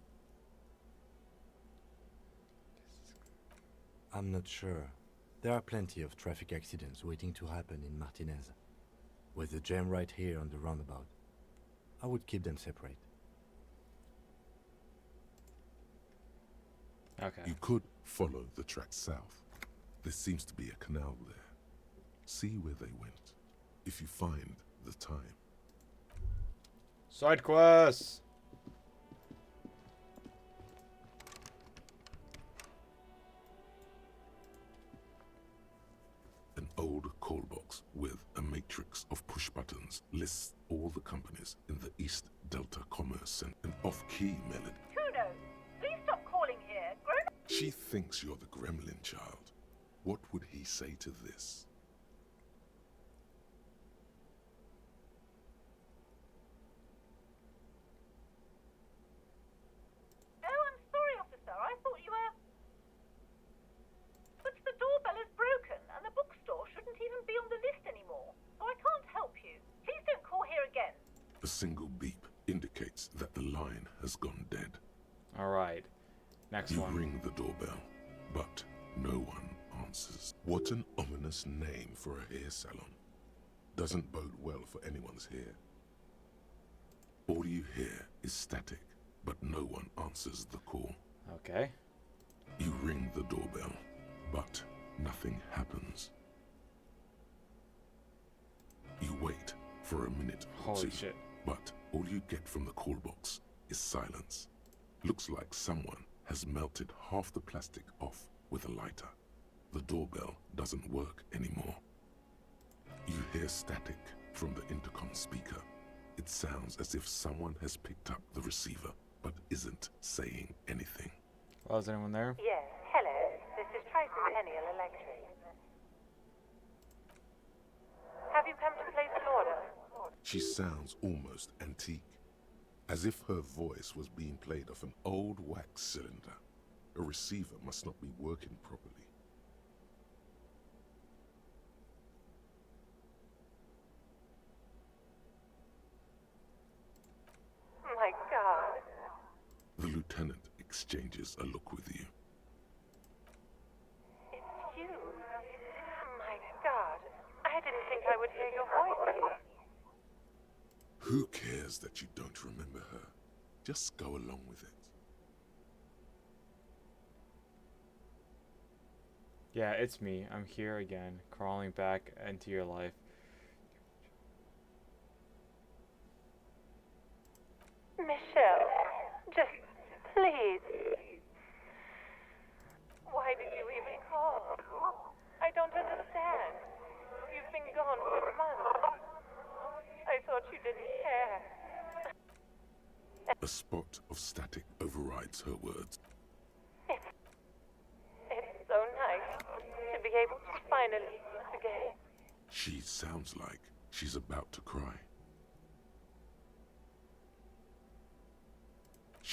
[SPEAKER 8] I'm not sure. There are plenty of traffic accidents waiting to happen in Martinez. With the jam right here on the roundabout, I would keep them separate.
[SPEAKER 1] Okay.
[SPEAKER 4] You could follow the track south. There seems to be a canal there. See where they went, if you find the time.
[SPEAKER 1] Side quests!
[SPEAKER 4] An old call box with a matrix of push buttons lists all the companies in the East Delta Commerce and an off-key melody.
[SPEAKER 19] Kuno, please stop calling here.
[SPEAKER 4] She thinks you're the gremlin child. What would he say to this?
[SPEAKER 19] Oh, I'm sorry, officer. I thought you were... But the doorbell is broken, and the bookstore shouldn't even be on the list anymore, so I can't help you. Please don't call here again.
[SPEAKER 4] A single beep indicates that the line has gone dead.
[SPEAKER 1] Alright. Next one.
[SPEAKER 4] You ring the doorbell, but no one answers. What an ominous name for a hair salon. Doesn't bode well for anyone's hair. All you hear is static, but no one answers the call.
[SPEAKER 1] Okay.
[SPEAKER 4] You ring the doorbell, but nothing happens. You wait for a minute or
[SPEAKER 1] Holy
[SPEAKER 4] two,
[SPEAKER 1] shit.
[SPEAKER 4] but all you get from the call box is silence. Looks like someone has melted half the plastic off with a lighter. The doorbell doesn't work anymore. You hear static from the intercom speaker. It sounds as if someone has picked up the receiver, but isn't saying anything.
[SPEAKER 1] Well, is anyone there?
[SPEAKER 19] Yes, hello. This is Tricentennial Electric. Have you come to place an order?
[SPEAKER 4] She sounds almost antique, as if her voice was being played off an old wax cylinder. A receiver must not be working properly.
[SPEAKER 19] My God.
[SPEAKER 4] The lieutenant exchanges a look with you.
[SPEAKER 19] It's you. My God. I didn't think I would hear your voice.
[SPEAKER 4] Who cares that you don't remember her? Just go along with it.
[SPEAKER 1] Yeah, it's me. I'm here again, crawling back into your life.
[SPEAKER 19] Michelle, just please. Why did you even call? I don't understand. You've been gone for months. I thought you didn't care.
[SPEAKER 4] A spot of static overrides her words.
[SPEAKER 19] It's so nice to be able to finally meet again.
[SPEAKER 4] She sounds like she's about to cry.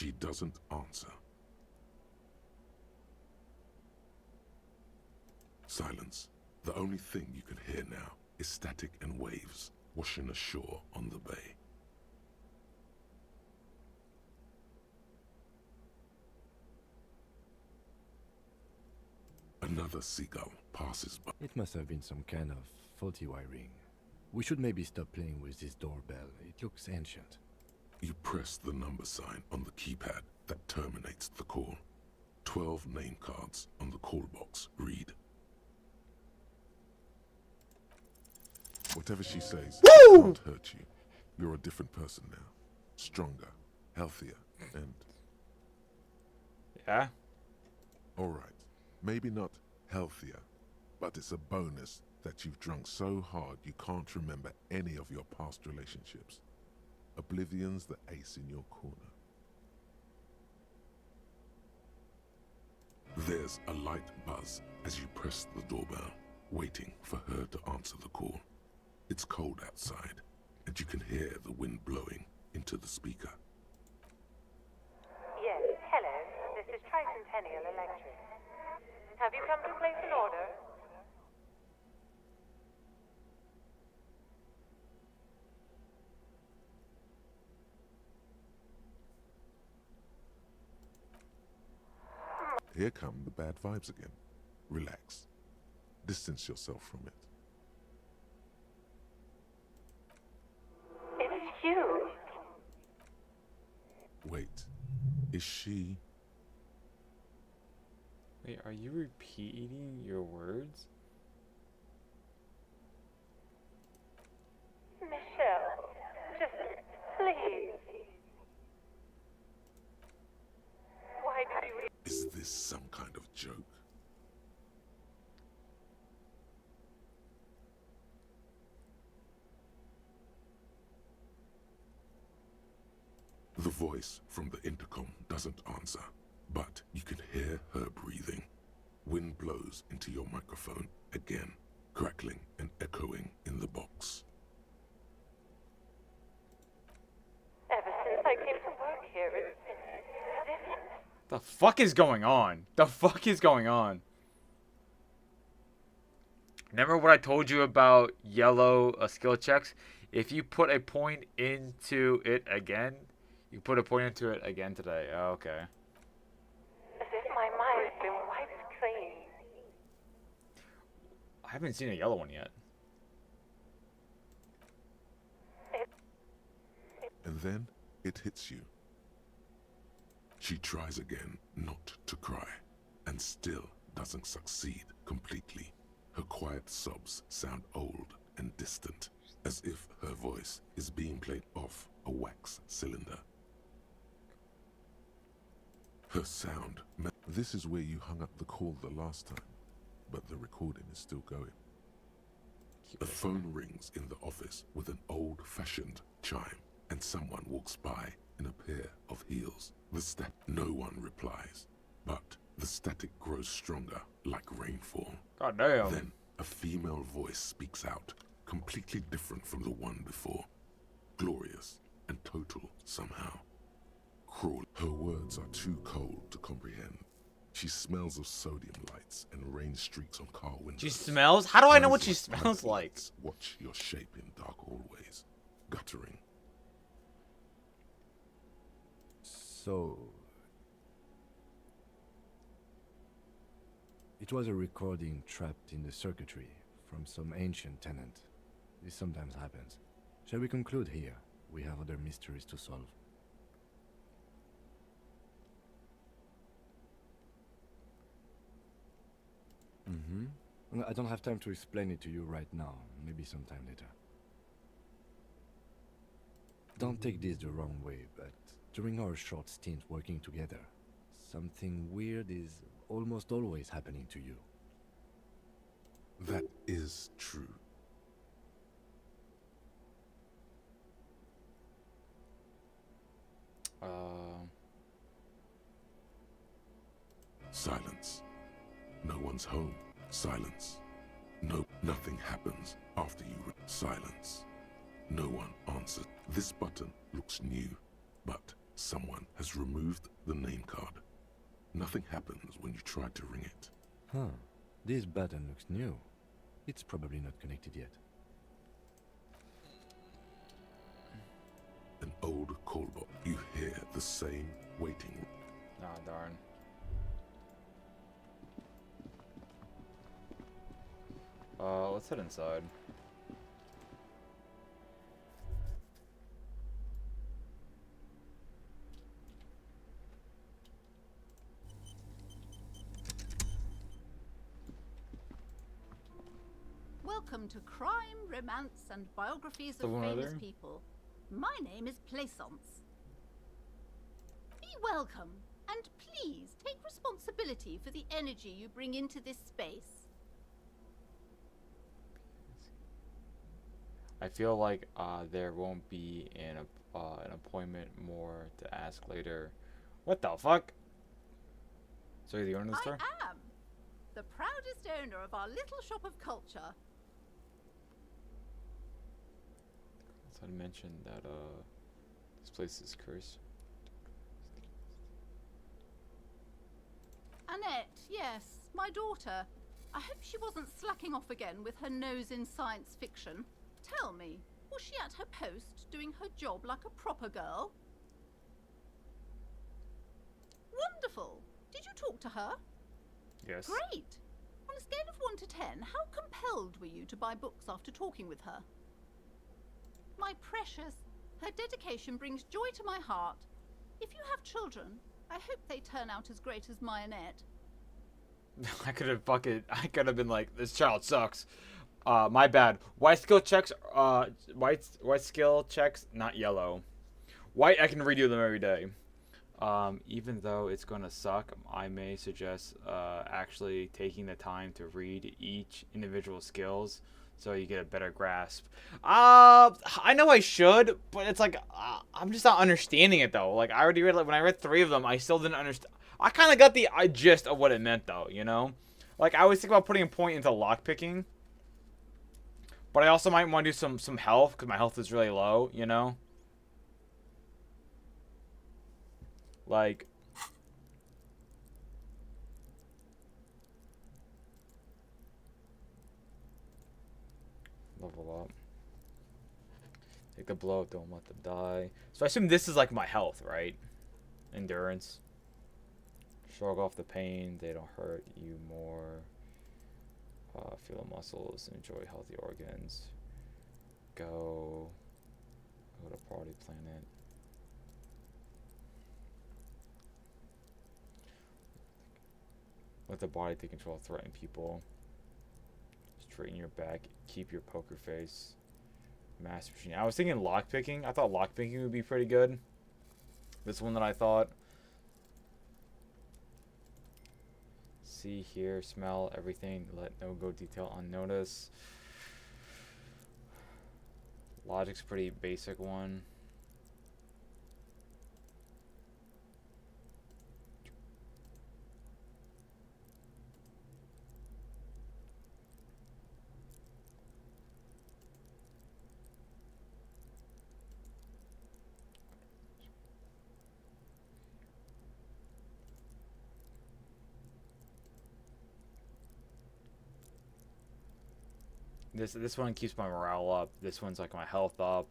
[SPEAKER 4] She doesn't answer. Silence. The only thing you can hear now is static and waves washing ashore on the bay. Another seagull passes by.
[SPEAKER 8] It must have been some kind of faulty wiring. We should maybe stop playing with this doorbell. It looks ancient.
[SPEAKER 4] You press the number sign on the keypad that terminates the call. 12 name cards on the call box read. Whatever she says won't hurt you. You're a different person now. Stronger, healthier, and...
[SPEAKER 1] Yeah?
[SPEAKER 4] Alright. Maybe not healthier, but it's a bonus that you've drunk so hard you can't remember any of your past relationships. Oblivion's the ace in your corner. There's a light buzz as you press the doorbell, waiting for her to answer the call. It's cold outside, and you can hear the wind blowing into the speaker.
[SPEAKER 19] Yes, hello. This is Tricentennial Electric. Have you come to place an order?
[SPEAKER 4] Here come the bad vibes again. Relax. Distance yourself from it.
[SPEAKER 19] It's you.
[SPEAKER 4] Wait. Is she...
[SPEAKER 1] Wait, are you repeating your words?
[SPEAKER 19] Michelle, just please. Why did you...
[SPEAKER 4] Is this some kind of joke? The voice from the intercom doesn't answer, but you can hear her breathing. Wind blows into your microphone again, crackling and echoing in the box.
[SPEAKER 19] Ever since I came to work here, it's been different.
[SPEAKER 1] The fuck is going on? The fuck is going on? Remember what I told you about yellow skill checks? If you put a point into it again, you put a point into it again today. Oh, okay.
[SPEAKER 19] As if my mind's been wiped clean.
[SPEAKER 1] I haven't seen a yellow one yet.
[SPEAKER 4] And then it hits you. She tries again not to cry, and still doesn't succeed completely. Her quiet sobs sound old and distant, as if her voice is being played off a wax cylinder. Her sound... This is where you hung up the call the last time, but the recording is still going. A phone rings in the office with an old-fashioned chime, and someone walks by in a pair of heels. No one replies, but the static grows stronger, like rainfall.
[SPEAKER 1] God damn.
[SPEAKER 4] Then a female voice speaks out, completely different from the one before. Glorious and total somehow. Cruel. Her words are too cold to comprehend. She smells of sodium lights and rain streaks on car windows.
[SPEAKER 1] She smells? How do I know what she
[SPEAKER 4] Eyes
[SPEAKER 1] smells like?
[SPEAKER 4] lights watch your shape in dark hallways, guttering.
[SPEAKER 8] So... It was a recording trapped in the circuitry from some ancient tenant. This sometimes happens. Shall we conclude here? We have other mysteries to solve. I don't have time to explain it to you right now. Maybe sometime later. Don't take this the wrong way, but during our short stint working together, something weird is almost always happening to you.
[SPEAKER 4] That is true. Silence. No one's home. Silence. No, nothing happens after you. Silence. No one answers. This button looks new, but Someone has removed the name card. Nothing happens when you try to ring it.
[SPEAKER 8] Huh. This button looks new. It's probably not connected yet.
[SPEAKER 4] An old call box. You hear the same waiting.
[SPEAKER 1] Ah, darn. Let's head inside.
[SPEAKER 20] Welcome to Crime, Romance, and Biographies
[SPEAKER 1] The
[SPEAKER 20] of
[SPEAKER 1] one
[SPEAKER 20] Famous
[SPEAKER 1] other?
[SPEAKER 20] People. My name is Plaisance. Be welcome, and please take responsibility for the energy you bring into this space.
[SPEAKER 1] I feel like there won't be an appointment more to ask later. What the fuck? So you're the owner of the store?
[SPEAKER 20] I am the proudest owner of our little shop of culture.
[SPEAKER 1] So I mentioned that this place is cursed.
[SPEAKER 20] Annette, yes, my daughter. I hope she wasn't slacking off again with her nose in science fiction. Tell me, was she at her post doing her job like a proper girl? Wonderful. Did you talk to her?
[SPEAKER 1] Yes.
[SPEAKER 20] Great. On a scale of 1 to 10, how compelled were you to buy books after talking with her? My precious, her dedication brings joy to my heart. If you have children, I hope they turn out as great as my Annette.
[SPEAKER 1] I could have been like, this child sucks. My bad. White skill checks, white skill checks, not yellow. White, I can redo them every day. Even though it's gonna suck, I may suggest actually taking the time to read each individual skills so you get a better grasp. I know I should, but it's like I'm just not understanding it though. Like I already read, like when I read 3 of them, I still didn't understand. I kind of got the gist of what it meant though, you know. Like I always think about putting a point into lockpicking, but I also might want to do some health because my health is really low, you know. Like, level up. Take the blow, don't let them die. So I assume this is like my health, right? Endurance. Shrug off the pain, they don't hurt you more. Feel the muscles, enjoy healthy organs. Go to party planet. Let the body take control of threaten people. Straighten your back. Keep your poker face. Master machine. I was thinking lockpicking. I thought lockpicking would be pretty good. This one that I thought. See, hear, smell, everything. Let no go detail unnoticed. Logic's pretty basic one. This one keeps my morale up. This one's like my health up.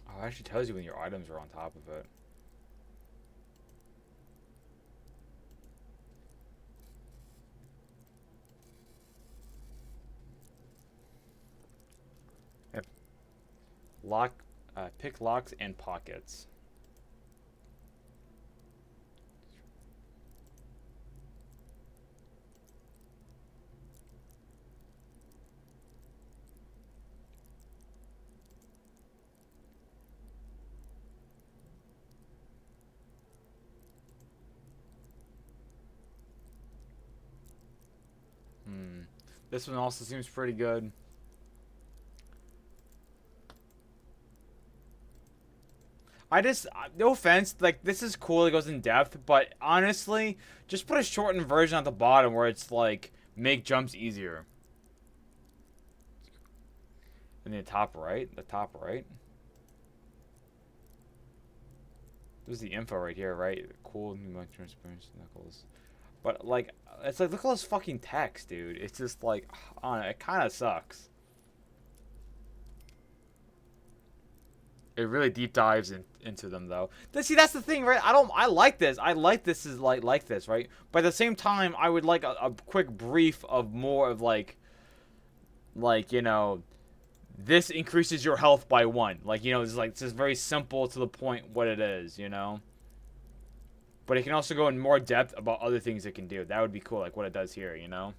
[SPEAKER 1] Oh, it actually tells you when your items are on top of it. Yep. Pick locks and pockets. This one also seems pretty good. no offense, like, this is cool, it goes in depth, but honestly, just put a shortened version at the bottom where it's like, make jumps easier. In the top right? There's the info right here, right? Cool, new transparency knuckles. But, like, it's like, look at all this fucking text, dude. It's just like, it kind of sucks. It really deep dives into them, though. See, that's the thing, right? I like this. I like this is like this, right? But at the same time, I would like a quick brief of more of like, you know, this increases your health by 1. Like, you know, it's like, it's just very simple to the point what it is, you know? But it can also go in more depth about other things it can do. That would be cool, like what it does here, you know?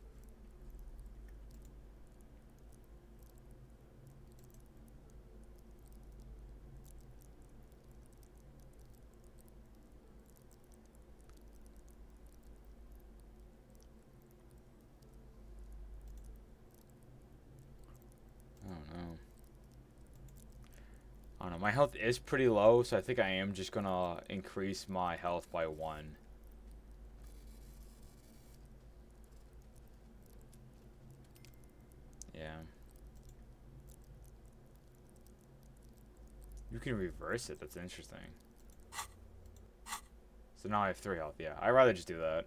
[SPEAKER 1] I don't know. My health is pretty low, so I think I am just gonna increase my health by 1. Yeah. You can reverse it. That's interesting. So now I have 3 health. Yeah, I'd rather just do that.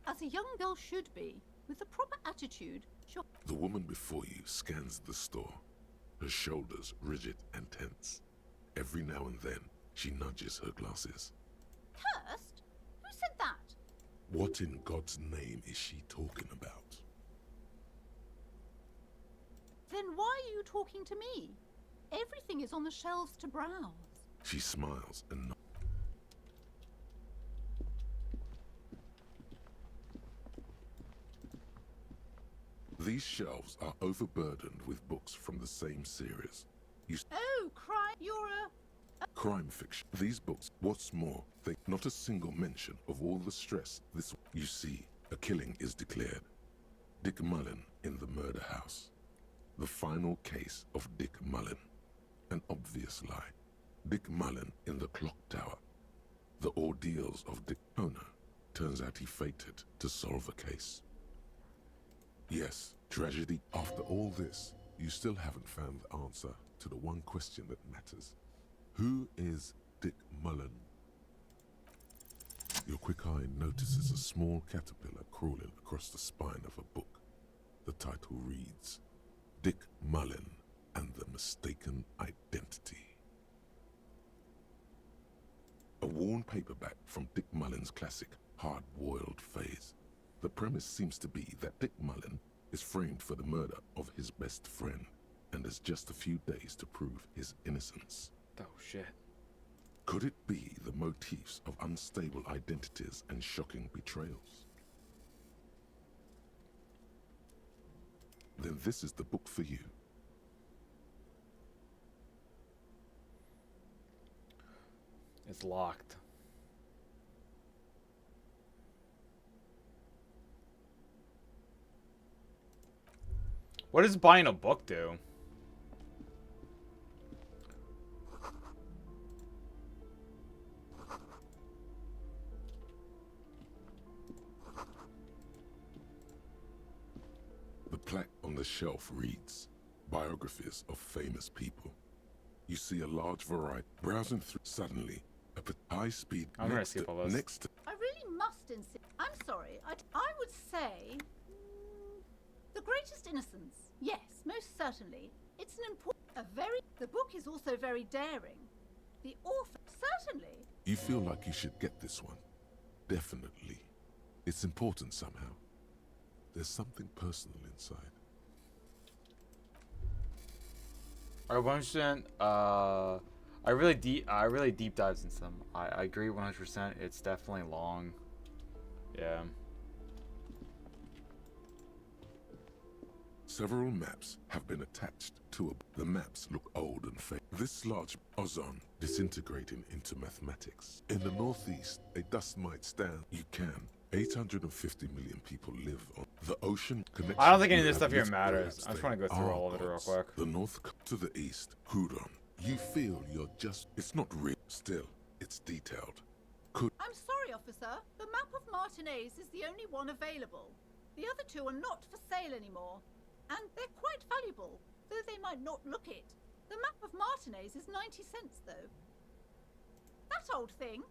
[SPEAKER 20] As a young girl should be, with the proper attitude, sure.
[SPEAKER 4] The woman before you scans the store, her shoulders rigid and tense. Every now and then, she nudges her glasses.
[SPEAKER 20] Cursed? Who said that?
[SPEAKER 4] What in God's name is she talking about?
[SPEAKER 20] Then why are you talking to me? Everything is on the shelves to browse.
[SPEAKER 4] She smiles and nods. These shelves are overburdened with books from the same series.
[SPEAKER 20] Oh, crime! You're a...
[SPEAKER 4] Crime fiction. These books, what's more, they not a single mention of all the stress this... You see, a killing is declared. Dick Mullen in the murder house. The final case of Dick Mullen. An obvious lie. Dick Mullen in the clock tower. The ordeals of Dick Owner. Turns out he fated to solve a case. Yes, tragedy. After all this, you still haven't found the answer to the one question that matters. Who is Dick Mullen? Your quick eye notices a small caterpillar crawling across the spine of a book. The title reads, Dick Mullen and the Mistaken Identity. A worn paperback from Dick Mullen's classic Hard-Boiled Phase. The premise seems to be that Dick Mullen is framed for the murder of his best friend and has just a few days to prove his innocence.
[SPEAKER 1] Oh, shit.
[SPEAKER 4] Could it be the motifs of unstable identities and shocking betrayals? Then this is the book for you.
[SPEAKER 1] It's locked. What does buying a book do?
[SPEAKER 4] The plaque on the shelf reads, Biographies of Famous People. You see a large variety. Browsing through, suddenly, a high speed
[SPEAKER 1] I'm gonna skip all this.
[SPEAKER 4] next to...
[SPEAKER 20] I really must insist. I'm sorry. I would say... The Greatest Innocence. Yes, most certainly. It's an important... The book is also very daring. The author... Certainly.
[SPEAKER 4] You feel like you should get this one. Definitely. It's important somehow. There's something personal inside.
[SPEAKER 1] Alright, 100%. I really deep dives into them. I agree 100%. It's definitely long. Yeah.
[SPEAKER 4] Several maps have been attached to the maps look old and fake. This large ozone disintegrating into mathematics. In the northeast, a dust mite stand. You can 850 million people live on the ocean connection.
[SPEAKER 1] I don't think any of
[SPEAKER 4] you
[SPEAKER 1] this stuff
[SPEAKER 4] have
[SPEAKER 1] here
[SPEAKER 4] lit
[SPEAKER 1] matters.
[SPEAKER 4] perhaps
[SPEAKER 1] I just
[SPEAKER 4] they
[SPEAKER 1] want to go through
[SPEAKER 4] are
[SPEAKER 1] all of it real
[SPEAKER 4] gods.
[SPEAKER 1] quick.
[SPEAKER 4] The north to the east, Huron. You feel you're just. It's not real. Still, it's detailed.
[SPEAKER 20] I'm sorry, officer. The map of Martinez is the only one available. The other two are not for sale anymore. And they're quite valuable, though they might not look it. The map of Martinez is 90 cents, though. That old thing.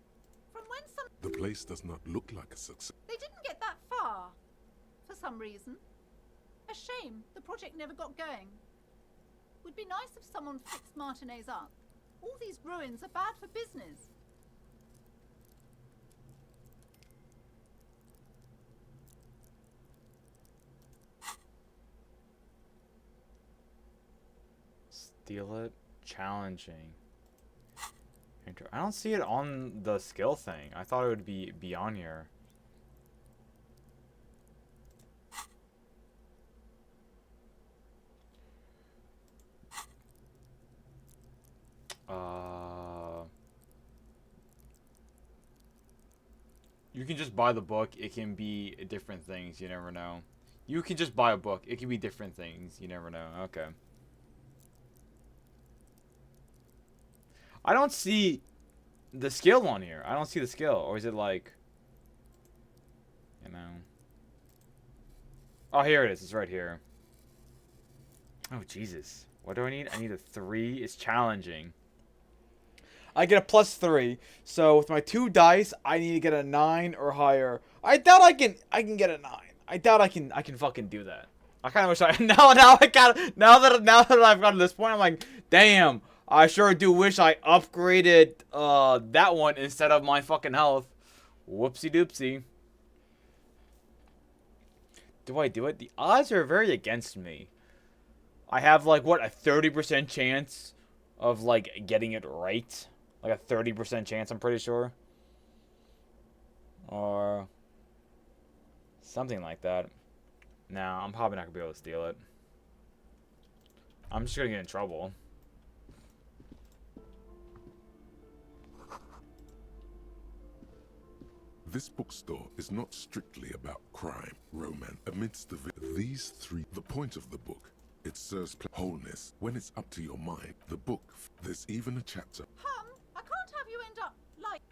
[SPEAKER 20] From when some...
[SPEAKER 4] The place does not look like a success.
[SPEAKER 20] They didn't get that far. For some reason. A shame the project never got going. Would be nice if someone fixed Martinez up. All these ruins are bad for business.
[SPEAKER 1] Steal it. Challenging. I don't see it on the skill thing. I thought it would be on here. You can just buy the book. It can be different things. You never know. You can just buy a book. It can be different things. You never know. Okay. I don't see the skill on here. I don't see the skill. Or is it like... You know... Oh, here it is. It's right here. Oh, Jesus. What do I need? I need a 3. It's challenging. I get a +3. So with my 2 dice, I need to get a 9 or higher. I doubt I can get a 9. I doubt I can fucking do that. I kind of wish I now that I've gotten to this point, I'm like, damn, I sure do wish I upgraded that one instead of my fucking health. Whoopsie doopsie. Do I do it? The odds are very against me. I have like what, a 30% chance of like getting it right. Like a 30% chance, I'm pretty sure. Or something like that. Nah, I'm probably not gonna be able to steal it. I'm just gonna get in trouble.
[SPEAKER 4] This bookstore is not strictly about crime, romance. Amidst these three, the point of the book, it serves wholeness. When it's up to your mind, the book, there's even a chapter.
[SPEAKER 20] I can't have you end up like...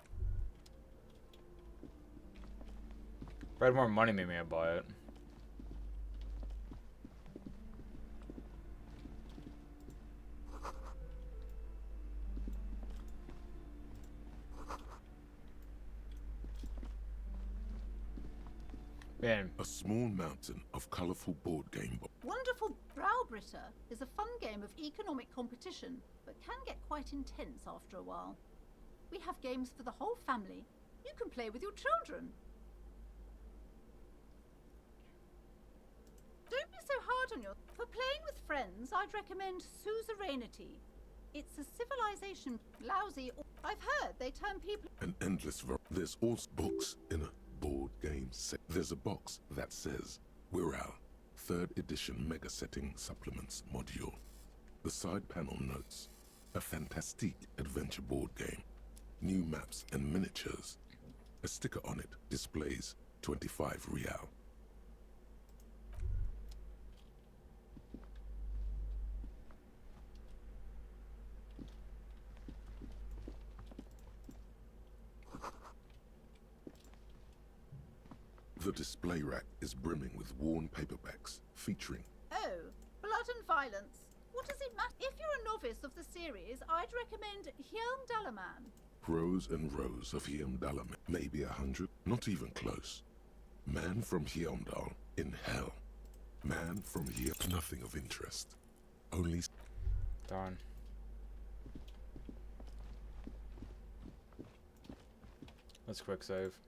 [SPEAKER 1] If I had more money, maybe I'd buy it. Man.
[SPEAKER 4] A small mountain of colorful board game books.
[SPEAKER 20] Wonderful Browbritter is a fun game of economic competition, but can get quite intense after a while. We have games for the whole family. You can play with your children. Don't be so hard on your... For playing with friends, I'd recommend Suzerainty. It's a civilization lousy... I've heard they turn people...
[SPEAKER 4] An endless... There's also books in a board game set. There's a box that says Wirral 3rd edition mega setting supplements module. The side panel notes a fantastique adventure board game, new maps and miniatures. A sticker on it displays 25 real. The display rack is brimming with worn paperbacks featuring...
[SPEAKER 20] Oh, blood and violence. What does it matter? If you're a novice of the series, I'd recommend Hjelm Dalaman.
[SPEAKER 4] Rows and rows of Hjelmdal, maybe 100, not even close. Man from Hjelmdal in hell. Man from here, nothing of interest. Only...
[SPEAKER 1] Darn. Let's quick save.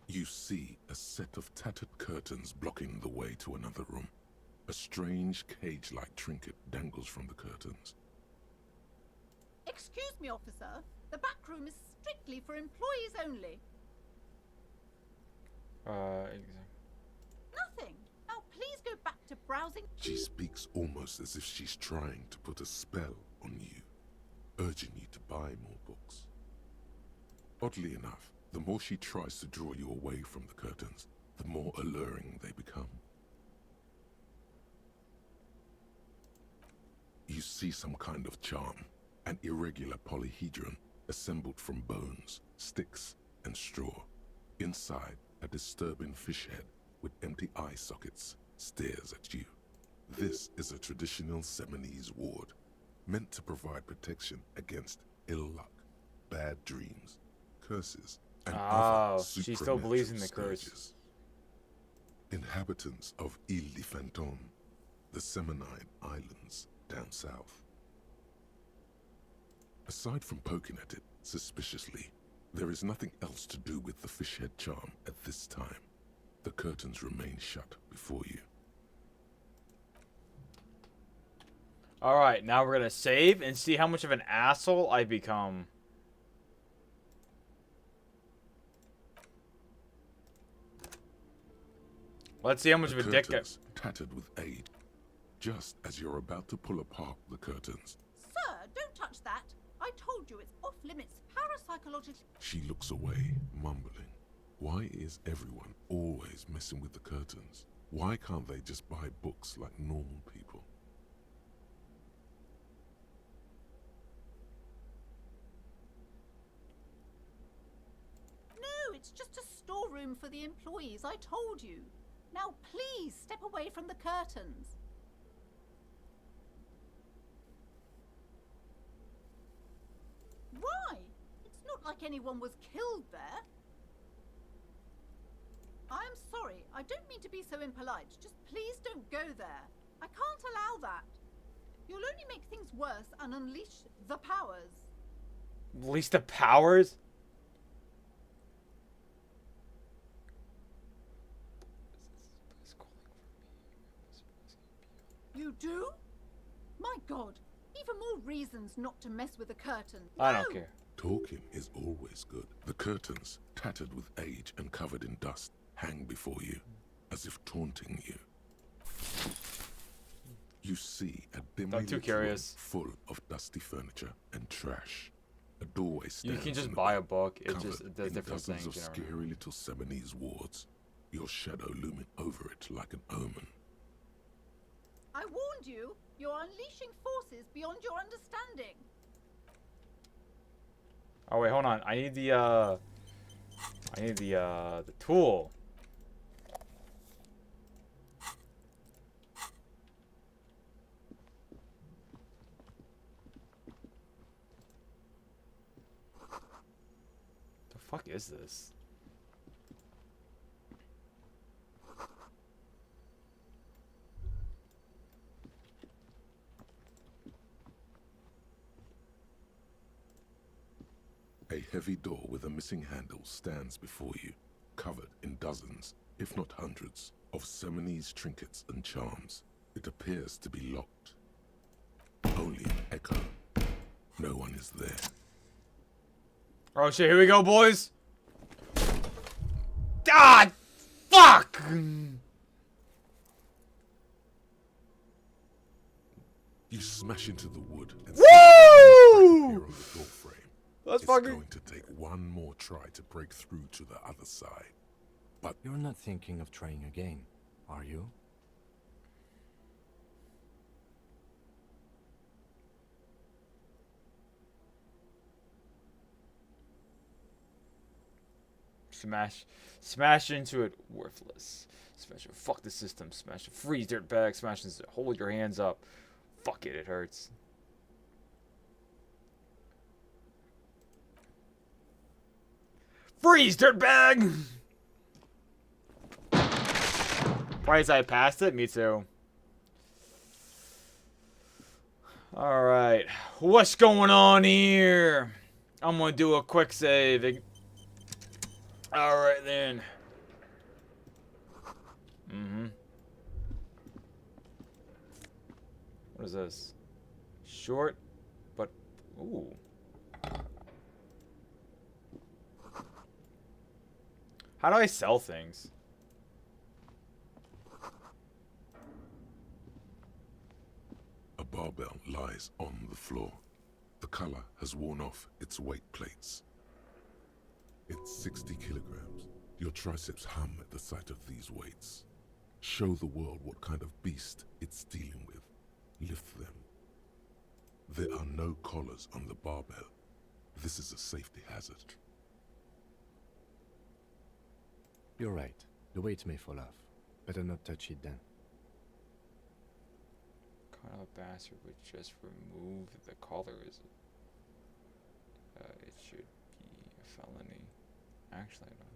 [SPEAKER 4] You see a set of tattered curtains blocking the way to another room. A strange cage-like trinket dangles from the curtains.
[SPEAKER 20] Excuse me, officer. The back room is strictly for employees only. Nothing. Now please go back to browsing.
[SPEAKER 4] She speaks almost as if she's trying to put a spell on you, urging you to buy more books. Oddly enough, the more she tries to draw you away from the curtains, the more alluring they become. You see some kind of charm, an irregular polyhedron assembled from bones, sticks, and straw. Inside, a disturbing fish head with empty eye sockets stares at you. This is a traditional Seminese ward, meant to provide protection against ill luck, bad dreams, curses, and other
[SPEAKER 1] she still believes in the
[SPEAKER 4] scourges.
[SPEAKER 1] curse.
[SPEAKER 4] Inhabitants of Ile de Fantôme, the Seminine Islands down south. Aside from poking at it suspiciously, there is nothing else to do with the fish head charm at this time. The curtains remain shut before you.
[SPEAKER 1] Alright, now we're gonna save and see how much of an asshole I become. Let's see how much of a dick I...
[SPEAKER 4] tattered with age. Just as you're about to pull apart the curtains,
[SPEAKER 20] Sir, don't touch that. I told you it's off limits parapsychologically.
[SPEAKER 4] she looks away, mumbling. Why is everyone always messing with the curtains? Why can't they just buy books like normal people?
[SPEAKER 20] No, it's just a storeroom for the employees, I told you. Now please step away from the curtains. Why? It's not like anyone was killed there. I am sorry, I don't mean to be so impolite. Just please don't go there. I can't allow that. You'll only make things worse and unleash the powers.
[SPEAKER 1] Release the powers?
[SPEAKER 20] You do? My God, even more reasons not to mess with the curtain.
[SPEAKER 1] I don't care.
[SPEAKER 4] Talking is always good. The curtains, tattered with age and covered in dust, hang before you, as if taunting you. You see a dimly
[SPEAKER 1] I'm too
[SPEAKER 4] lit
[SPEAKER 1] curious.
[SPEAKER 4] room full of dusty furniture and trash. A doorway stands
[SPEAKER 1] You can just
[SPEAKER 4] in the
[SPEAKER 1] buy
[SPEAKER 4] back,
[SPEAKER 1] a book. It
[SPEAKER 4] covered
[SPEAKER 1] just does
[SPEAKER 4] in
[SPEAKER 1] different
[SPEAKER 4] dozens
[SPEAKER 1] things.
[SPEAKER 4] of
[SPEAKER 1] You know.
[SPEAKER 4] scary little Seminese wards, your shadow looming over it like an omen.
[SPEAKER 20] I warned you, you're unleashing forces beyond your understanding.
[SPEAKER 1] Oh wait, hold on. I need the tool. The fuck is this?
[SPEAKER 4] A heavy door with a missing handle stands before you, covered in dozens, if not hundreds, of Seminese trinkets and charms. It appears to be locked. Only an echo. No one is there.
[SPEAKER 1] Oh shit, here we go, boys! God! Fuck!
[SPEAKER 4] You smash into the wood and
[SPEAKER 1] Woo!
[SPEAKER 4] appear on the door frame.
[SPEAKER 1] Let's
[SPEAKER 4] It's
[SPEAKER 1] fucking...
[SPEAKER 4] going to take one more try to break through to the other side. But
[SPEAKER 8] you're not thinking of trying again, are you?
[SPEAKER 1] Smash into it. Worthless. Smash it. Fuck the system. Smash it. Freeze, dirtbag. Smash it. Hold your hands up. Fuck it. It hurts. Freeze, dirtbag! Right, I passed it? Me too. Alright. What's going on here? I'm gonna do a quick save. Alright then. What is this? Short, but... Ooh. How do I sell things?
[SPEAKER 4] a barbell lies on the floor. The color has worn off its weight plates. It's 60 kilograms. Your triceps hum at the sight of these weights. Show the world what kind of beast it's dealing with. Lift them. There are no collars on the barbell. This is a safety hazard.
[SPEAKER 8] You're right. The weight may fall off. Better not touch it then.
[SPEAKER 1] What kind of a bastard would just remove the collars? It should be a felony. Actually, I don't.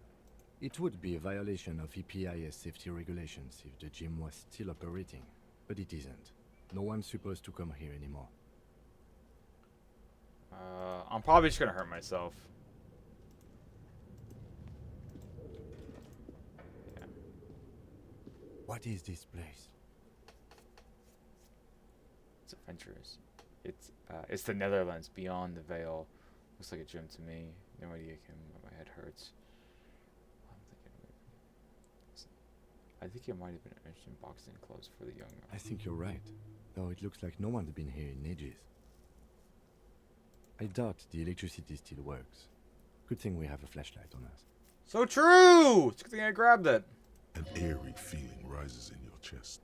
[SPEAKER 8] It would be a violation of EPIS safety regulations if the gym was still operating, but it isn't. No one's supposed to come here anymore.
[SPEAKER 1] I'm probably just gonna hurt myself. Yeah.
[SPEAKER 8] What is this place?
[SPEAKER 1] It's adventurous. It's the Netherlands beyond the veil. Looks like a gym to me. No idea, Kim. My head hurts. I think it might have been interesting boxing clubs for the young.
[SPEAKER 8] I think you're right. Though it looks like no one's been here in ages. I doubt the electricity still works. Good thing we have a flashlight on us.
[SPEAKER 1] So true! It's a good thing I grabbed it.
[SPEAKER 4] An eerie feeling rises in your chest.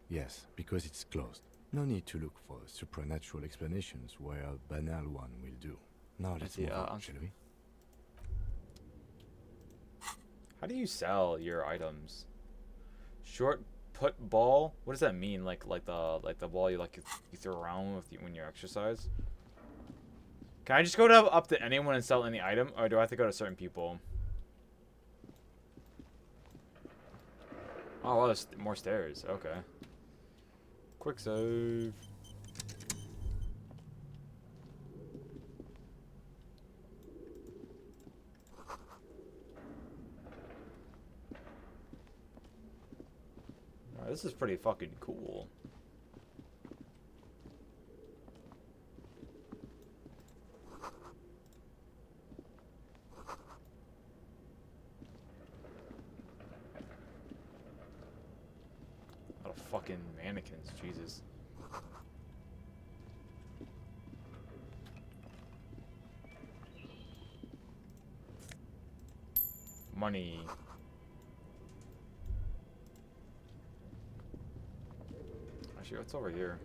[SPEAKER 8] Yes, because it's closed. No need to look for supernatural explanations where a banal one will do. Now let's move on, shall we?
[SPEAKER 1] How do you sell your items? Short put ball? What does that mean? Like the ball you throw around with when you exercise? Can I just go up to anyone and sell any item, or do I have to go to certain people? Oh, well, there's more stairs. Okay. Quick save. Alright, this is pretty fucking cool. A lot of fucking mannequins, Jesus. Money. Actually, what's over here?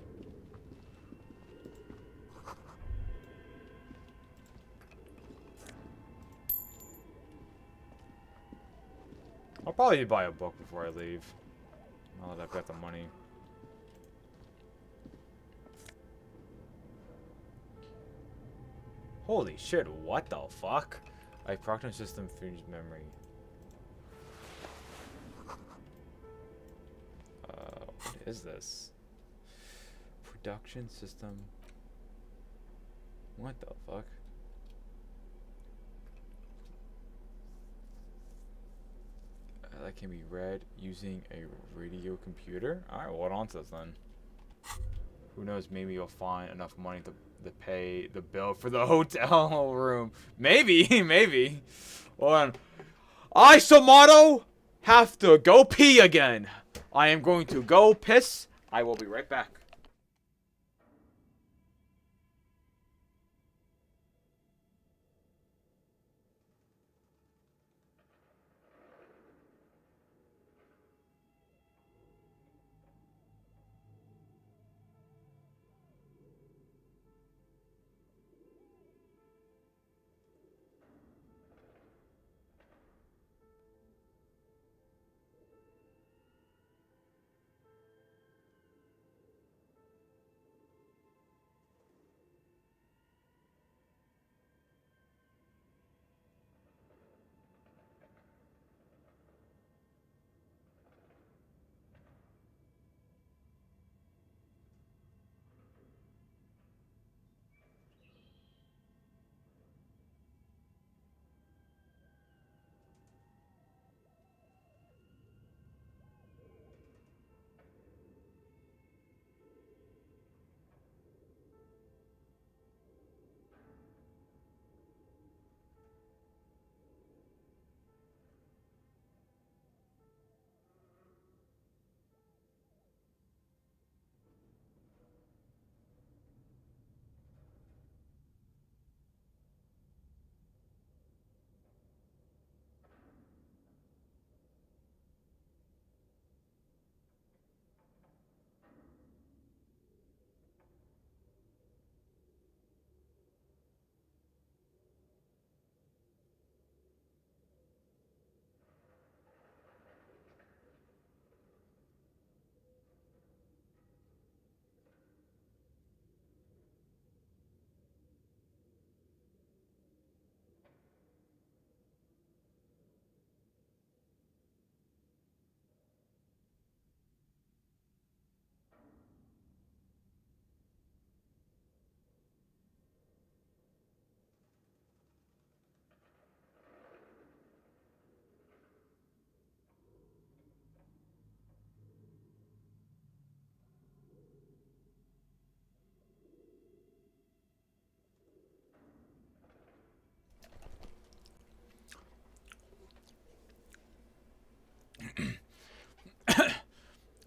[SPEAKER 1] I'll probably buy a book before I leave. Now that I've got the money. Holy shit, what the fuck? A Proctor system fused memory. What is this? Production system. What the fuck? That can be read using a radio computer? Alright, well, what on to this then? Who knows, maybe you'll find enough money to pay the bill for the hotel room. Maybe, maybe. Hold on. I, Samato, have to go pee again. I am going to go piss. I will be right back.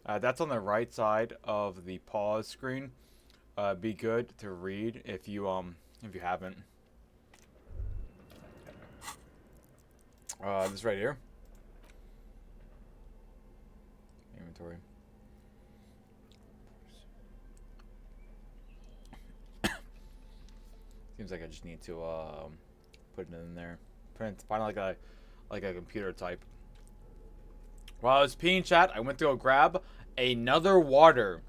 [SPEAKER 1] That's on the right side of the pause screen. Be good to read if you haven't. This right here. Inventory. Seems like I just need to put it in there. Find like a computer type. While I was peeing, chat, I went to go grab another water.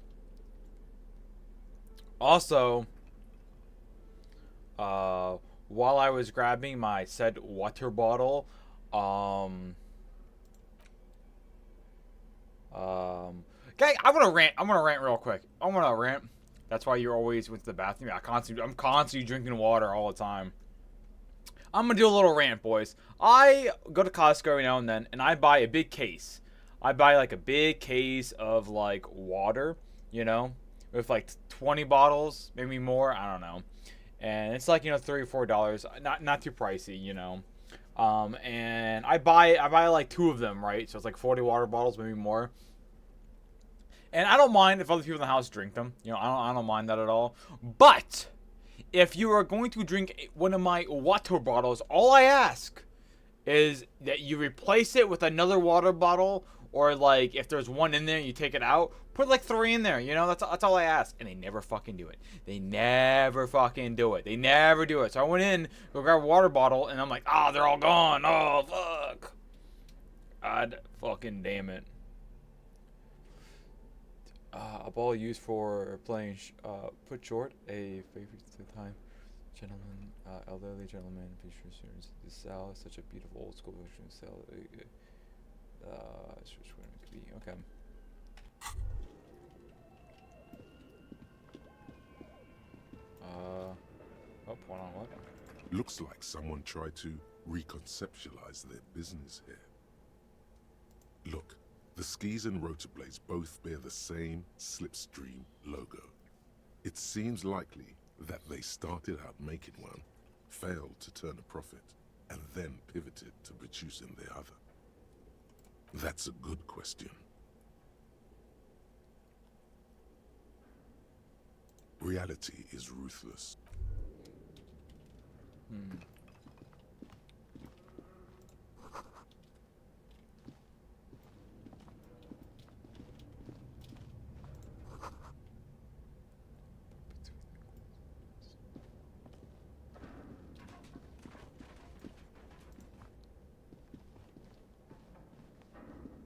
[SPEAKER 1] Also, while I was grabbing my said water bottle, okay, I'm gonna rant real quick. I'm gonna rant. That's why you always went to the bathroom. I'm constantly drinking water all the time. I'm gonna do a little rant, boys. I go to Costco every now and then, and I buy a big case. I buy like a big case of like water, you know, with like 20 bottles, maybe more. I don't know. And it's like, you know, $3 or $4. Not too pricey, you know. And I buy like 2 of them, right? So it's like 40 water bottles, maybe more. And I don't mind if other people in the house drink them. You know, I don't mind that at all. But if you are going to drink one of my water bottles, all I ask is that you replace it with another water bottle, or like if there's one in there, you take it out, put like 3 in there. You know, that's all I ask. And they never fucking do it. They never fucking do it. They never do it. So I went in, go grab a water bottle, and I'm like, ah, they're all gone. Oh fuck. God fucking damn it. A ball used for playing put short, a favorite time. Gentleman, elderly gentleman, features the cell, such a beautiful old school version of cell. Okay. One on what?
[SPEAKER 4] Looks like someone tried to reconceptualize their business here. Look, the skis and rotor blades both bear the same Slipstream logo. It seems likely that they started out making one, failed to turn a profit, and then pivoted to producing the other. That's a good question. Reality is ruthless.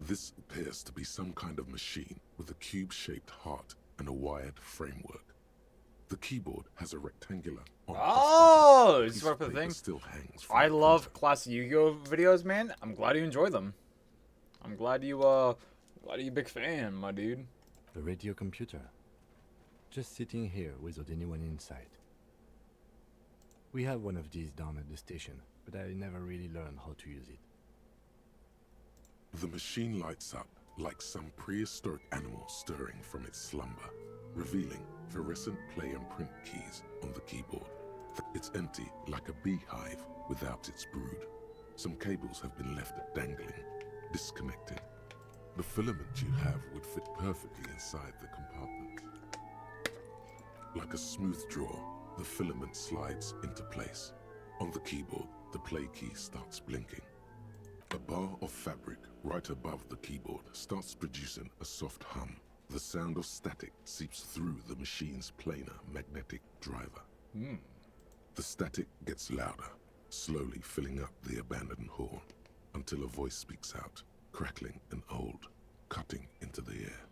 [SPEAKER 4] This appears to be some kind of machine with a cube-shaped heart and a wired framework. The keyboard has a rectangular.
[SPEAKER 1] Oh, this is what the thing.
[SPEAKER 4] Still hangs.
[SPEAKER 1] I love classic Yu-Gi-Oh videos, man. I'm glad you enjoy them. I'm glad you a big fan, my dude.
[SPEAKER 8] The radio computer. Just sitting here without anyone inside. We have one of these down at the station, but I never really learned how to use it.
[SPEAKER 4] The machine lights up like some prehistoric animal stirring from its slumber, revealing fluorescent play and print keys on the keyboard. It's empty like a beehive without its brood. Some cables have been left dangling, disconnected. The filament you have would fit perfectly inside the compartment. Like a smooth draw, the filament slides into place. On the keyboard, the play key starts blinking. A bar of fabric right above the keyboard starts producing a soft hum. The sound of static seeps through the machine's planar magnetic driver. The static gets louder, slowly filling up the abandoned horn, until a voice speaks out, crackling and old, cutting into the air.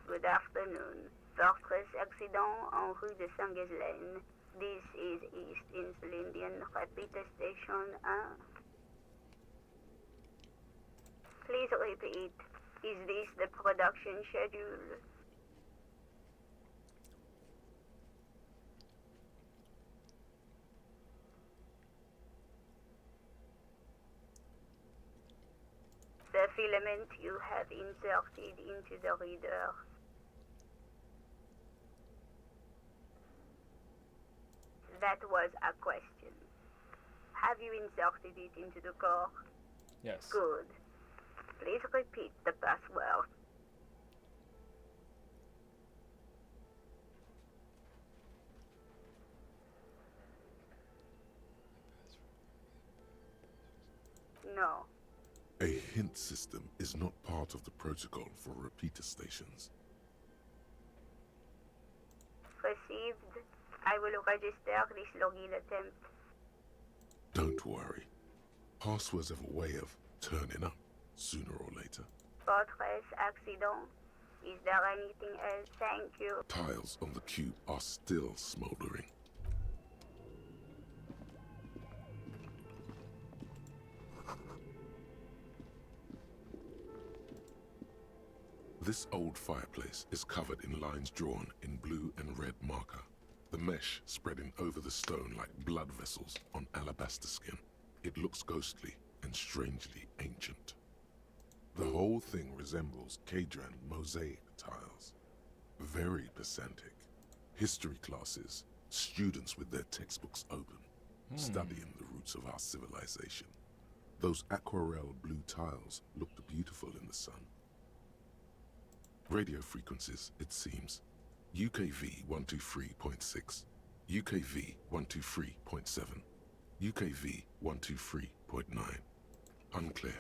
[SPEAKER 21] Good afternoon. Fortress accident en rue de Saint-Ghislaine. This is East Insulindian Repeater Station 1. Please repeat. Is this the production schedule? The filament you have inserted into the reader. That was a question. Have you inserted it into the core?
[SPEAKER 1] Yes.
[SPEAKER 21] Good. Please repeat the password. No.
[SPEAKER 4] A hint system is not part of the protocol for repeater stations.
[SPEAKER 21] Received. I will register this login attempt.
[SPEAKER 4] Don't worry. Passwords have a way of turning up sooner or later.
[SPEAKER 21] Fortress accident. Is there anything else? Thank you.
[SPEAKER 4] Tiles on the cube are still smoldering. This old fireplace is covered in lines drawn in blue and red marker, the mesh spreading over the stone like blood vessels on alabaster skin. It looks ghostly and strangely ancient. The whole thing resembles Kadran mosaic tiles. Very pedantic. History classes, students with their textbooks open, studying the roots of our civilization. Those aquarelle blue tiles looked beautiful in the sun. Radio frequencies, it seems. UKV 123.6, UKV 123.7, UKV 123.9. Unclear.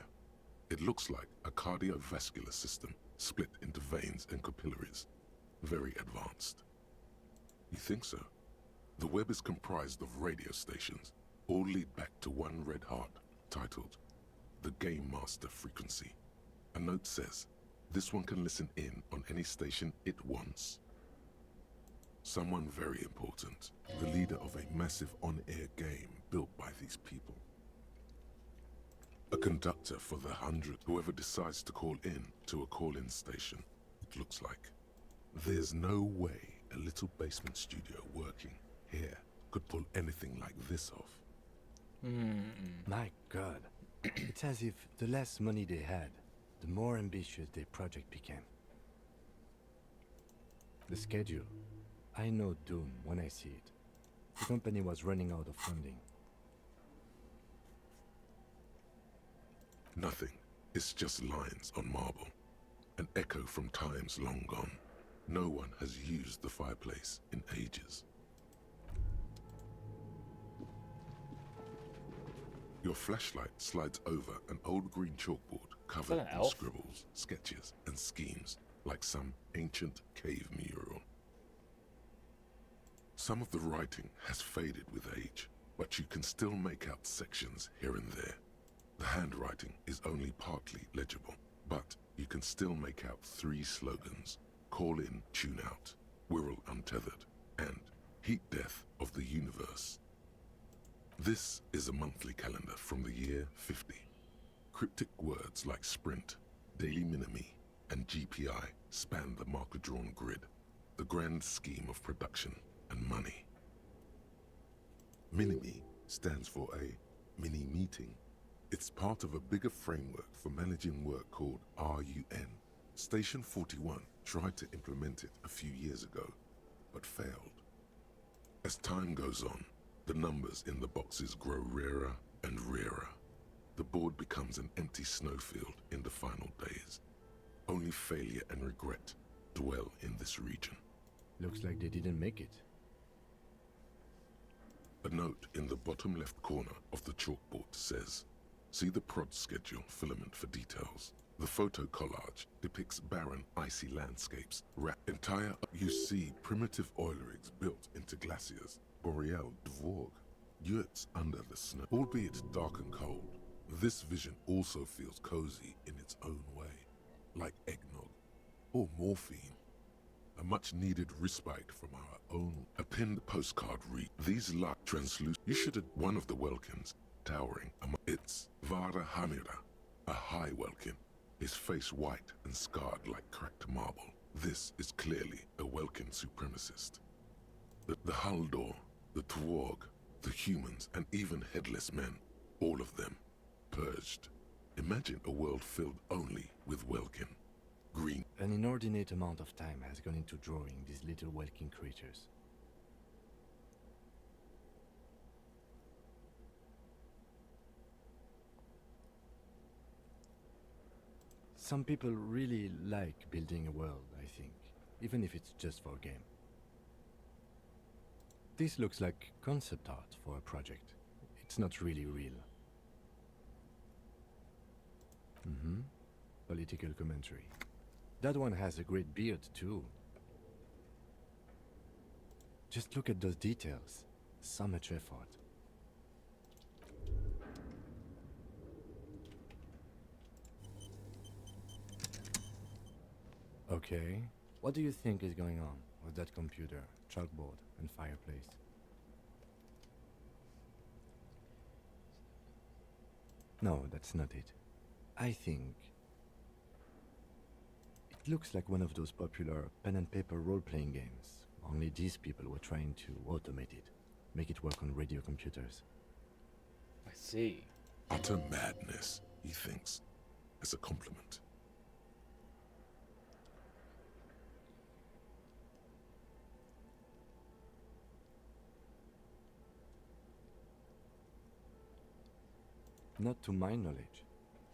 [SPEAKER 4] It looks like a cardiovascular system split into veins and capillaries. Very advanced. You think so? The web is comprised of radio stations, all lead back to one red heart, titled the Game Master Frequency. A note says, this one can listen in on any station it wants. Someone very important, the leader of a massive on-air game built by these people. A conductor for the 100, whoever decides to call in to a call-in station, it looks like. There's no way a little basement studio working here could pull anything like this off.
[SPEAKER 8] My God. It's as if the less money they had, the more ambitious their project became. The schedule. I know doom when I see it. The company was running out of funding.
[SPEAKER 4] Nothing. It's just lines on marble. An echo from times long gone. No one has used the fireplace in ages. Your flashlight slides over an old green chalkboard covered
[SPEAKER 1] an
[SPEAKER 4] in
[SPEAKER 1] elf?
[SPEAKER 4] scribbles, sketches, and schemes like some ancient cave mural. Some of the writing has faded with age, but you can still make out sections here and there. The handwriting is only partly legible, but you can still make out 3 slogans: Call in, Tune out, Wirral Untethered, and Heat Death of the Universe. This is a monthly calendar from the year 50. Cryptic words like Sprint, Daily Minimi, and GPI span the marker-drawn grid, the grand scheme of production and money. Minimi stands for a mini-meeting. It's part of a bigger framework for managing work called RUN. Station 41 tried to implement it a few years ago, but failed. As time goes on, the numbers in the boxes grow rarer and rarer. The board becomes an empty snowfield in the final days. Only failure and regret dwell in this region.
[SPEAKER 8] Looks like they didn't make it.
[SPEAKER 4] A note in the bottom left corner of the chalkboard says, see the prod schedule filament for details. The photo collage depicts barren, icy landscapes wrapped entire. You see primitive oil rigs built into glaciers, boreal dvorg, yurts under the snow. Albeit dark and cold, this vision also feels cozy in its own way, like eggnog or morphine. A much-needed respite from our own. A pinned postcard read, these light translucent. You should have one of the Welkins towering among. It's Vara Hamira, a high Welkin, his face white and scarred like cracked marble. This is clearly a Welkin supremacist. The Haldor, the Twarg, the humans, and even headless men, all of them, purged. Imagine a world filled only with Welkin. Green.
[SPEAKER 8] An inordinate amount of time has gone into drawing these little Welkin creatures. Some people really like building a world, I think, even if it's just for a game. This looks like concept art for a project. It's not really real. Political commentary. That one has a great beard too. Just look at those details. So much effort. Okay. What do you think is going on with that computer, chalkboard, and fireplace? No, that's not it. I think it looks like one of those popular pen and paper role-playing games. Only these people were trying to automate it, make it work on radio computers.
[SPEAKER 1] I see.
[SPEAKER 4] Utter madness, he thinks, as a compliment.
[SPEAKER 8] Not to my knowledge.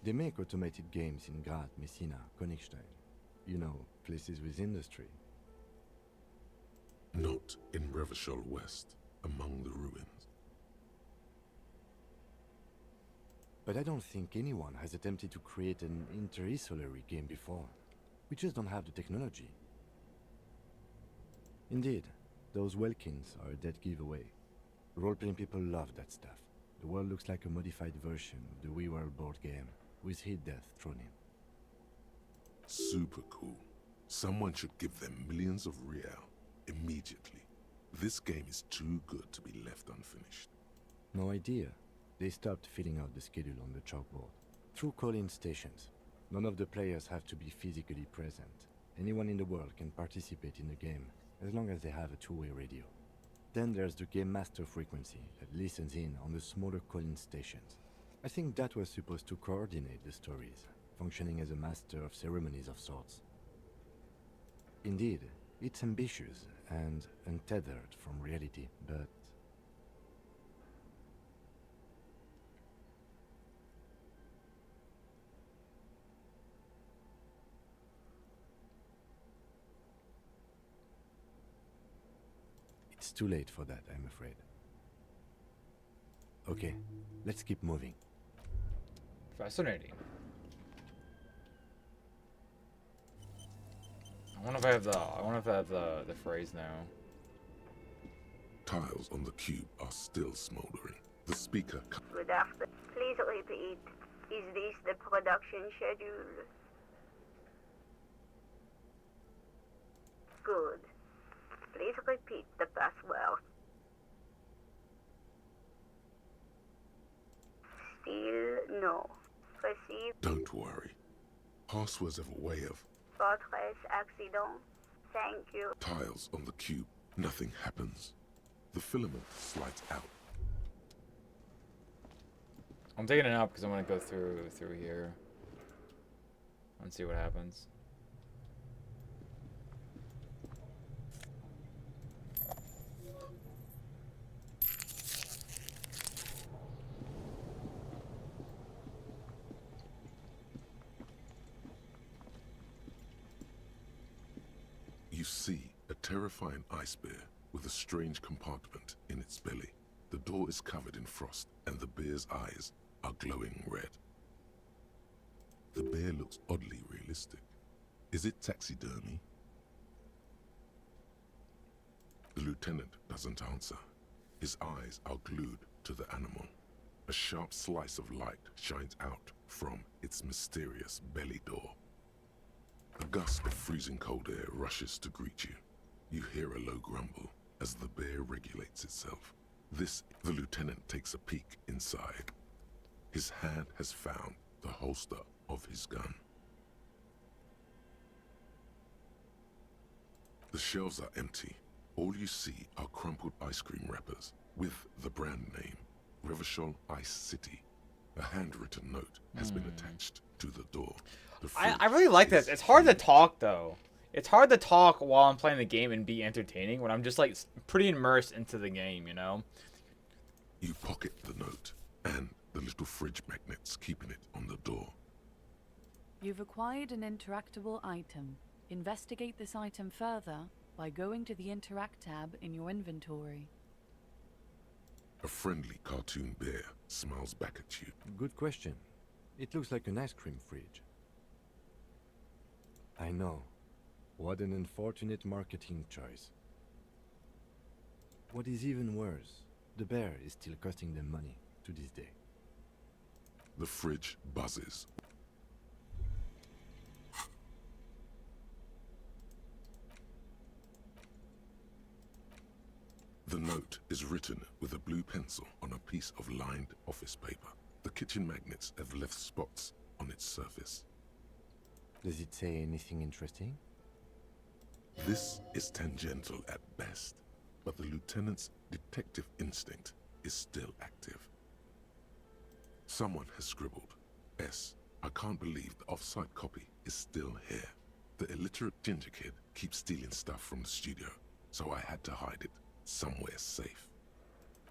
[SPEAKER 8] They make automated games in Graz, Messina, Königstein. You know, places with industry.
[SPEAKER 4] Not in Revachol West, among the ruins.
[SPEAKER 8] But I don't think anyone has attempted to create an inter-isolary game before. We just don't have the technology. Indeed, those Welkins are a dead giveaway. Role-playing people love that stuff. The world looks like a modified version of the WeWorld board game, with hit death thrown in.
[SPEAKER 4] Super cool. Someone should give them millions of real immediately. This game is too good to be left unfinished.
[SPEAKER 8] No idea. They stopped filling out the schedule on the chalkboard. Through call-in stations. None of the players have to be physically present. Anyone in the world can participate in the game, as long as they have a two-way radio. Then there's the Game Master frequency that listens in on the smaller call-in stations. I think that was supposed to coordinate the stories, functioning as a master of ceremonies of sorts. Indeed, it's ambitious and untethered from reality, but... It's too late for that, I'm afraid. Okay, let's keep moving.
[SPEAKER 1] Fascinating. I wonder if I have the phrase now.
[SPEAKER 4] Tiles on the cube are still smoldering. The speaker...
[SPEAKER 21] Good afternoon. Please repeat. Is this the production schedule? Good. Please repeat the password. Still no. Receive.
[SPEAKER 4] Don't worry. Passwords have a way of...
[SPEAKER 21] Fortress accident. Thank you.
[SPEAKER 4] Tiles on the cube. Nothing happens. The filament slides out.
[SPEAKER 1] I'm taking it out because I'm gonna go through here and see what happens.
[SPEAKER 4] You see a terrifying ice bear with a strange compartment in its belly. The door is covered in frost, and the bear's eyes are glowing red. The bear looks oddly realistic. Is it taxidermy? The lieutenant doesn't answer. His eyes are glued to the animal. A sharp slice of light shines out from its mysterious belly door. A gust of freezing cold air rushes to greet you. You hear a low grumble as the bear regulates itself. The lieutenant takes a peek inside. His hand has found the holster of his gun. The shelves are empty. All you see are crumpled ice cream wrappers with the brand name, Revachol Ice City. A handwritten note has been attached to the door.
[SPEAKER 1] I really like this. It's hard to talk, though. It's hard to talk while I'm playing the game and be entertaining when I'm just, like, pretty immersed into the game, you know?
[SPEAKER 4] You pocket the note and the little fridge magnets keeping it on the door.
[SPEAKER 9] You've acquired an interactable item. Investigate this item further by going to the Interact tab in your inventory.
[SPEAKER 4] A friendly cartoon bear smiles back at you.
[SPEAKER 8] Good question. It looks like an ice cream fridge. I know. What an unfortunate marketing choice. What is even worse, the bear is still costing them money to this day.
[SPEAKER 4] The fridge buzzes. The note is written with a blue pencil on a piece of lined office paper. The kitchen magnets have left spots on its surface.
[SPEAKER 8] Does it say anything interesting?
[SPEAKER 4] This is tangential at best, but the lieutenant's detective instinct is still active. Someone has scribbled, S. I can't believe the off-site copy is still here. The illiterate ginger kid keeps stealing stuff from the studio, so I had to hide it somewhere safe.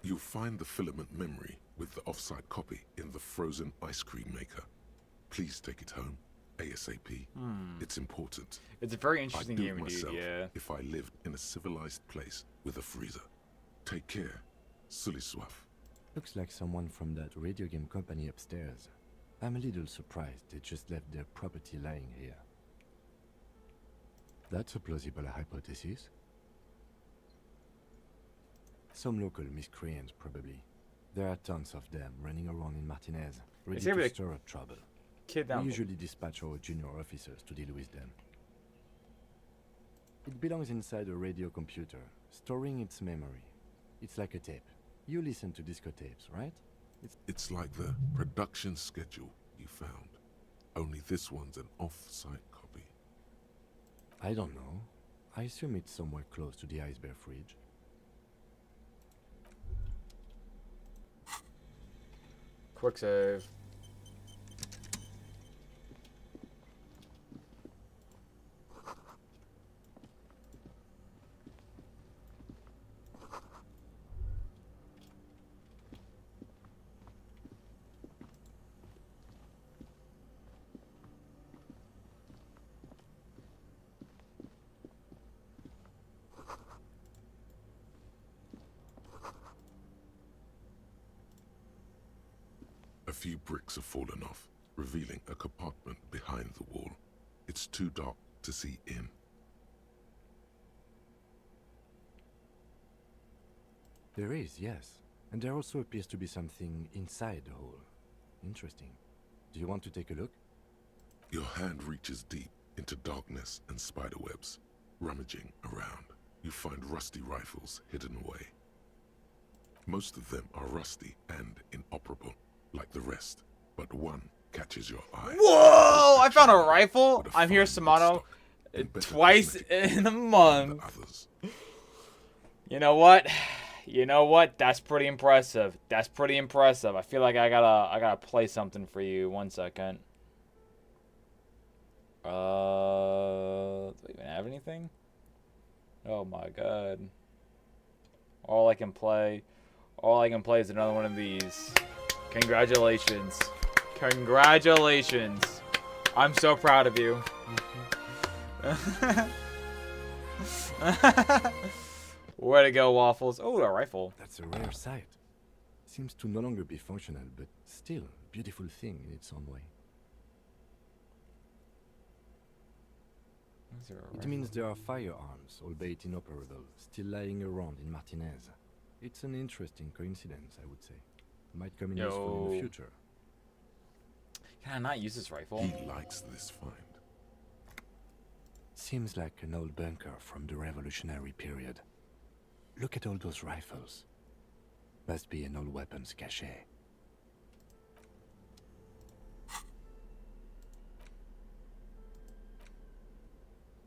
[SPEAKER 4] You'll find the filament memory with the off-site copy in the frozen ice cream maker. Please take it home, ASAP. It's important.
[SPEAKER 1] It's a very interesting
[SPEAKER 4] I'd do it
[SPEAKER 1] game,
[SPEAKER 4] myself
[SPEAKER 1] dude, yeah.
[SPEAKER 4] if I lived in a civilized place with a freezer. Take care, Sully Swaff.
[SPEAKER 8] Looks like someone from that radio game company upstairs. I'm a little surprised they just left their property lying here. That's a plausible hypothesis. Some local miscreants, probably. There are tons of them running around in Martinez, ready to stir up trouble. We usually dispatch our junior officers to deal with them. It belongs inside a radio computer, storing its memory. It's like a tape. You listen to disco tapes, right?
[SPEAKER 4] It's like the production schedule you found. Only this one's an off-site copy.
[SPEAKER 8] I don't know. I assume it's somewhere close to the Ice Bear fridge.
[SPEAKER 1] Quick save.
[SPEAKER 4] A few bricks have fallen off, revealing a compartment behind the wall. It's too dark to see in.
[SPEAKER 8] There is, yes. And there also appears to be something inside the hole. Interesting. Do you want to take a look?
[SPEAKER 4] Your hand reaches deep into darkness and spiderwebs. Rummaging around, you find rusty rifles hidden away. Most of them are rusty and inoperable, like the rest, but one catches your eye.
[SPEAKER 1] Whoa! I found a rifle. I'm here, Samato, twice in a month. You know what? You know what? That's pretty impressive. That's pretty impressive. I feel like I gotta play something for you. 1 second. Do I even have anything? Oh my god. All I can play is another one of these. Congratulations. Congratulations. I'm so proud of you. Way to go, Waffles. Oh, a rifle.
[SPEAKER 8] That's a rare sight. Seems to no longer be functional, but still a beautiful thing in its own way. It means there are firearms, albeit inoperable, still lying around in Martinez. It's an interesting coincidence, I would say. Might come in useful in the future.
[SPEAKER 1] Can I not use this rifle?
[SPEAKER 4] He likes this find.
[SPEAKER 8] Seems like an old bunker from the Revolutionary period. Look at all those rifles. Must be an old weapons cache.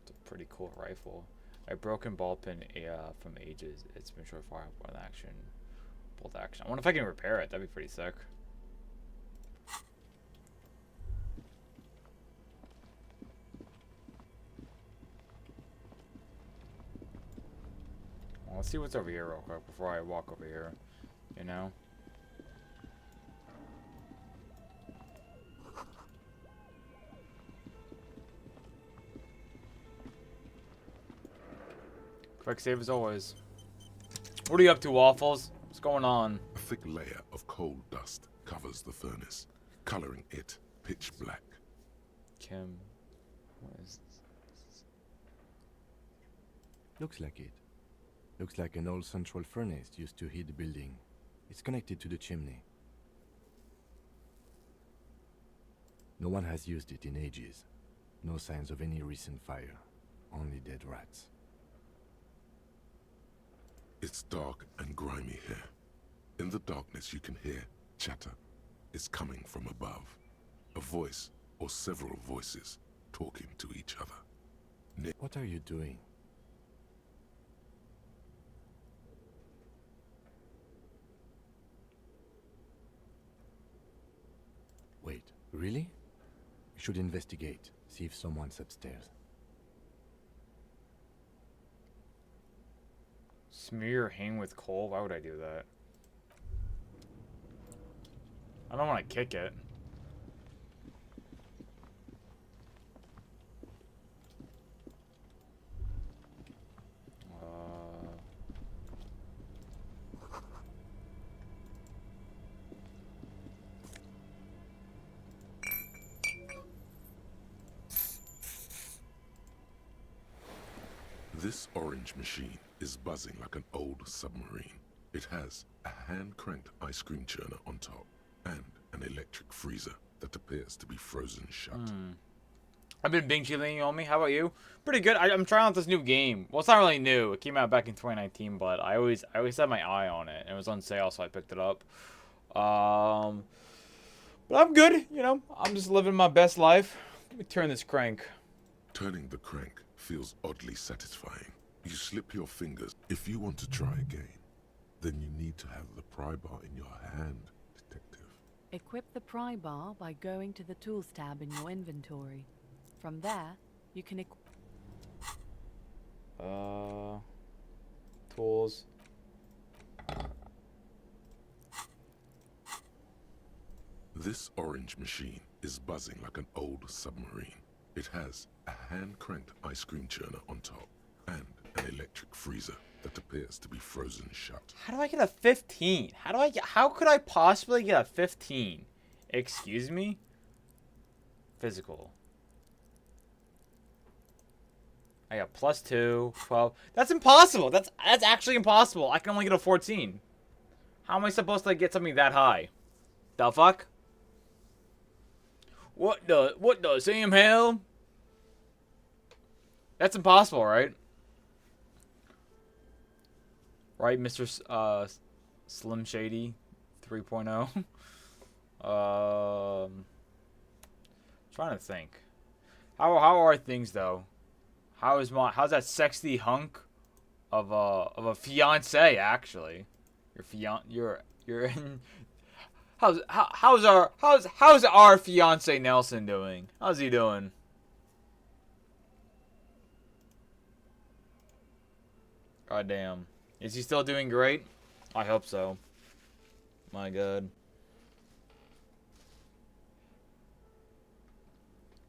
[SPEAKER 1] It's a pretty cool rifle. A broken ball pin from ages. It's been short fire bolt action. Bolt action. I wonder if I can repair it. That'd be pretty sick. Well, let's see what's over here real quick before I walk over here. You know? Quick save as always. What are you up to, Waffles? What's going on?
[SPEAKER 4] A thick layer of coal dust covers the furnace, coloring it pitch black.
[SPEAKER 1] Kim, what is this?
[SPEAKER 8] Looks like it. Looks like an old central furnace used to heat the building. It's connected to the chimney. No one has used it in ages. No signs of any recent fire. Only dead rats.
[SPEAKER 4] It's dark and grimy here. In the darkness you can hear chatter. It's coming from above. A voice or several voices talking to each other.
[SPEAKER 8] What are you doing? Wait, really? We should investigate, see if someone's upstairs.
[SPEAKER 1] Smear your hand with coal? Why would I do that? I don't want to kick it.
[SPEAKER 4] This orange machine is buzzing like an old submarine. It has a hand-cranked ice cream churner on top and an electric freezer that appears to be frozen shut.
[SPEAKER 1] I've been binge healing on me. How about you? Pretty good. I'm trying out this new game. Well, it's not really new. It came out back in 2019, but I always had my eye on it. It was on sale, so I picked it up. But I'm good. You know, I'm just living my best life. Let me turn this crank.
[SPEAKER 4] Turning the crank feels oddly satisfying. You slip your fingers. If you want to try again, then you need to have the pry bar in your hand, detective.
[SPEAKER 9] Equip the pry bar by going to the Tools tab in your inventory. From there, you can
[SPEAKER 1] Tools.
[SPEAKER 4] This orange machine is buzzing like an old submarine. It has a hand-cranked ice cream churner on top and an electric freezer that appears to be frozen shut.
[SPEAKER 1] How do I get a 15? How could I possibly get a 15? Excuse me? Physical. I got +2, 12. That's impossible. That's actually impossible. I can only get a 14. How am I supposed to get something that high? The fuck? What the same hell? That's impossible, right? Right, Mr. Slim Shady 3.0. Trying to think. How are things though? How's that sexy hunk of a fiance actually? You're in. How's our fiance Nelson doing? How's he doing? God damn. Is he still doing great? I hope so. My God.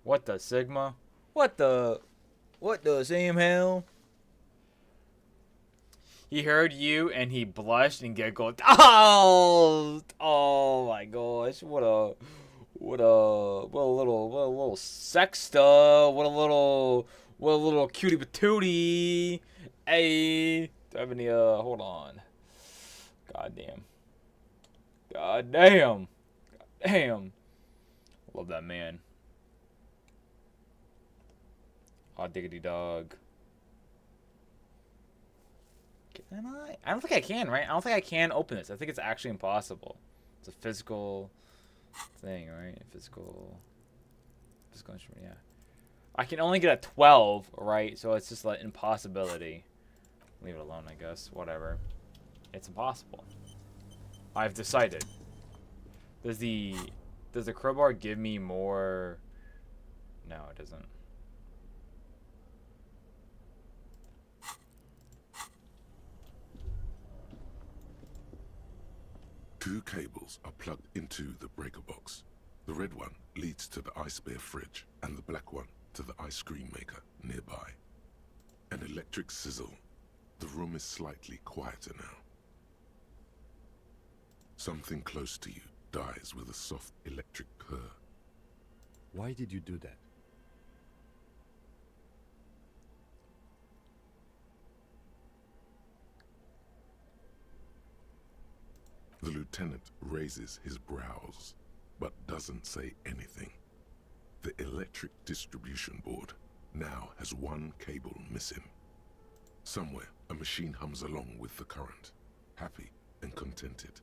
[SPEAKER 1] What the Sigma? What the same hell? He heard you and he blushed and giggled. Oh my gosh! What a little sexta. What a little cutie patootie. Hey, do I have any hold on. God damn. Love that man. Aw, diggity dog. Can I? I don't think I can, right? I don't think I can open this. I think it's actually impossible. It's a physical thing, right? Physical instrument, yeah. I can only get a 12, right? So it's just like impossibility. Leave it alone, I guess. Whatever. It's impossible. I've decided. Does the crowbar give me more? No, it doesn't.
[SPEAKER 4] Two cables are plugged into the breaker box. The red one leads to the ice bear fridge, and the black one to the ice cream maker nearby. An electric sizzle The room is slightly quieter now. Something close to you dies with a soft electric purr.
[SPEAKER 8] Why did you do that?
[SPEAKER 4] The lieutenant raises his brows, but doesn't say anything. The electric distribution board now has one cable missing. Somewhere, a machine hums along with the current, happy and contented.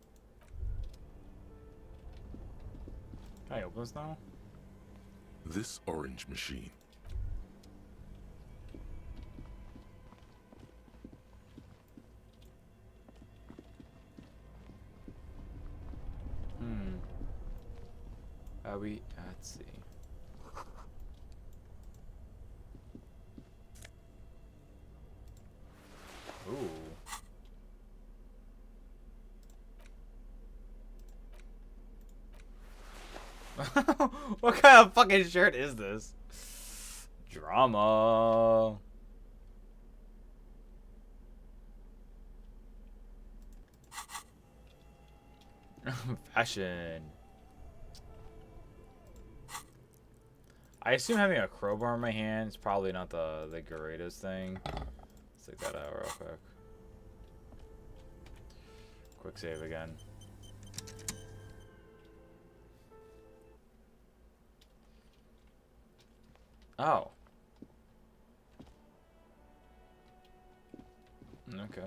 [SPEAKER 1] Can I open this now?
[SPEAKER 4] This orange machine.
[SPEAKER 1] Let's see. Ooh. What kind of fucking shirt is this? Drama. Fashion. I assume having a crowbar in my hand is probably not the greatest thing. Let's take that out real quick. Quick save again. Oh. Okay.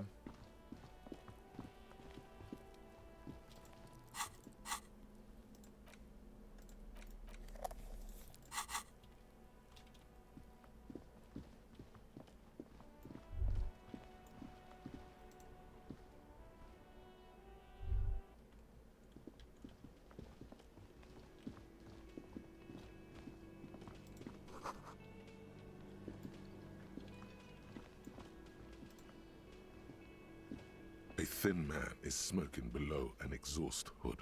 [SPEAKER 4] A thin man is smoking below an exhaust hood,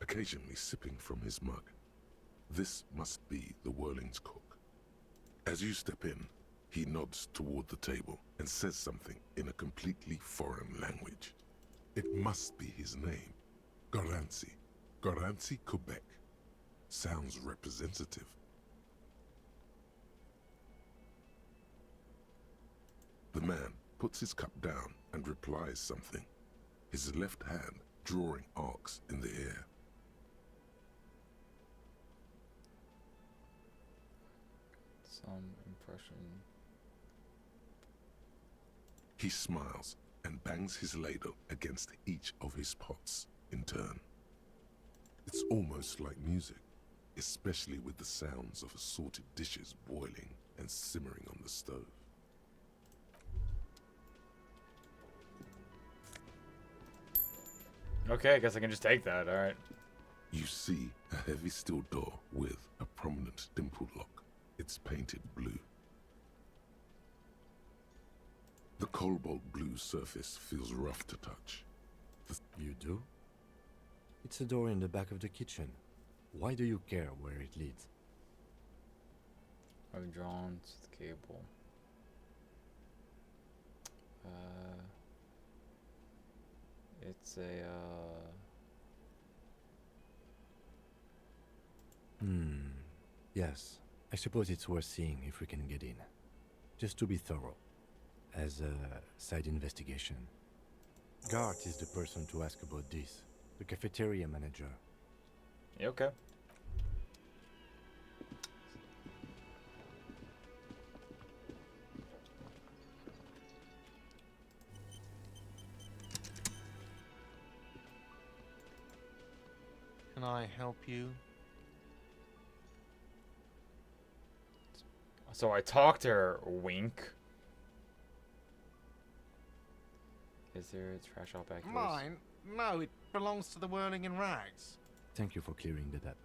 [SPEAKER 4] occasionally sipping from his mug. This must be the Whirling's cook. As you step in, he nods toward the table and says something in a completely foreign language. It must be his name. Garancy. Garancy, Quebec. Sounds representative. The man puts his cup down and replies something, his left hand drawing arcs in the air.
[SPEAKER 1] Some impression.
[SPEAKER 4] He smiles and bangs his ladle against each of his pots in turn. It's almost like music, especially with the sounds of assorted dishes boiling and simmering on the stove.
[SPEAKER 1] Okay, I guess I can just take that, alright.
[SPEAKER 4] You see a heavy steel door with a prominent dimple lock. It's painted blue. The cobalt blue surface feels rough to touch.
[SPEAKER 8] You do? It's a door in the back of the kitchen. Why do you care where it leads?
[SPEAKER 1] I'm drawn to the cable. It's a,
[SPEAKER 8] Yes. I suppose it's worth seeing if we can get in. Just to be thorough. As a side investigation. Gart is the person to ask about this. The cafeteria manager.
[SPEAKER 1] Yeah, okay.
[SPEAKER 6] Can I help you?
[SPEAKER 1] So I talked to her, wink. Is there a trash out back here?
[SPEAKER 6] Mine? No, it belongs to the Whirling in Rags.
[SPEAKER 8] Thank you for clearing that up.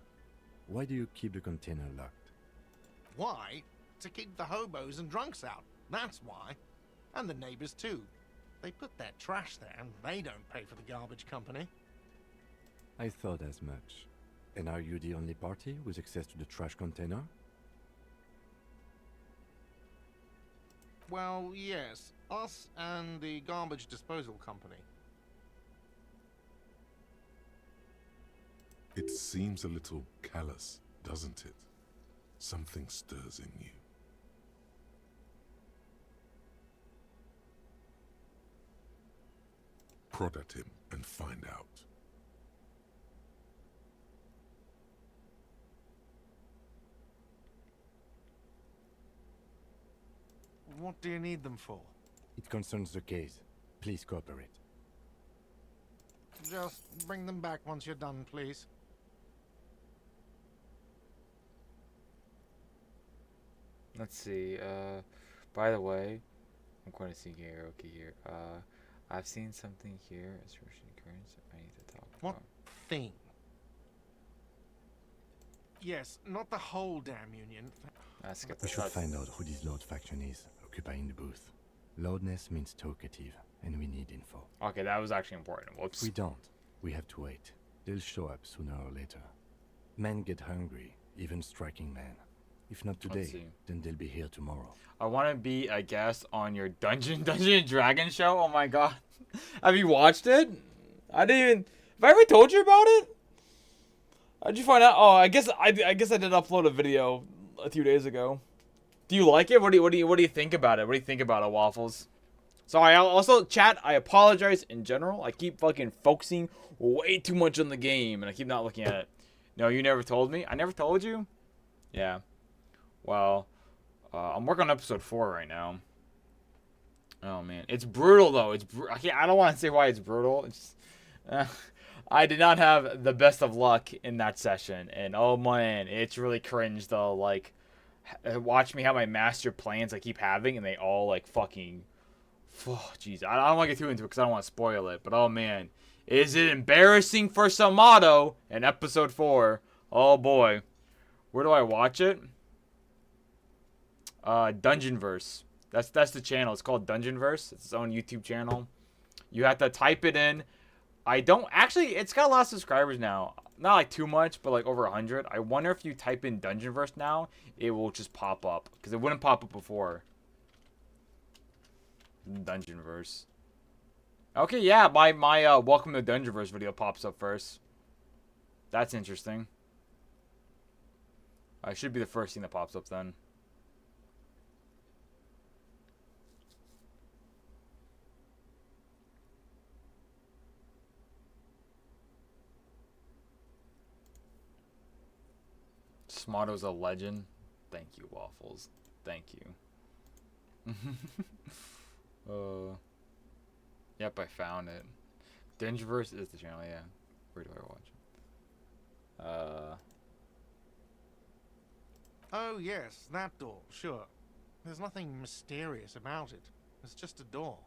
[SPEAKER 8] Why do you keep the container locked?
[SPEAKER 6] Why? To keep the hobos and drunks out. That's why. And the neighbors too. They put their trash there and they don't pay for the garbage company.
[SPEAKER 8] I thought as much. And are you the only party with access to the trash container?
[SPEAKER 6] Well, yes. Us and the garbage disposal company.
[SPEAKER 4] It seems a little callous, doesn't it? Something stirs in you. Prod at him and find out.
[SPEAKER 6] What do you need them for?
[SPEAKER 8] It concerns the case. Please cooperate.
[SPEAKER 6] Just bring them back once you're done, please.
[SPEAKER 1] Let's see. By the way, I'm going to see karaoke here. I've seen something here. Especially occurrence I need to talk
[SPEAKER 6] What
[SPEAKER 1] about.
[SPEAKER 6] thing? Yes, not the whole damn union.
[SPEAKER 8] We should find out who this Lord faction is, occupying the booth. Loudness means talkative, and we need info.
[SPEAKER 1] Okay, that was actually important. Whoops.
[SPEAKER 8] We don't. We have to wait. They'll show up sooner or later. Men get hungry, even striking men. If not
[SPEAKER 1] Let's
[SPEAKER 8] today,
[SPEAKER 1] see.
[SPEAKER 8] then they'll be here tomorrow.
[SPEAKER 1] I want to be a guest on your Dungeon and Dragon show. Oh my god. Have you watched it? I didn't even... Have I ever told you about it? How'd you find out? Oh, I guess I did upload a video a few days ago. Do you like it? What do you think about it? What do you think about it, Waffles? Sorry, also, chat, I apologize in general. I keep fucking focusing way too much on the game, and I keep not looking at it. No, you never told me? I never told you? Yeah. Well, I'm working on episode 4 right now. Oh, man. It's brutal, though. I don't want to say why it's brutal. It's I did not have the best of luck in that session. And, oh, man, it's really cringe, though. Like, watch me have my master plans I keep having, and they all, like, fucking... Oh, jeez. I don't want to get too into it because I don't want to spoil it. But, oh, man. Is it embarrassing for Samato in episode 4? Oh, boy. Where do I watch it? Dungeonverse. That's the channel. It's called Dungeonverse. It's its own YouTube channel. You have to type it in. I don't... Actually, it's got a lot of subscribers now. Not, like, too much, but, like, over 100. I wonder if you type in Dungeonverse now, it will just pop up. Because it wouldn't pop up before. Dungeonverse. Okay, yeah, my Welcome to Dungeonverse video pops up first. That's interesting. I should be the first thing that pops up then. Smato's a legend. Thank you, Waffles. Thank you. Yep, I found it. Dingeverse is the channel, yeah. Where do I watch it?
[SPEAKER 6] Oh, yes, that door, sure. There's nothing mysterious about it. It's just a door.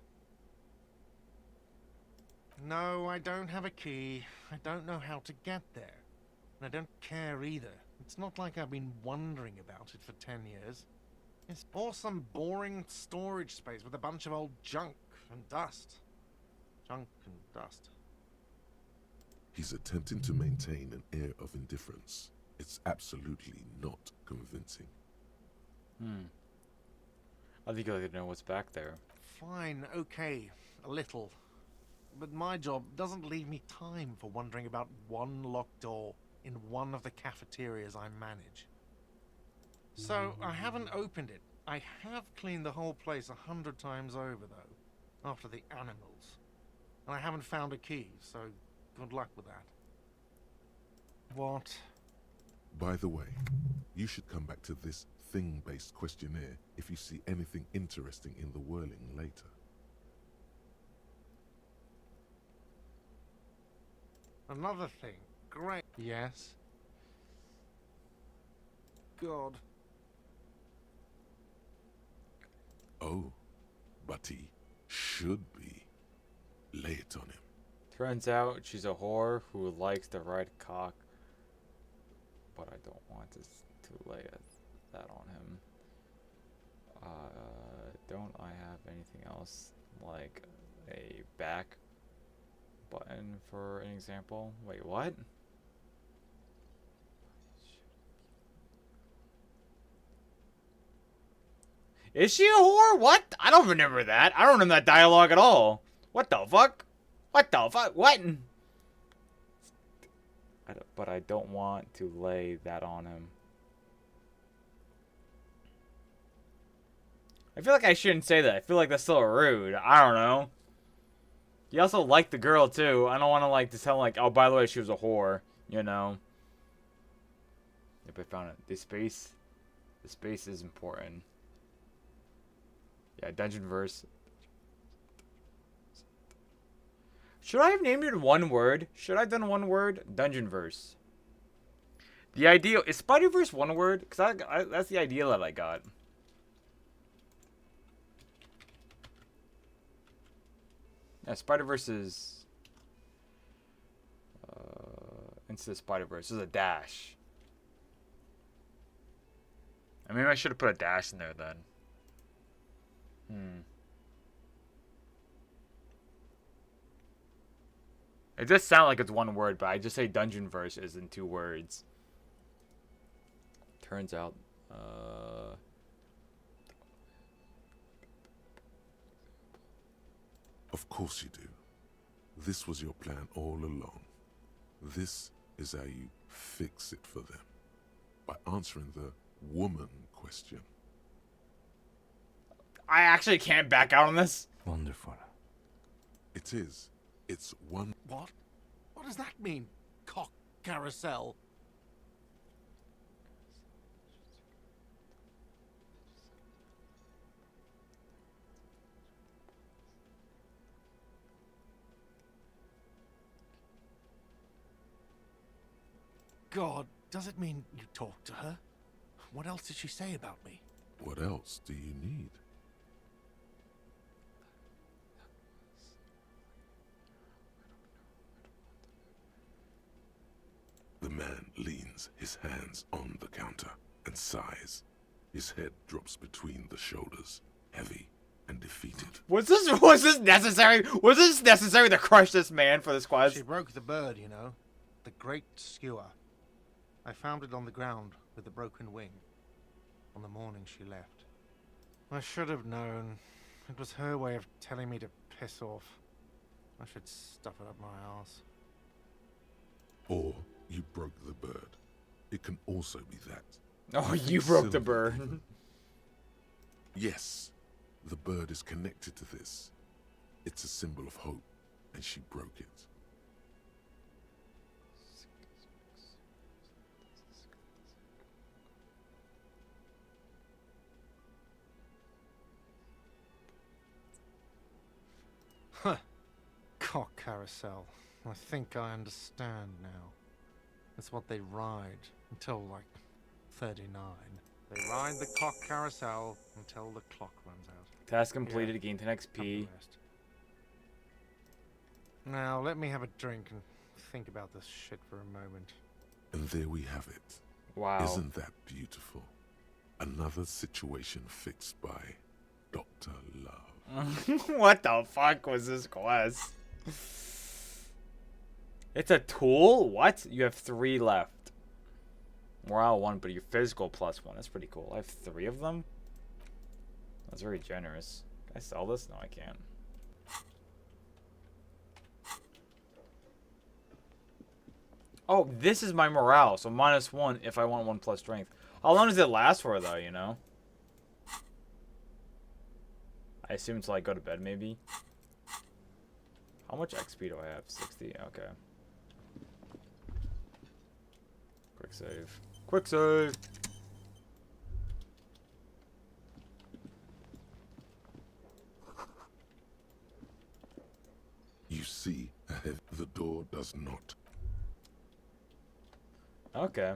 [SPEAKER 6] No, I don't have a key. I don't know how to get there. And I don't care either. It's not like I've been wondering about it for 10 years. It's or some boring storage space with a bunch of old junk and dust. Junk and dust.
[SPEAKER 4] He's attempting to maintain an air of indifference. It's absolutely not convincing.
[SPEAKER 1] I think I'd like to know what's back there.
[SPEAKER 6] Fine, okay, a little. But my job doesn't leave me time for wondering about one locked door in one of the cafeterias I manage. So, I haven't opened it. I have cleaned the whole place 100 times over, though, after the animals. And I haven't found a key, so good luck with that. What?
[SPEAKER 4] By the way, you should come back to this thing-based questionnaire if you see anything interesting in the whirling later.
[SPEAKER 6] Another thing. Great. Yes? God.
[SPEAKER 4] Oh, but he should be. Lay it on him.
[SPEAKER 1] Turns out she's a whore who likes to ride cock. But I don't want to lay that on him. Don't I have anything else? Like a back button, for an example? Wait, what? Is she a whore? What? I don't remember that. I don't remember that dialogue at all. What the fuck? What the fuck? What? But I don't want to lay that on him. I feel like I shouldn't say that. I feel like that's still rude. I don't know. You also like the girl, too. I don't want to, like, to tell, like, oh, by the way, she was a whore. You know? Yep, I found it. The space is important. Yeah, dungeon verse. Should I have named it one word? Should I have done one word? Dungeon verse. The ideal is Spider-Verse one word? Because that's the idea that I got. Yeah, Spider-Verse is Into the Spider-Verse. There's a dash. I mean, I should have put a dash in there then. It does sound like it's one word, but I just say dungeon verse is in 2 words. Turns out,
[SPEAKER 4] Of course you do. This was your plan all along. This is how you fix it for them. By answering the woman question.
[SPEAKER 1] I actually can't back out on this.
[SPEAKER 8] Wonderful.
[SPEAKER 4] It is. It's one...
[SPEAKER 6] What? What does that mean? Cock carousel? God, does it mean you talked to her? What else did she say about me?
[SPEAKER 4] What else do you need? The man leans his hands on the counter and sighs. His head drops between the shoulders, heavy and defeated.
[SPEAKER 1] Was this necessary? Was this necessary to crush this man for this quest?
[SPEAKER 6] She broke the bird, you know. The great skewer. I found it on the ground with a broken wing. On the morning she left. I should have known. It was her way of telling me to piss off. I should stuff it up my arse.
[SPEAKER 4] Or you broke the bird. It can also be that.
[SPEAKER 1] Oh, you broke the bird.
[SPEAKER 4] Yes, the bird is connected to this. It's a symbol of hope, and she broke it.
[SPEAKER 6] Huh. Cock carousel. I think I understand now. It's what they ride until, like, 39. They ride the cock carousel until the clock runs out.
[SPEAKER 1] Task completed, gain 10 XP.
[SPEAKER 6] Now, let me have a drink and think about this shit for a moment.
[SPEAKER 4] And there we have it.
[SPEAKER 1] Wow.
[SPEAKER 4] Isn't that beautiful? Another situation fixed by Dr. Love.
[SPEAKER 1] What the fuck was this quest? It's a tool? What? You have 3 left. Morale 1, but your physical +1. That's pretty cool. I have 3 of them? That's very generous. Can I sell this? No, I can't. Oh, this is my morale. So -1 if I want 1 plus strength. How long does it last for, though, you know? I assume until I go to bed, maybe. How much XP do I have? 60? Okay. Quick save. Quick save!
[SPEAKER 4] You see ahead, the door does not.
[SPEAKER 1] Okay.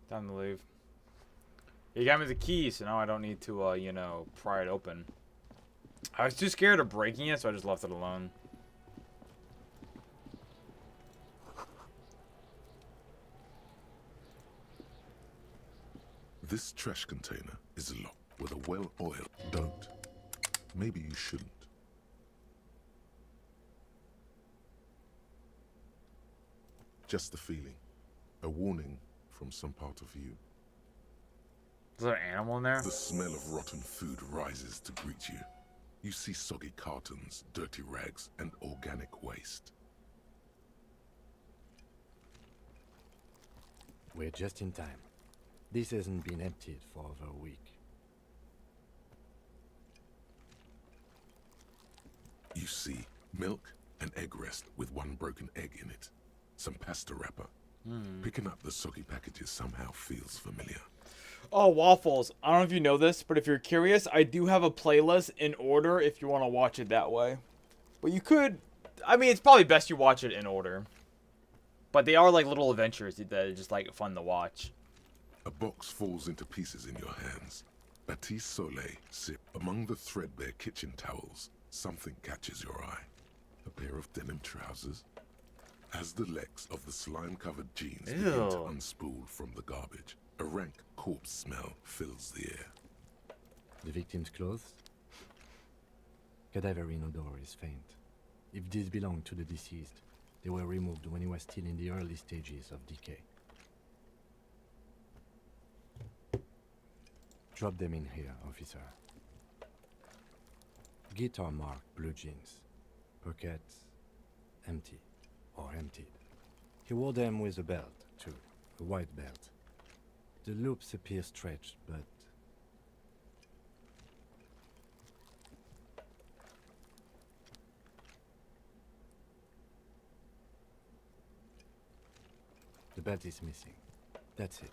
[SPEAKER 1] Time to leave. You got me the key, so now I don't need to, you know, pry it open. I was too scared of breaking it, so I just left it alone.
[SPEAKER 4] This trash container is locked with a well-oiled... Don't. Maybe you shouldn't. Just a feeling. A warning from some part of you.
[SPEAKER 1] Is there an animal in there?
[SPEAKER 4] The smell of rotten food rises to greet you. You see soggy cartons, dirty rags, and organic waste.
[SPEAKER 8] We're just in time. This hasn't been emptied for over a week.
[SPEAKER 4] You see milk and egg rest with one broken egg in it. Some pasta wrapper. Picking up the soggy packages somehow feels familiar.
[SPEAKER 1] Oh, waffles. I don't know if you know this, but if you're curious, I do have a playlist in order if you want to watch it that way. But you could... I mean, it's probably best you watch it in order. But they are like little adventures that are just like fun to watch.
[SPEAKER 4] A box falls into pieces in your hands. Baptiste Soleil sip among the threadbare kitchen towels. Something catches your eye. A pair of denim trousers. As the legs of the slime-covered jeans begin to unspool from the garbage, a rank corpse smell fills the air.
[SPEAKER 8] The victim's clothes? Cadaverine odor is faint. If these belong to the deceased, they were removed when he was still in the early stages of decay. Drop them in here, officer. Guitar marked blue jeans. Pockets empty or emptied. He wore them with a belt, too. A white belt. The loops appear stretched, but... the belt is missing. That's it.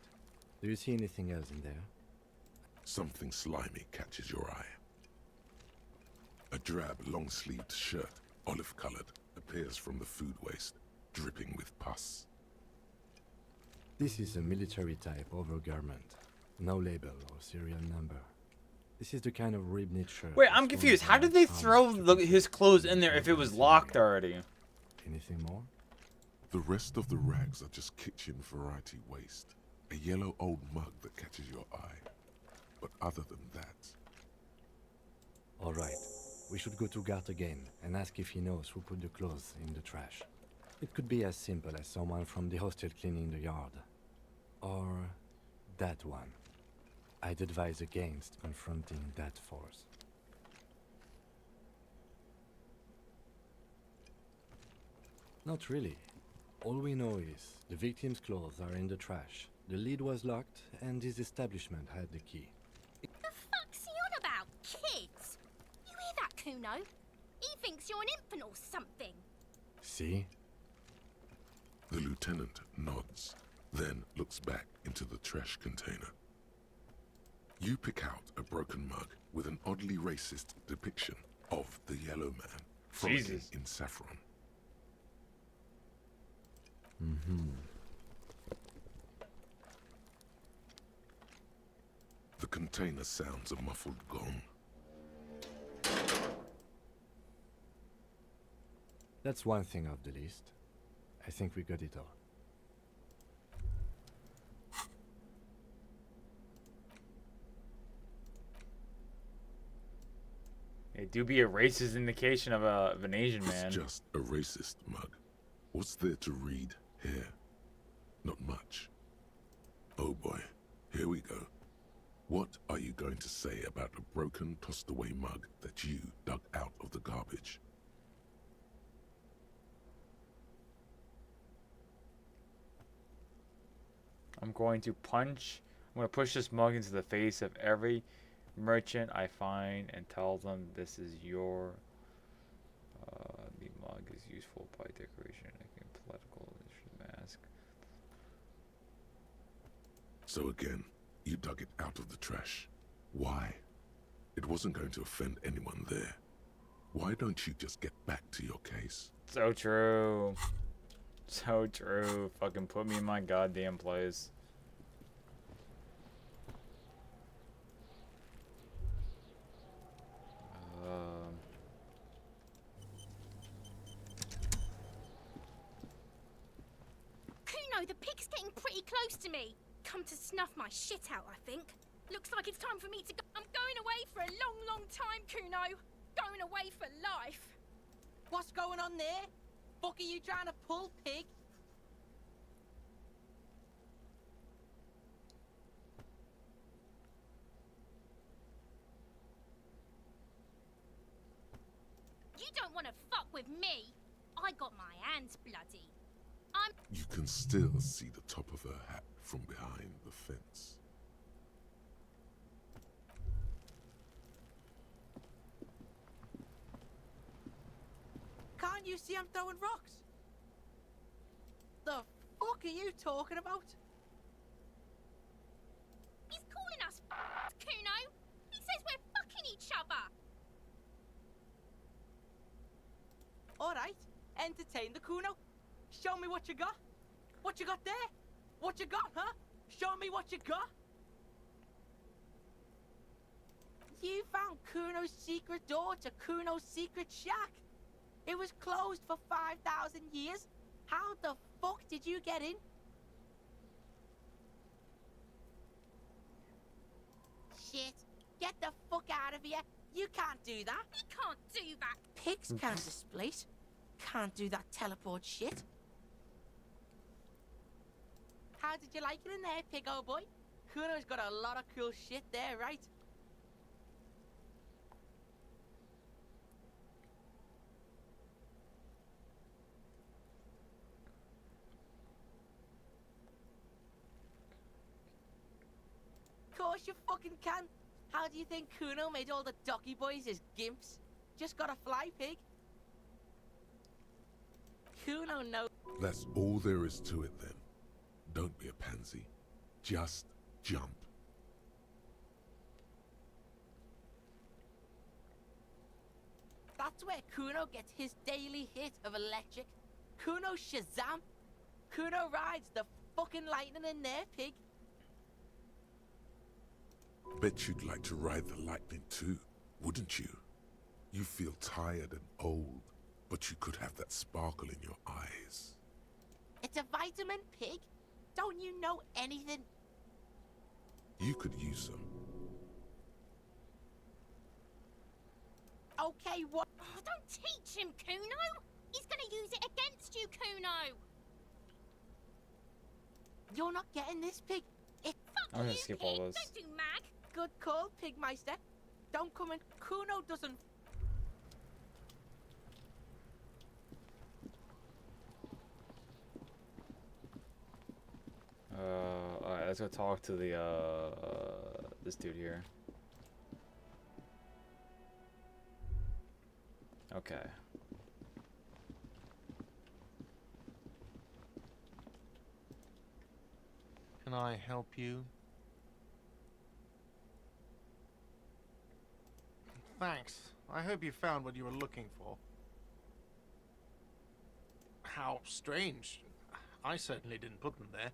[SPEAKER 8] Do you see anything else in there?
[SPEAKER 4] Something slimy catches your eye. A drab, long-sleeved shirt, olive-colored, appears from the food waste, dripping with pus.
[SPEAKER 8] This is a military-type overgarment. No label or serial number. This is the kind of rib-knit shirt...
[SPEAKER 1] Wait, I'm confused. How did they throw his clothes in there if it was locked already?
[SPEAKER 8] Anything more?
[SPEAKER 4] The rest of the rags are just kitchen variety waste. A yellow old mug that catches your eye. But other than that...
[SPEAKER 8] All right. We should go to Gart again and ask if he knows who put the clothes in the trash. It could be as simple as someone from the hostel cleaning the yard. Or that one. I'd advise against confronting that force. Not really. All we know is the victim's clothes are in the trash. The lid was locked and his establishment had the key.
[SPEAKER 18] The fuck's he on about? Kids? You hear that, Kuno? He thinks you're an infant or something.
[SPEAKER 8] See?
[SPEAKER 4] The lieutenant nods, then looks back into the trash container. You pick out a broken mug with an oddly racist depiction of the yellow man frolicking in saffron. The container sounds a muffled gong.
[SPEAKER 8] That's one thing off the list. I think we got it all.
[SPEAKER 1] It do be a racist indication of an Asian man.
[SPEAKER 4] It's just a racist mug. What's there to read here? Not much. Oh boy, here we go. What are you going to say about a broken, tossed-away mug that you dug out of the garbage?
[SPEAKER 1] I'm going to push this mug into the face of every merchant I find and tell them this is your... the mug is useful by decoration, political mask.
[SPEAKER 4] So again, you dug it out of the trash. Why? It wasn't going to offend anyone there. Why don't you just get back to your case?
[SPEAKER 1] So true. So true. Fucking put me in my goddamn place.
[SPEAKER 18] Kuno, the pig's getting pretty close to me. come to snuff my shit out, I think. Looks like it's time for me to go. I'm going away for a long, long time, Kuno. Going away for life.
[SPEAKER 17] What's going on there? Fuck are you trying to pull, pig?
[SPEAKER 18] You don't want to fuck with me. I got my hands bloody.
[SPEAKER 4] You can still see the top of her hat from behind the fence.
[SPEAKER 17] Can't you see I'm throwing rocks? The fuck are you talking about?
[SPEAKER 18] He's calling us Kuno. He says we're fucking each other.
[SPEAKER 17] Alright, entertain the Kuno. Show me what you got. What you got there? What you got, huh? Show me what you got. You found Kuno's secret door to Kuno's secret shack. It was closed for 5,000 years. How the fuck did you get in? Shit. Get the fuck out of here. You can't do that.
[SPEAKER 18] He can't do that.
[SPEAKER 17] Pigs can't displace. Can't do that teleport shit. How did you like it in there, pig old boy? Kuno's got a lot of cool shit there, right? Course you fucking can. How do you think Kuno made all the docky boys his gimps? Just got a fly, pig. Kuno knows.
[SPEAKER 4] That's all there is to it then. Don't be a pansy. Just jump.
[SPEAKER 17] That's where Kuno gets his daily hit of electric. Kuno Shazam. Kuno rides the fucking lightning in there, pig.
[SPEAKER 4] Bet you'd like to ride the lightning too, wouldn't you? You feel tired and old, but you could have that sparkle in your eyes.
[SPEAKER 17] It's a vitamin, pig. Don't you know anything?
[SPEAKER 4] You could use some.
[SPEAKER 17] Okay, what?
[SPEAKER 18] Oh, don't teach him, Kuno. He's gonna use it against you, Kuno.
[SPEAKER 17] You're not getting this, pig.
[SPEAKER 1] I'm gonna skip all this.
[SPEAKER 18] Don't do mag.
[SPEAKER 17] Good call, Pigmeister. Don't come in. Kuno doesn't.
[SPEAKER 1] Alright, let's go talk to the this dude here. Okay.
[SPEAKER 6] Can I help you? Thanks. I hope you found what you were looking for. How strange. I certainly didn't put them there.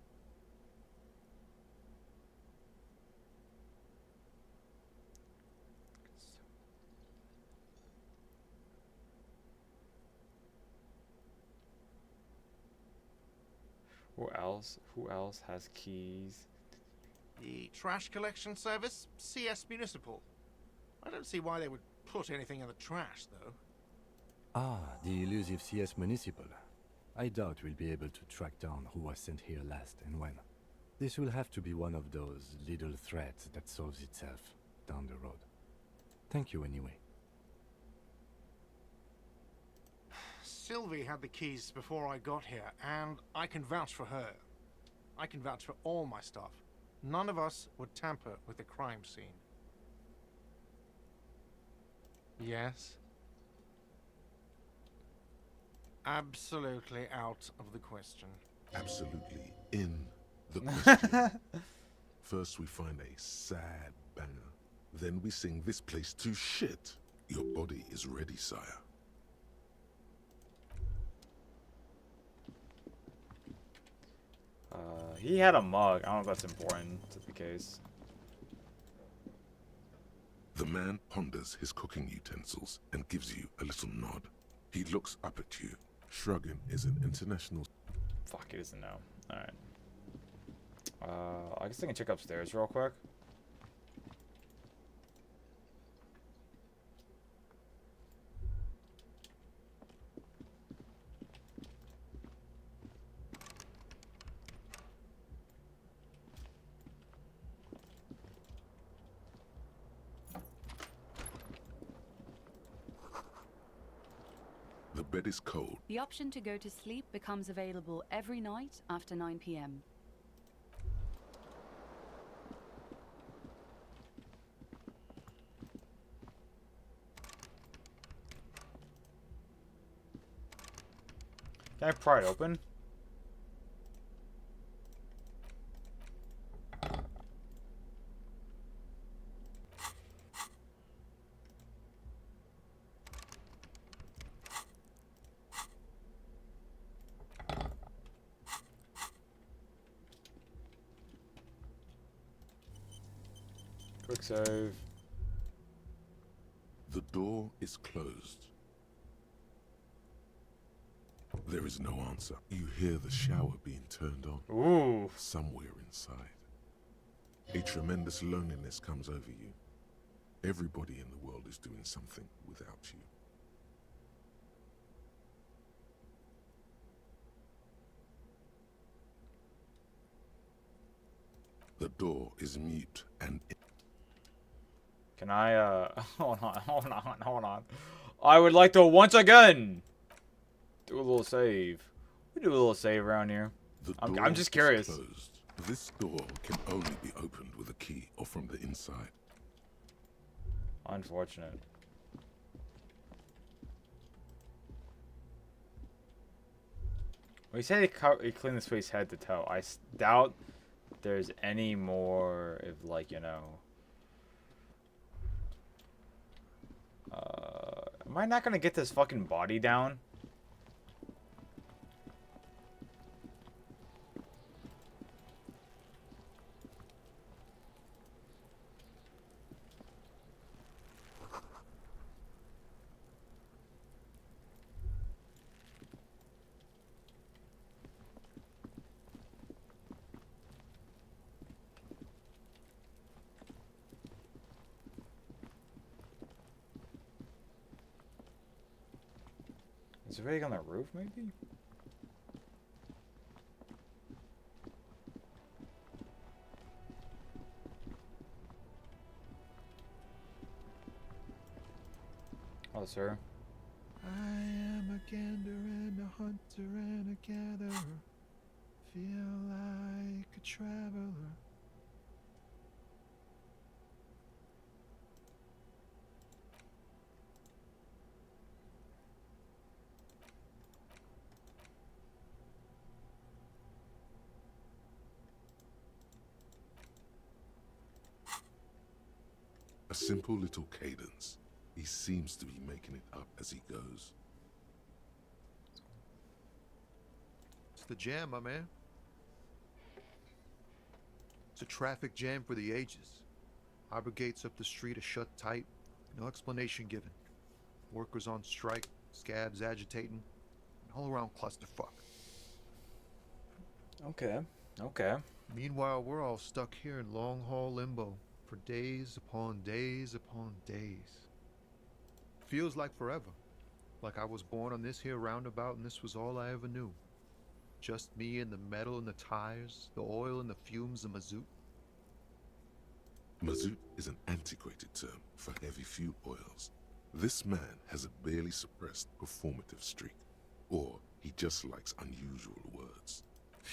[SPEAKER 1] Who else has keys?
[SPEAKER 6] The trash collection service? CS Municipal. I don't see why they would put anything in the trash, though.
[SPEAKER 8] Ah, the elusive CS Municipal. I doubt we'll be able to track down who was sent here last and when. This will have to be one of those little threats that solves itself down the road. Thank you anyway.
[SPEAKER 6] Sylvie had the keys before I got here, and I can vouch for her. I can vouch for all my stuff. None of us would tamper with the crime scene. Yes? Absolutely out of the question.
[SPEAKER 4] Absolutely in the question. First we find a sad banger. Then we sing this place to shit. Your body is ready, sire.
[SPEAKER 1] He had a mug. I don't know if that's important to the case.
[SPEAKER 4] The man ponders his cooking utensils and gives you a little nod. He looks up at you. Shrugging is an international...
[SPEAKER 1] Fuck, he doesn't know. Alright. I guess I can check upstairs real quick.
[SPEAKER 4] The bed is cold.
[SPEAKER 9] The option to go to sleep becomes available every night after 9 p.m.
[SPEAKER 1] Can I pry it open? Quick save.
[SPEAKER 4] The door is closed. There is no answer. You hear the shower being turned on.
[SPEAKER 1] Ooh.
[SPEAKER 4] Somewhere inside. A tremendous loneliness comes over you. Everybody in the world is doing something without you. The door is mute and...
[SPEAKER 1] Can I, hold on. I would like to once again do a little save. We do a little save around here. I'm just curious.
[SPEAKER 4] Closed. This door can only be opened with a key or from the inside.
[SPEAKER 1] Unfortunate. Well, he said he cleaned this place head to toe. I doubt there's any more if, like, you know... am I not gonna get this fucking body down? Is there anything on the roof, maybe? Oh, sir.
[SPEAKER 5] I am a gander and a hunter and a gatherer. Feel like a traveler.
[SPEAKER 4] A simple little cadence. He seems to be making it up as he goes.
[SPEAKER 5] It's the jam, my man. It's a traffic jam for the ages. Harbor gates up the street are shut tight. No explanation given. Workers on strike, scabs agitating, an all-around clusterfuck.
[SPEAKER 1] Okay. Okay.
[SPEAKER 5] Meanwhile, we're all stuck here in long-haul limbo for days upon days upon days. Feels like forever. Like I was born on this here roundabout and this was all I ever knew. Just me and the metal and the tires, the oil and the fumes of mazout.
[SPEAKER 4] Mazout is an antiquated term for heavy fuel oils. This man has a barely suppressed performative streak. Or he just likes unusual words.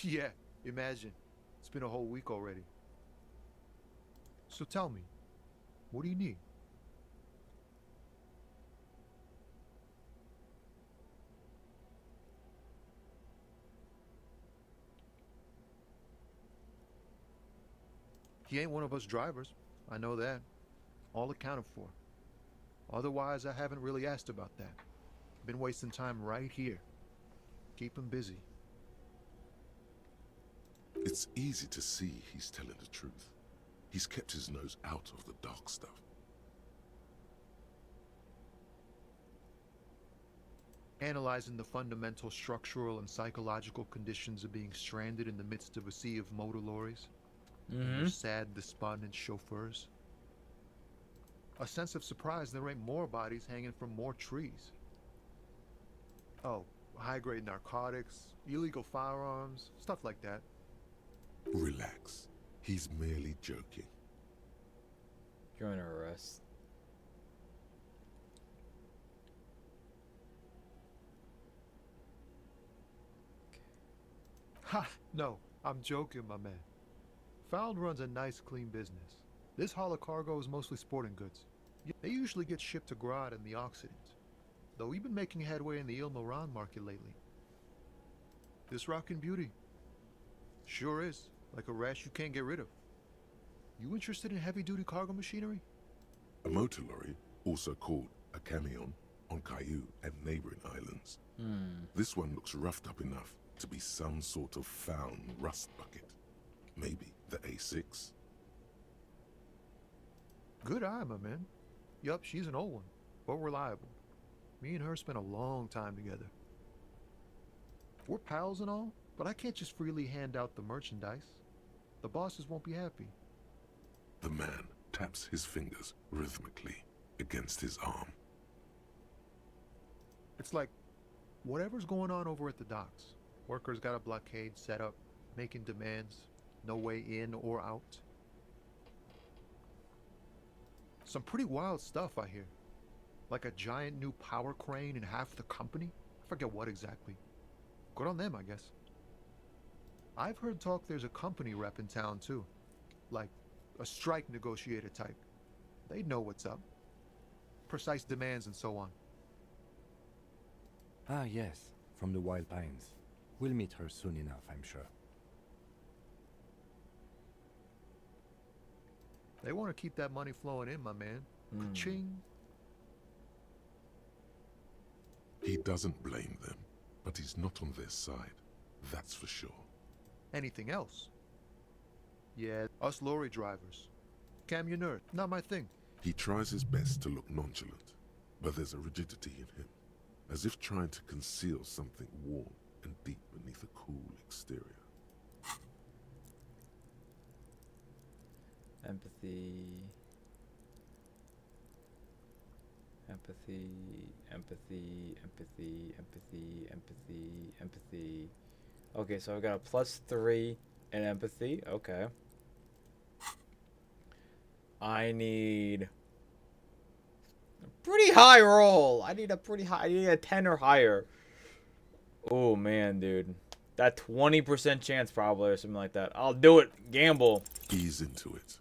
[SPEAKER 5] Yeah, imagine. It's been a whole week already. So tell me, what do you need? He ain't one of us drivers. I know that. All accounted for. Otherwise, I haven't really asked about that. Been wasting time right here. Keep him busy.
[SPEAKER 4] It's easy to see he's telling the truth. He's kept his nose out of the dark stuff.
[SPEAKER 5] Analyzing the fundamental structural and psychological conditions of being stranded in the midst of a sea of motor lorries. and their sad, despondent chauffeurs. A sense of surprise there ain't more bodies hanging from more trees. Oh, high-grade narcotics, illegal firearms, stuff like that.
[SPEAKER 4] Relax. He's merely joking.
[SPEAKER 1] You're under arrest.
[SPEAKER 5] Ha! No, I'm joking, my man. Found runs a nice, clean business. This haul of cargo is mostly sporting goods. They usually get shipped to Grad and the Occident, though we've been making headway in the Il Moran market lately. This rockin' beauty. Sure is, like a rash you can't get rid of. You interested in heavy-duty cargo machinery?
[SPEAKER 4] A motor lorry, also called a camion, on Caillou and neighboring islands. This one looks roughed up enough to be some sort of found rust bucket. Maybe the A6?
[SPEAKER 5] Good eye, my man. Yup, she's an old one, but reliable. Me and her spent a long time together. We're pals and all, but I can't just freely hand out the merchandise. The bosses won't be happy.
[SPEAKER 4] The man taps his fingers rhythmically against his arm.
[SPEAKER 5] It's like, whatever's going on over at the docks. Workers got a blockade set up, making demands, no way in or out. Some pretty wild stuff, I hear. Like a giant new power crane in half the company? I forget what exactly. Good on them, I guess. I've heard talk there's a company rep in town, too. Like, a strike negotiator type. They'd know what's up. Precise demands and so on.
[SPEAKER 8] Ah, yes, from the Wild Pines. We'll meet her soon enough, I'm sure.
[SPEAKER 5] They want to keep that money flowing in, my man. Ka-ching.
[SPEAKER 4] He doesn't blame them, but he's not on their side. That's for sure.
[SPEAKER 5] Anything else? Yeah, us lorry drivers. Camioner, not my thing.
[SPEAKER 4] He tries his best to look nonchalant, but there's a rigidity in him, as if trying to conceal something warm and deep beneath a cool exterior.
[SPEAKER 1] Empathy. Empathy, empathy, empathy, empathy, empathy, empathy. Okay, so I've got a +3 in empathy. Okay. I need a pretty high roll. I need a 10 or higher. Oh, man, dude. That 20% chance probably or something like that. I'll do it. Gamble.
[SPEAKER 4] Ease into it.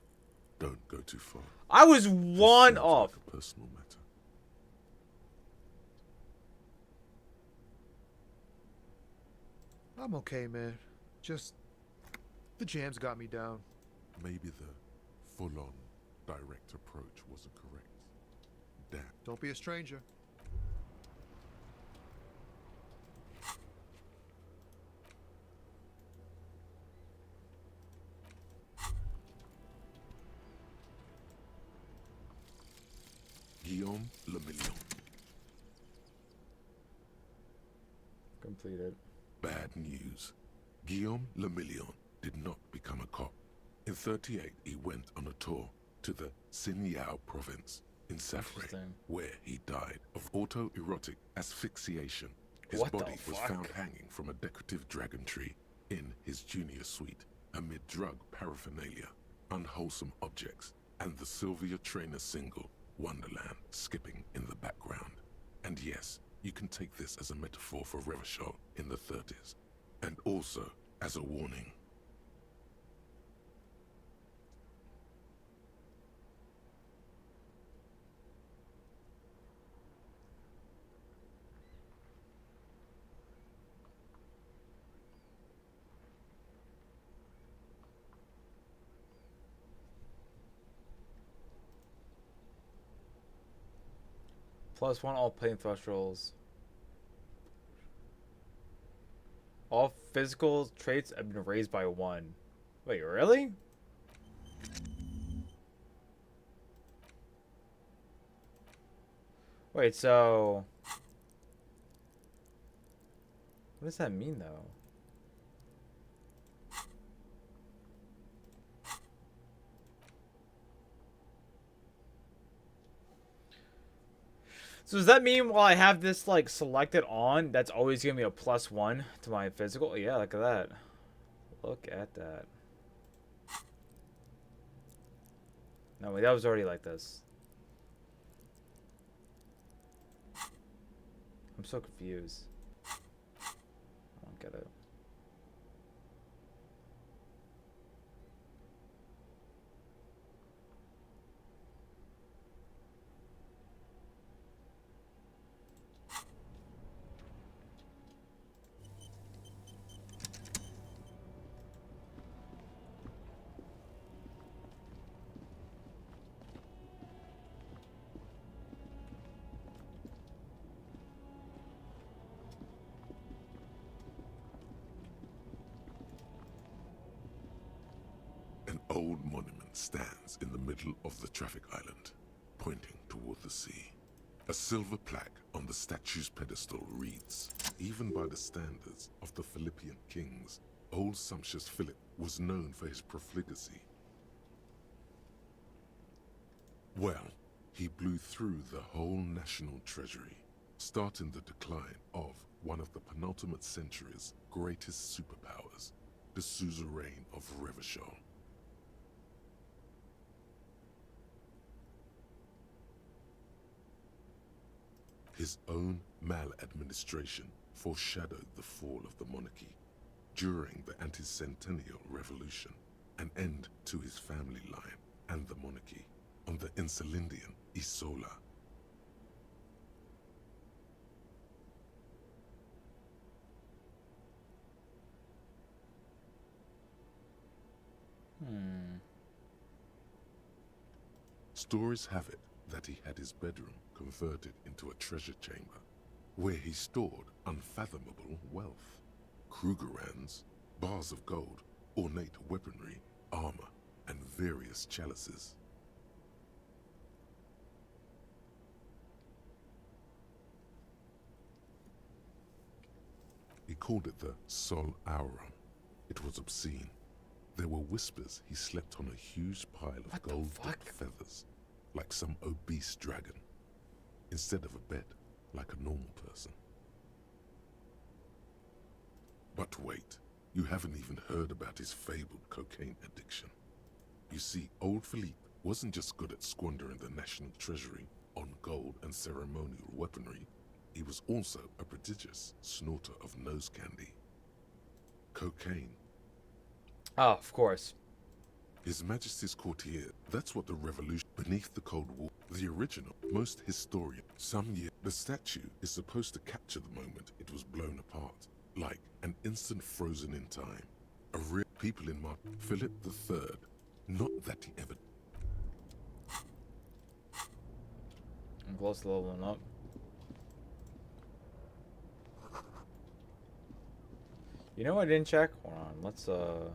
[SPEAKER 4] Don't go too far.
[SPEAKER 1] I was one off.
[SPEAKER 4] Like a personal matter.
[SPEAKER 5] I'm okay, man. Just, the jams got me down.
[SPEAKER 4] Maybe the full-on direct approach wasn't correct. Damn.
[SPEAKER 5] Don't be a stranger.
[SPEAKER 4] Guillaume Le Million.
[SPEAKER 1] Completed.
[SPEAKER 4] Bad news. Guillaume Le Million did not become a cop. In 38, he went on a tour to the Sinyao province in Safre, where he died of autoerotic asphyxiation. His
[SPEAKER 1] What the
[SPEAKER 4] body was
[SPEAKER 1] fuck?
[SPEAKER 4] found hanging from a decorative dragon tree in his junior suite, amid drug paraphernalia, unwholesome objects, and the Sylvia Trainer single, Wonderland, skipping in the background. And yes, you can take this as a metaphor for Revachol in the 30s, and also as a warning.
[SPEAKER 1] +1 all pain thresholds. All physical traits have been raised by 1. Wait, really? Wait, so... What does that mean, though? So does that mean while I have this like selected on, that's always giving me a +1 to my physical? Yeah, look at that. Look at that. No, wait, that was already like this. I'm so confused. I don't get it.
[SPEAKER 4] An old monument stands in the middle of the traffic island, pointing toward the sea. A silver plaque on the statue's pedestal reads, "Even by the standards of the Philippian kings, old sumptuous Philip was known for his profligacy." Well, he blew through the whole national treasury, starting the decline of one of the penultimate century's greatest superpowers, the suzerain of Revachol. His own maladministration foreshadowed the fall of the monarchy during the anti-centennial revolution, an end to his family line and the monarchy on the Insulindian Isola. Stories have it that he had his bedroom converted into a treasure chamber, where he stored unfathomable wealth. Krugerrands, bars of gold, ornate weaponry, armor, and various chalices. He called it the Sol Aurum. It was obscene. There were whispers he slept on a huge pile of gold-dipped feathers, like some obese dragon, instead of a bed, like a normal person. But wait, you haven't even heard about his fabled cocaine addiction. You see, old Philippe wasn't just good at squandering the national treasury on gold and ceremonial weaponry, he was also a prodigious snorter of nose candy. Cocaine.
[SPEAKER 1] Oh, of course.
[SPEAKER 4] His Majesty's courtier, that's what the revolution beneath the Cold War, the original, most historian, some year, the statue is supposed to capture the moment it was blown apart, like an instant frozen in time. A real people in Philip III, not that he ever.
[SPEAKER 1] I'm close to leveling up. You know what I didn't check? Hold on, let's Hold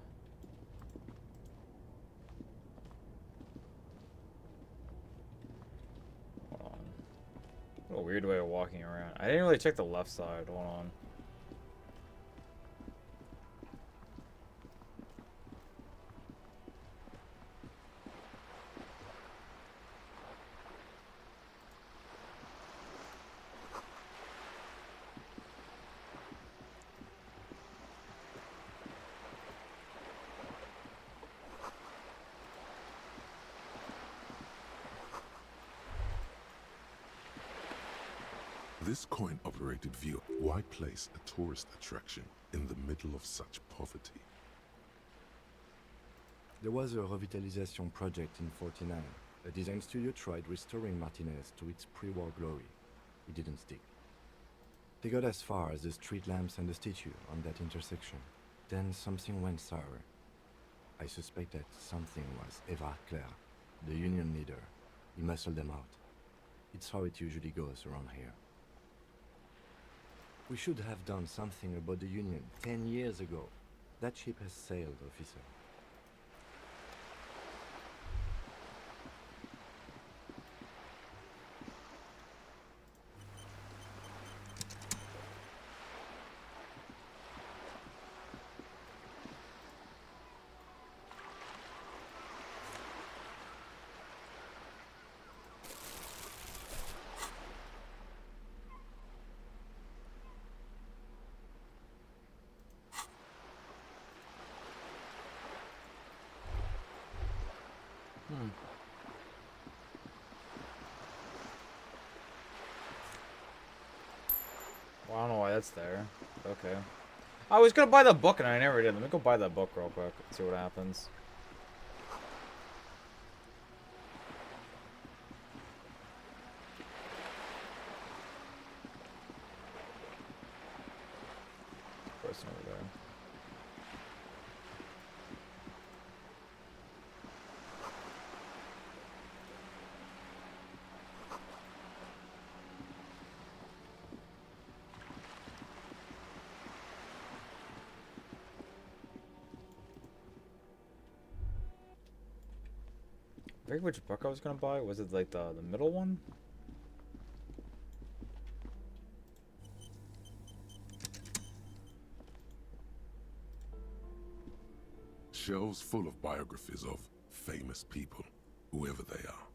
[SPEAKER 1] on. What a weird way of walking around. I didn't really check the left side. Hold on.
[SPEAKER 4] This coin-operated view, why place a tourist attraction in the middle of such poverty?
[SPEAKER 8] There was a revitalization project in 49. A design studio tried restoring Martinez to its pre-war glory. It didn't stick. They got as far as the street lamps and the statue on that intersection. Then something went sour. I suspect that something was Évrard Claire, the union leader. He muscled them out. It's how it usually goes around here. We should have done something about the union 10 years ago. That ship has sailed, officer.
[SPEAKER 1] that's there. Okay. I was gonna buy the book and I never did. Let me go buy that book real quick and see what happens. Person over there. I forget which book I was gonna buy. Was it like the middle one?
[SPEAKER 4] Shelves full of biographies of famous people, whoever they are.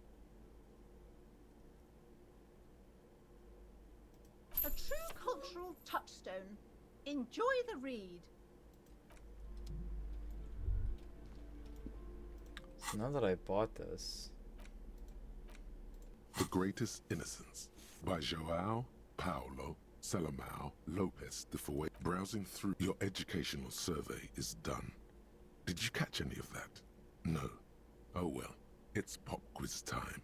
[SPEAKER 20] A true cultural touchstone. Enjoy the read.
[SPEAKER 1] So now that I bought this.
[SPEAKER 4] The Greatest Innocence by João Paulo Salomão Lopes de Fouet. Browsing through your educational survey is done. Did you catch any of that? No. Oh well, it's pop quiz time.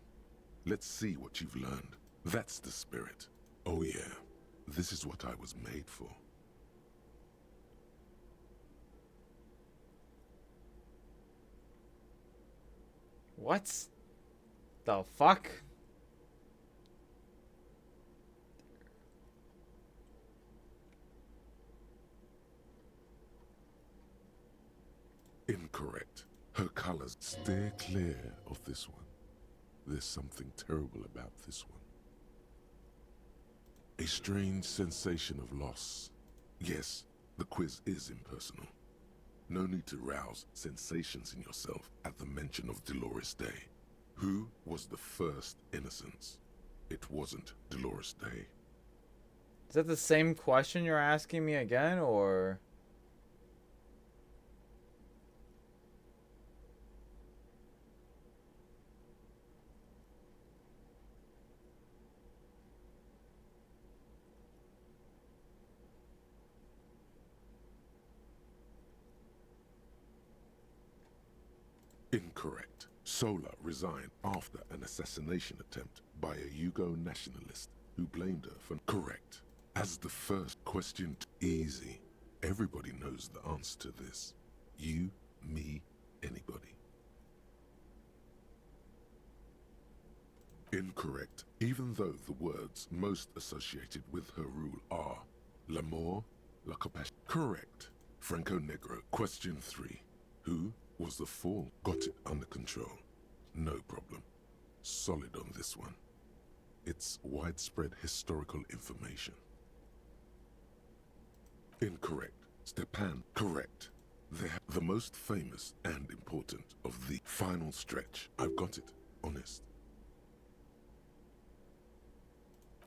[SPEAKER 4] Let's see what you've learned. That's the spirit. Oh yeah, this is what I was made for.
[SPEAKER 1] What? The fuck?
[SPEAKER 4] Incorrect. Her colors. Steer clear of this one. There's something terrible about this one. A strange sensation of loss. Yes, the quiz is impersonal. No need to rouse sensations in yourself at the mention of Dolores Day. Who was the first innocence? It wasn't Dolores Day.
[SPEAKER 1] Is that the same question you're asking me again, or?
[SPEAKER 4] Incorrect. Sola resigned after an assassination attempt by a Yugo nationalist who blamed her for... Correct. As the first question, easy. Everybody knows the answer to this. You, me, anybody. Incorrect. Even though the words most associated with her rule are l'amour, la compassion. Correct. Franco Negro. Question 3. Who was the fall? Got it under control. No problem. Solid on this one. It's widespread historical information. Incorrect. Stepan. Correct. The most famous and important of the final stretch. I've got it. Honest.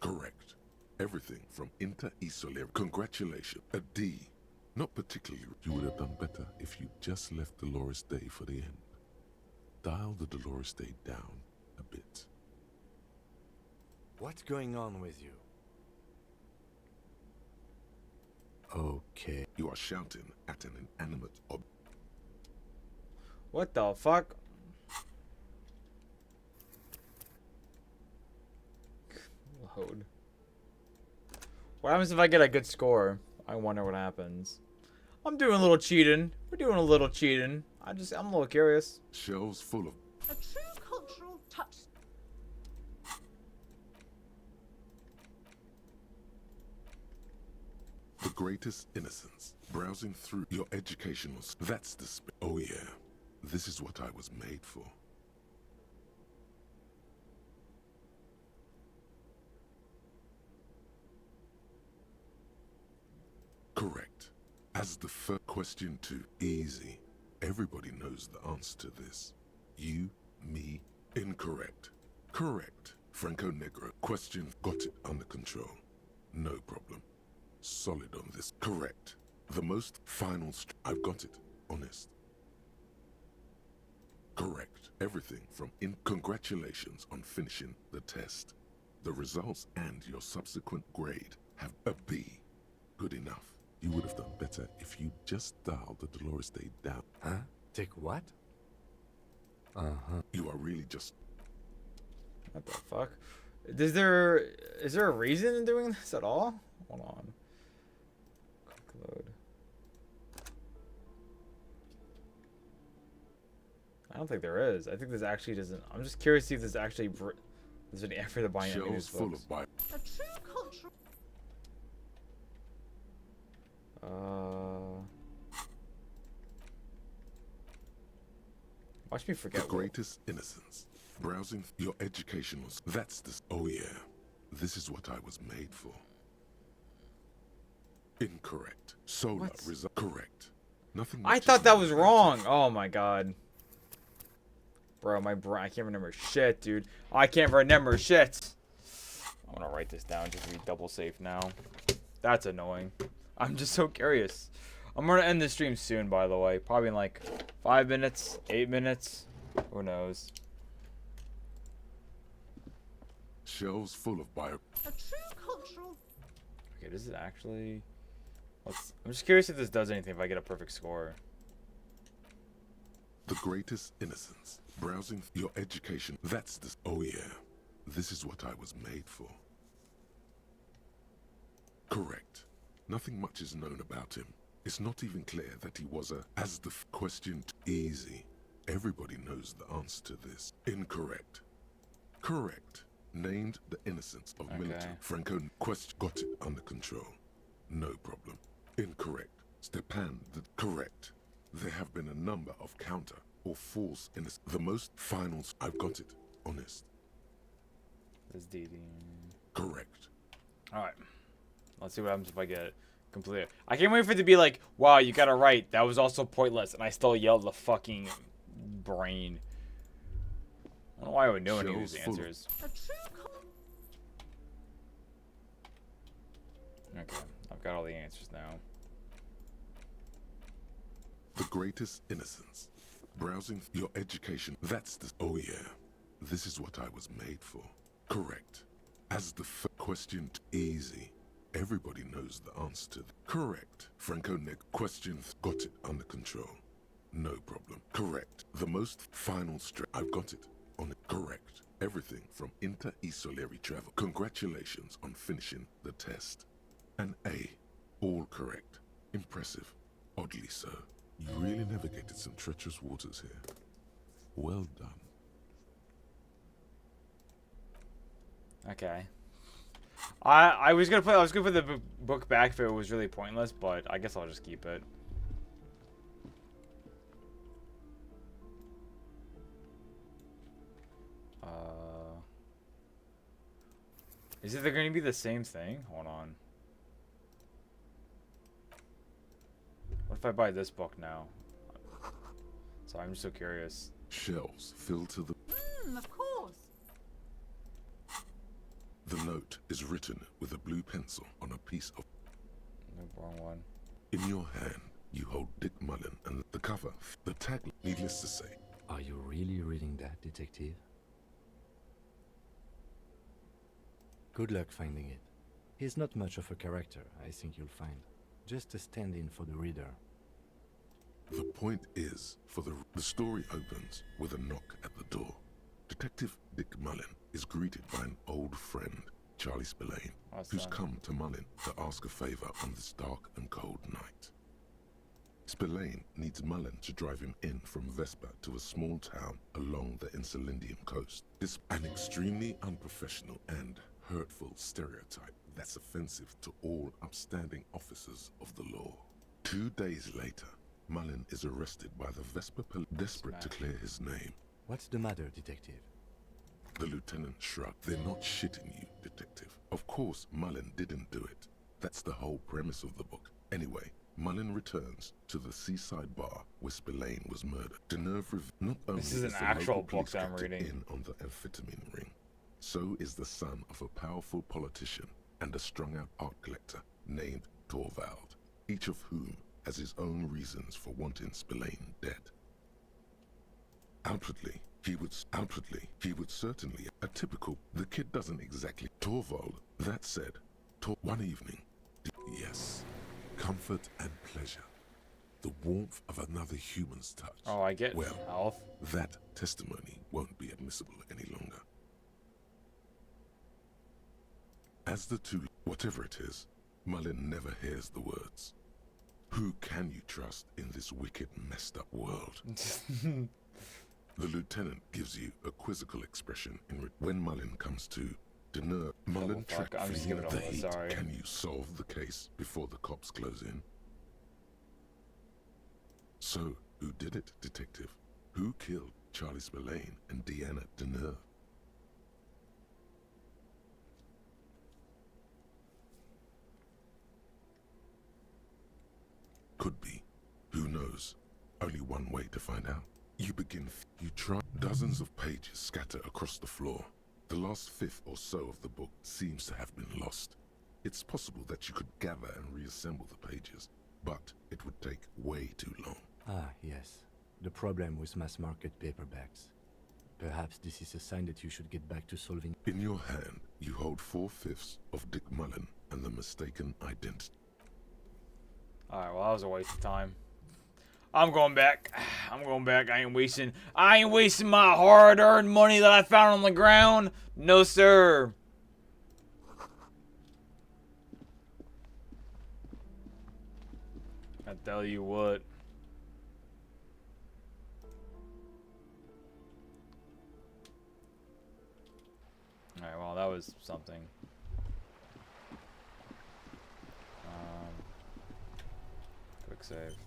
[SPEAKER 4] Correct. Everything from Inter y Soler. Congratulations. A D. Not particularly. You would have done better if you just left Dolores Day for the end. Dial the Dolores Day down a bit.
[SPEAKER 8] What's going on with you?
[SPEAKER 4] Okay. You are shouting at an inanimate object.
[SPEAKER 1] What the fuck? Load. What happens if I get a good score? I wonder what happens. I'm doing a little cheating. We're doing a little cheating. I'm a little curious.
[SPEAKER 4] Shelves full of...
[SPEAKER 20] A true cultural touch.
[SPEAKER 4] The Greatest Innocence. Browsing through your educational... That's the Oh yeah. This is what I was made for. Correct. As the first question 2. Easy. Everybody knows the answer to this. You, me, incorrect. Correct. Franco Negro. Question. Got it under control. No problem. Solid on this. Correct. The most final... I've got it. Honest. Correct. Everything from Congratulations on finishing the test. The results and your subsequent grade have a B. good enough. You would have done better if you just dialed the Dolores Day down.
[SPEAKER 8] Huh? Take what? Uh-huh.
[SPEAKER 4] You are really just...
[SPEAKER 1] What the fuck? Is there a reason in doing this at all? Hold on. Quick load. I don't think there is. I think this actually doesn't. I'm just curious to see if this actually there's any effort to buy any
[SPEAKER 4] Shelves
[SPEAKER 1] news
[SPEAKER 4] full
[SPEAKER 1] books.
[SPEAKER 4] of bio...
[SPEAKER 20] A true cultural.
[SPEAKER 1] Watch me forget.
[SPEAKER 4] The greatest innocence. Browsing your education was... That's the... Oh yeah. This is what I was made for. Incorrect. Solar result... Correct. Nothing...
[SPEAKER 1] I thought that was wrong. Oh my god. Bro, my brain... I can't remember shit, dude. I can't remember shit. I'm gonna write this down just to be double safe now. That's annoying. I'm just so curious. I'm gonna end the stream soon, by the way. Probably in like 5 minutes, 8 minutes. Who knows?
[SPEAKER 4] Shelves full of bio...
[SPEAKER 20] A true cultural.
[SPEAKER 1] Okay, this is actually... I'm just curious if this does anything if I get a perfect score.
[SPEAKER 4] The greatest innocence. Browsing your education. That's the... Oh yeah. This is what I was made for. Correct. Nothing much is known about him. It's not even clear that he was a... As the question... Easy. Everybody knows the answer to this. Incorrect. Correct. Named the innocence of militant Franco. Question... Got it under control. No problem. Incorrect. Stepan... Correct. There have been a number of counter or false innocence. The most finals... I've got it. Honest.
[SPEAKER 1] This DD.
[SPEAKER 4] Correct.
[SPEAKER 1] Alright. Let's see what happens if I get it completely. I can't wait for it to be like, wow, you got it right. That was also pointless. And I still yelled the fucking brain. I don't know why I would know any of these answers. Okay. I've got all the answers now.
[SPEAKER 4] The greatest innocence. Browsing your education. That's the... Oh yeah. This is what I was made for. Correct. As the question... Easy. Everybody knows the answer to the... Correct. Franco Nick. Question... Got it under control. No problem. Correct. The most final I've got it. On it. Correct. Everything from inter-Isolary travel. Congratulations on finishing the test. An A. All correct. Impressive. Oddly so. You really navigated some treacherous waters here. Well done.
[SPEAKER 1] Okay. I was gonna put the book back if it was really pointless, but I guess I'll just keep it. Is it going to be the same thing? Hold on. What if I buy this book now? So I'm just so curious.
[SPEAKER 4] Shelves filled to the...
[SPEAKER 20] Of course.
[SPEAKER 4] The note is written with a blue pencil on a piece of...
[SPEAKER 1] No, wrong one.
[SPEAKER 4] In your hand, you hold Dick Mullen and the cover, the tag, needless to say.
[SPEAKER 8] Are you really reading that, detective? Good luck finding it. He's not much of a character, I think you'll find. Just a stand-in for the reader.
[SPEAKER 4] The point is, the story opens with a knock at the door. Detective Dick Mullen is greeted by an old friend, Charlie Spillane, who's come to Mullen to ask a favor on this dark and cold night. Spillane needs Mullen to drive him in from Vespa to a small town along the Elysium coast. This an extremely unprofessional and hurtful stereotype that's offensive to all upstanding officers of the law. 2 days later, Mullen is arrested by the Vespa police, desperate to clear his name.
[SPEAKER 8] What's the matter, detective?
[SPEAKER 4] The lieutenant shrugged. They're not shitting you, detective. Of course, Mullen didn't do it. That's the whole premise of the book. Anyway, Mullen returns to the seaside bar where Spillane was murdered. Not only
[SPEAKER 1] this is an
[SPEAKER 4] the
[SPEAKER 1] actual
[SPEAKER 4] local
[SPEAKER 1] book
[SPEAKER 4] police
[SPEAKER 1] that I'm
[SPEAKER 4] captain
[SPEAKER 1] reading.
[SPEAKER 4] in on the amphetamine ring, so is the son of a powerful politician and a strung-out art collector named Torvald, each of whom has his own reasons for wanting Spillane dead. Outwardly, he would certainly a typical... The kid doesn't exactly... Torvald, that said, one evening... Yes, Comfort and pleasure. The warmth of another human's touch.
[SPEAKER 1] Oh, I get
[SPEAKER 4] well,
[SPEAKER 1] health.
[SPEAKER 4] That testimony won't be admissible any longer. As the two, whatever it is, Mullen never hears the words. Who can you trust in this wicked, messed up world? The lieutenant gives you a quizzical expression when Mullen comes to dinner. Mullen track feeling the heat. Can you solve the case before the cops close in? So, who did it, detective? Who killed Charlie Spillane and Deanna Deneuve? Could be. Who knows? Only one way to find out. You try. Dozens of pages scatter across the floor. The last fifth or so of the book seems to have been lost. It's possible that you could gather and reassemble the pages, but it would take way too long.
[SPEAKER 8] Ah, yes. The problem with mass-market paperbacks. Perhaps this is a sign that you should get back to solving...
[SPEAKER 4] In your hand, you hold 4/5 of Dick Mullen and the mistaken identity.
[SPEAKER 1] Alright, well, that was a waste of time. I'm going back. I'm going back. I ain't wasting my hard-earned money that I found on the ground. No, sir. I tell you what. Alright, well, that was something. Quick save.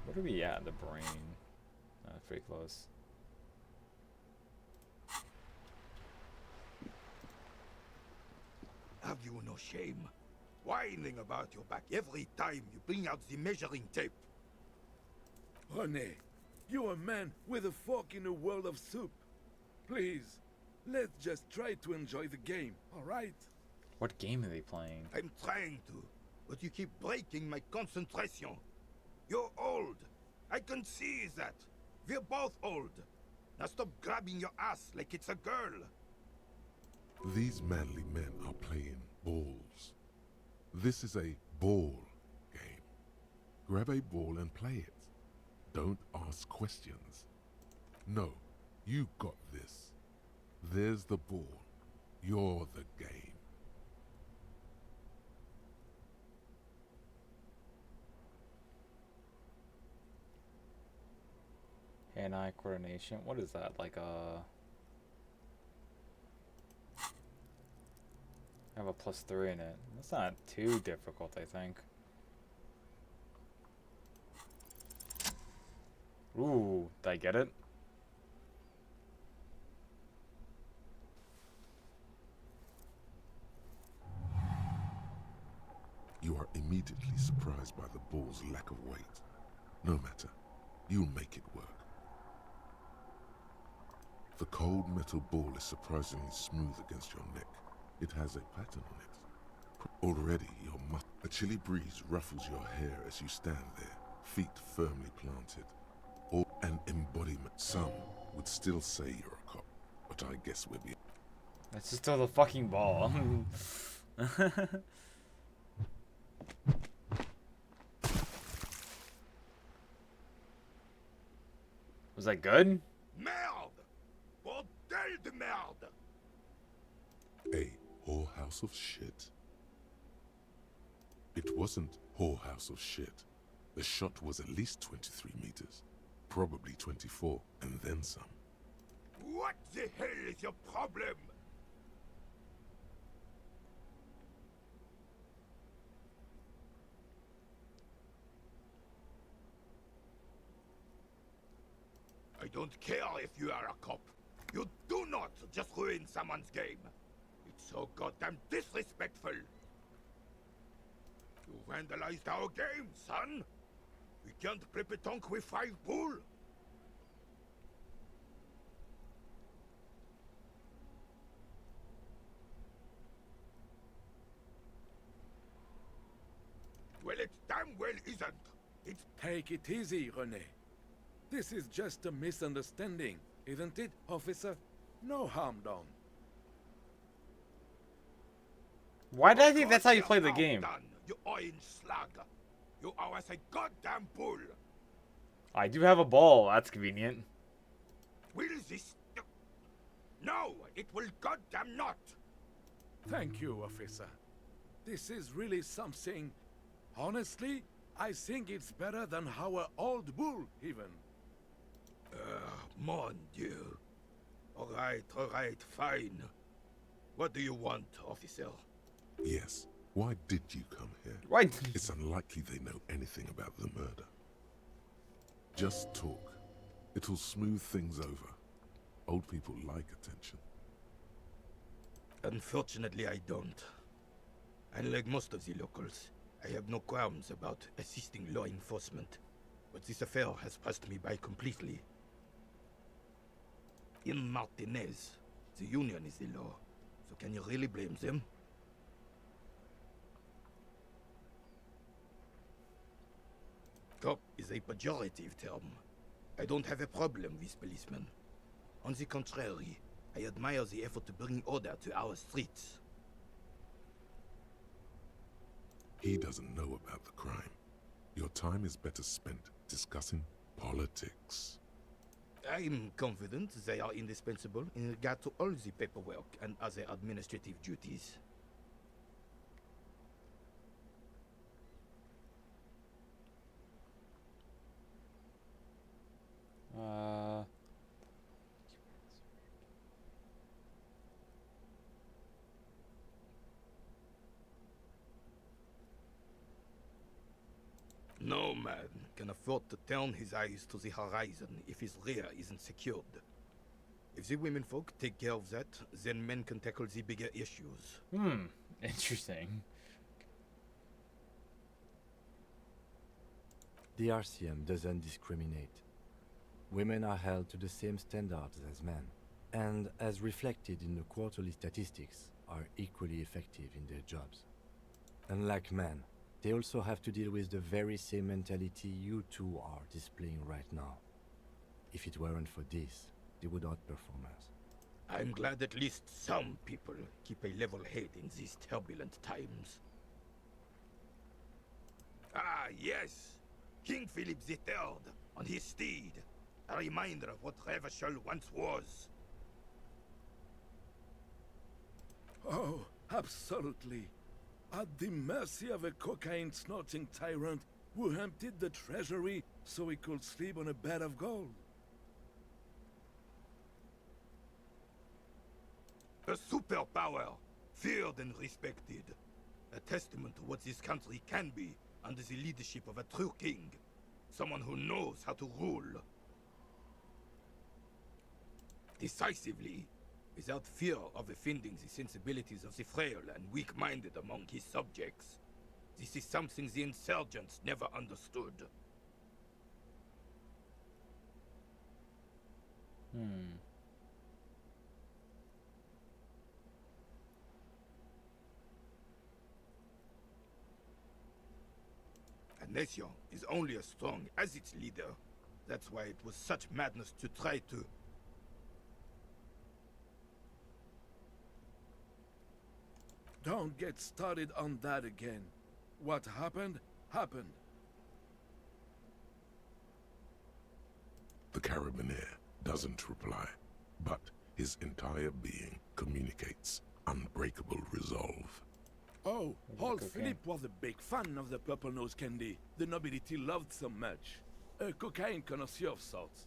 [SPEAKER 1] What are we at? The brain. Pretty close.
[SPEAKER 2] Have you no shame? Whining about your back every time you bring out the measuring tape.
[SPEAKER 22] René, you're a man with a fork in a world of soup. Please, let's just try to enjoy the game, alright?
[SPEAKER 1] What game are they playing?
[SPEAKER 2] I'm trying to, but you keep breaking my concentration. You're old. I can see that. We're both old. Now stop grabbing your ass like it's a girl.
[SPEAKER 4] These manly men are playing balls. This is a ball game. Grab a ball and play it. Don't ask questions. No, you got this. There's the ball. You're the game.
[SPEAKER 1] Hand-eye coordination. What is that? Like I have a +3 in it. That's not too difficult, I think. Ooh, did I get it?
[SPEAKER 4] You are immediately surprised by the ball's lack of weight. No matter, you'll make it work. The cold metal ball is surprisingly smooth against your neck. It has a pattern on it. Already, a chilly breeze ruffles your hair as you stand there, feet firmly planted. Or an embodiment. Some would still say you're a cop, but I guess we're being...
[SPEAKER 1] Let's just throw the fucking ball. Was that good?
[SPEAKER 2] Merde! Bordel de merde!
[SPEAKER 4] A whorehouse of shit? It wasn't whorehouse of shit. The shot was at least 23 meters. Probably 24, and then some.
[SPEAKER 2] What the hell is your problem? I don't care if you are a cop. You do not just ruin someone's game. It's so goddamn disrespectful. You vandalized our game, son. We can't play pétanque with 5 bull. Well, it damn well isn't. It's...
[SPEAKER 22] Take it easy, René. This is just a misunderstanding, isn't it, officer? No harm done.
[SPEAKER 1] Why did I think that's how you play the
[SPEAKER 2] Now
[SPEAKER 1] game?
[SPEAKER 2] done, you orange slug. You owe us a goddamn bull.
[SPEAKER 1] I do have a ball. That's convenient.
[SPEAKER 2] Will this... No, it will goddamn not.
[SPEAKER 22] Thank you, officer. This is really something. Honestly, I think it's better than our old bull, even.
[SPEAKER 2] Mon Dieu. All right, fine. What do you want, officer?
[SPEAKER 4] Yes. Why did you come here?
[SPEAKER 1] Why?
[SPEAKER 4] It's unlikely they know anything about the murder. Just talk. It'll smooth things over. Old people like attention.
[SPEAKER 2] Unfortunately, I don't. Unlike most of the locals, I have no qualms about assisting law enforcement. But this affair has passed me by completely. In Martinez, the Union is the law. So can you really blame them? Cop is a pejorative term. I don't have a problem with policemen. On the contrary, I admire the effort to bring order to our streets.
[SPEAKER 4] He doesn't know about the crime. Your time is better spent discussing politics.
[SPEAKER 2] I'm confident they are indispensable in regard to all the paperwork and other administrative duties. No man can afford to turn his eyes to the horizon if his rear isn't secured. If the women folk take care of that, then men can tackle the bigger issues.
[SPEAKER 1] Interesting.
[SPEAKER 8] The RCM doesn't discriminate. Women are held to the same standards as men, and as reflected in the quarterly statistics, are equally effective in their jobs. Unlike men, they also have to deal with the very same mentality you two are displaying right now. If it weren't for this, they would outperform us.
[SPEAKER 2] I'm glad at least some people keep a level head in these turbulent times. Ah, yes! King Philip III on his steed. A reminder of what Revachol once was.
[SPEAKER 22] Oh, absolutely. At the mercy of a cocaine-snorting tyrant who emptied the treasury so he could sleep on a bed of gold.
[SPEAKER 2] A superpower, feared and respected. A testament to what this country can be under the leadership of a true king. Someone who knows how to rule. Decisively, without fear of offending the sensibilities of the frail and weak-minded among his subjects. This is something the insurgents never understood. A nation is only as strong as its leader. That's why it was such madness to try to...
[SPEAKER 22] Don't get started on that again. What happened, happened.
[SPEAKER 4] The Carabiner doesn't reply, but his entire being communicates unbreakable resolve.
[SPEAKER 22] Oh, old Philip was a big fan of the purple nose candy the nobility loved so much. A cocaine connoisseur of sorts.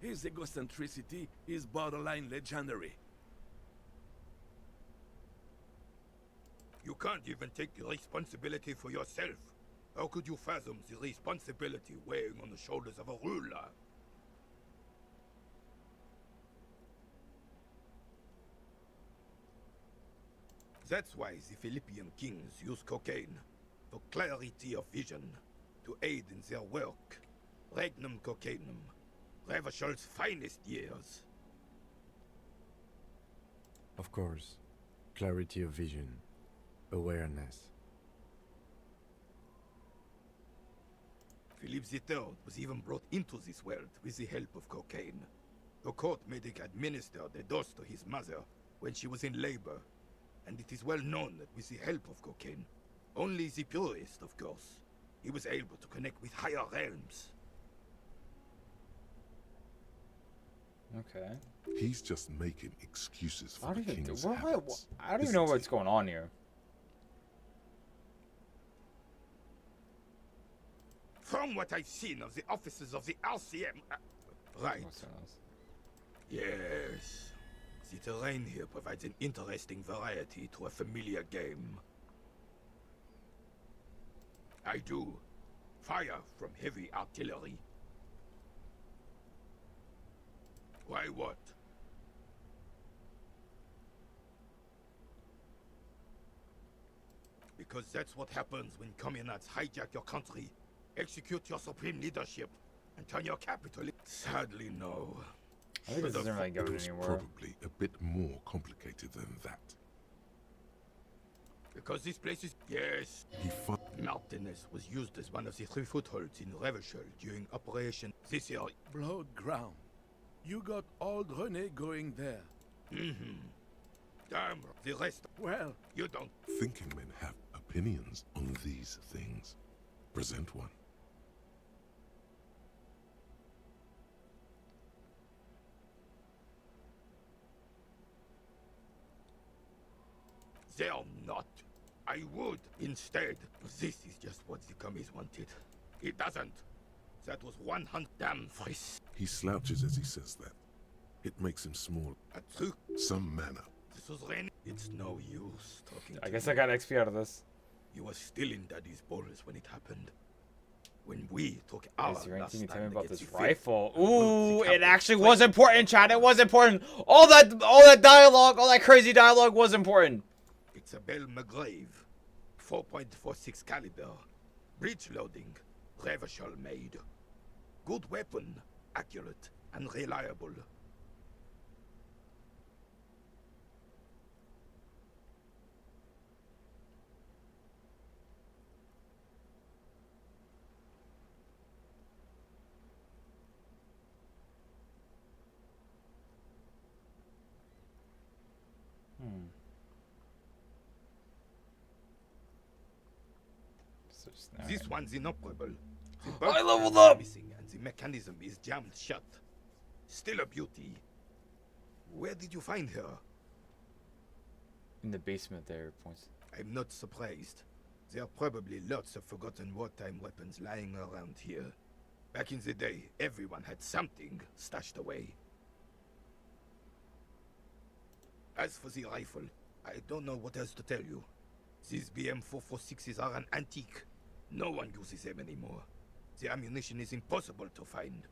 [SPEAKER 22] His egocentricity is borderline legendary.
[SPEAKER 2] You can't even take responsibility for yourself. How could you fathom the responsibility weighing on the shoulders of a ruler? That's why the Philippian kings use cocaine, for clarity of vision, to aid in their work. Regnum cocainum, Revachol's finest years.
[SPEAKER 8] Of course, clarity of vision, awareness.
[SPEAKER 2] Philip III was even brought into this world with the help of cocaine. The court made him administer the dose to his mother when she was in labor. And it is well known that with the help of cocaine, only the purest, of course, he was able to connect with higher realms.
[SPEAKER 1] Okay.
[SPEAKER 4] He's just making excuses for
[SPEAKER 1] I
[SPEAKER 4] the
[SPEAKER 1] don't even,
[SPEAKER 4] king's
[SPEAKER 1] what,
[SPEAKER 4] habits.
[SPEAKER 1] I don't even know what's going on here.
[SPEAKER 2] From what I've seen of the offices of the Elysium, right. Yes. The terrain here provides an interesting variety to a familiar game. I do. Fire from heavy artillery. Why what? Because that's what happens when communists hijack your country, execute your supreme leadership, and turn your capital. Sadly, no.
[SPEAKER 1] I think this doesn't really go
[SPEAKER 4] It was
[SPEAKER 1] anywhere.
[SPEAKER 4] probably a bit more complicated than that.
[SPEAKER 2] Because this place is... Yes. Martinez was used as one of the 3 footholds in Revachol during Operation this year.
[SPEAKER 22] Blood ground. You got old René going there.
[SPEAKER 2] Damn, the rest... Well, you don't...
[SPEAKER 4] Thinking men have opinions on these things. Present one.
[SPEAKER 2] They're not. I would, instead. But this is just what the commies wanted. It doesn't. That was 100 damn voice.
[SPEAKER 4] He slouches as he says that. It makes him small. Some manner.
[SPEAKER 2] This was rain. It's no use talking
[SPEAKER 1] I
[SPEAKER 2] to
[SPEAKER 1] guess
[SPEAKER 2] you.
[SPEAKER 1] I got XP out of this.
[SPEAKER 2] You were still in Daddy's balls when it happened. When we took our
[SPEAKER 1] Is there
[SPEAKER 2] last
[SPEAKER 1] anything you tell me
[SPEAKER 2] stand
[SPEAKER 1] about
[SPEAKER 2] against
[SPEAKER 1] this
[SPEAKER 2] the
[SPEAKER 1] rifle?
[SPEAKER 2] Fifth,
[SPEAKER 1] Ooh,
[SPEAKER 2] the
[SPEAKER 1] it actually
[SPEAKER 2] Capitol
[SPEAKER 1] was important, Chad. It was important. All that dialogue, all that crazy dialogue was important.
[SPEAKER 2] It's a Bell McGrave, 4.46 caliber, breech loading, Revachol made. Good weapon, accurate and reliable. This one's inoperable. The
[SPEAKER 1] I
[SPEAKER 2] bolt
[SPEAKER 1] leveled
[SPEAKER 2] is
[SPEAKER 1] up!
[SPEAKER 2] missing and the mechanism is jammed shut. Still a beauty. Where did you find her?
[SPEAKER 1] In the basement there, points.
[SPEAKER 2] I'm not surprised. There are probably lots of forgotten wartime weapons lying around here. Back in the day, everyone had something stashed away. As for the rifle, I don't know what else to tell you. These BM-446s are an antique. No one uses them anymore. The ammunition is impossible to find.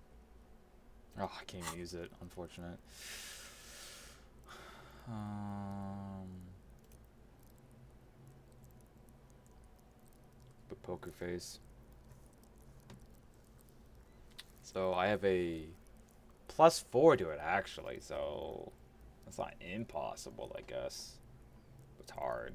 [SPEAKER 1] Oh, I can't even use it. Unfortunate. But poker face. So I have a +4 to it actually. So that's not impossible, I guess. It's hard.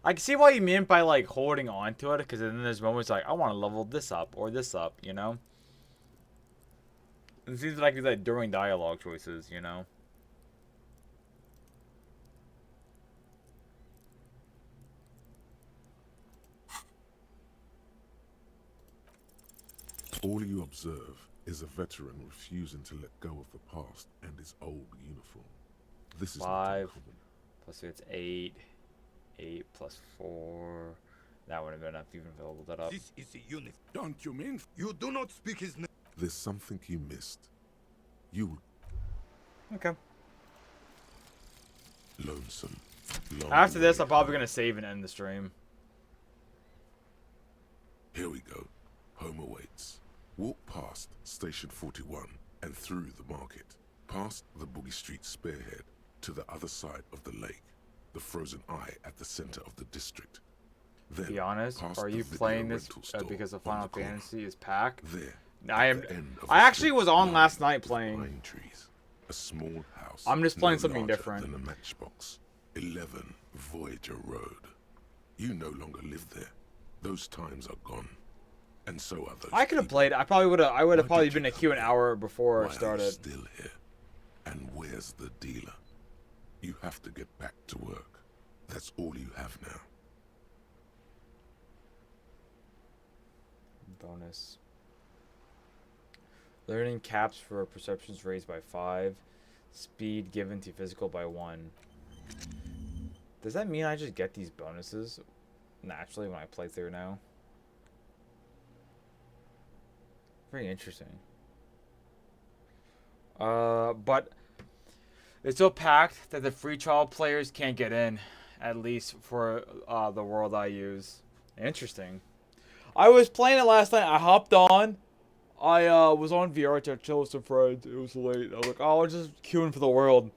[SPEAKER 1] I can see what you mean by like holding on to it, because then there's moments like I want to level this up or this up, you know. It seems like it's like during dialogue choices, you know.
[SPEAKER 4] All you observe is a veteran refusing to let go of the past and his old uniform. This is
[SPEAKER 1] 5 plus it's 8. 8 plus 4. That would have been enough even if I leveled that up.
[SPEAKER 2] This is the uniform.
[SPEAKER 22] Don't you mean?
[SPEAKER 2] You do not speak his name.
[SPEAKER 4] There's something you missed. You
[SPEAKER 1] Okay.
[SPEAKER 4] lonesome. Long
[SPEAKER 1] After this,
[SPEAKER 4] way
[SPEAKER 1] I'm probably gonna save and end the stream.
[SPEAKER 4] Here we go. Home awaits. Walk past Station 41 and through the market, past the Boogie Street spearhead to the other side of the lake, the frozen eye at the center of the district. Then,
[SPEAKER 1] Be honest,
[SPEAKER 4] past
[SPEAKER 1] are
[SPEAKER 4] the
[SPEAKER 1] you
[SPEAKER 4] video
[SPEAKER 1] playing this
[SPEAKER 4] rental store
[SPEAKER 1] because of
[SPEAKER 4] on
[SPEAKER 1] Final
[SPEAKER 4] the corner.
[SPEAKER 1] Fantasy is pack?
[SPEAKER 4] There,
[SPEAKER 1] I
[SPEAKER 4] at
[SPEAKER 1] am.
[SPEAKER 4] the end of
[SPEAKER 1] I
[SPEAKER 4] a
[SPEAKER 1] actually
[SPEAKER 4] street
[SPEAKER 1] was on
[SPEAKER 4] lined
[SPEAKER 1] last night
[SPEAKER 4] with
[SPEAKER 1] playing.
[SPEAKER 4] pine trees, a small house.
[SPEAKER 1] I'm just playing
[SPEAKER 4] no
[SPEAKER 1] something
[SPEAKER 4] larger
[SPEAKER 1] different.
[SPEAKER 4] Than a matchbox. 11 Voyager Road. You no longer live there. Those times are gone. And so are those.
[SPEAKER 1] I could have played. I would have probably
[SPEAKER 4] did you
[SPEAKER 1] been a
[SPEAKER 4] come
[SPEAKER 1] queue an
[SPEAKER 4] here?
[SPEAKER 1] hour before
[SPEAKER 4] Why
[SPEAKER 1] it
[SPEAKER 4] are you
[SPEAKER 1] started.
[SPEAKER 4] still here? And where's the dealer? You have to get back to work. That's all you have now.
[SPEAKER 1] Bonus. Learning caps for perceptions raised by 5. Speed given to physical by 1. Does that mean I just get these bonuses naturally when I play through now? Very interesting. But it's so packed that the free trial players can't get in, at least for the world I use. Interesting. I was playing it last night. I hopped on. I was on VR to chill with some friends. It was late. I was like, oh, I'm just queuing for the world.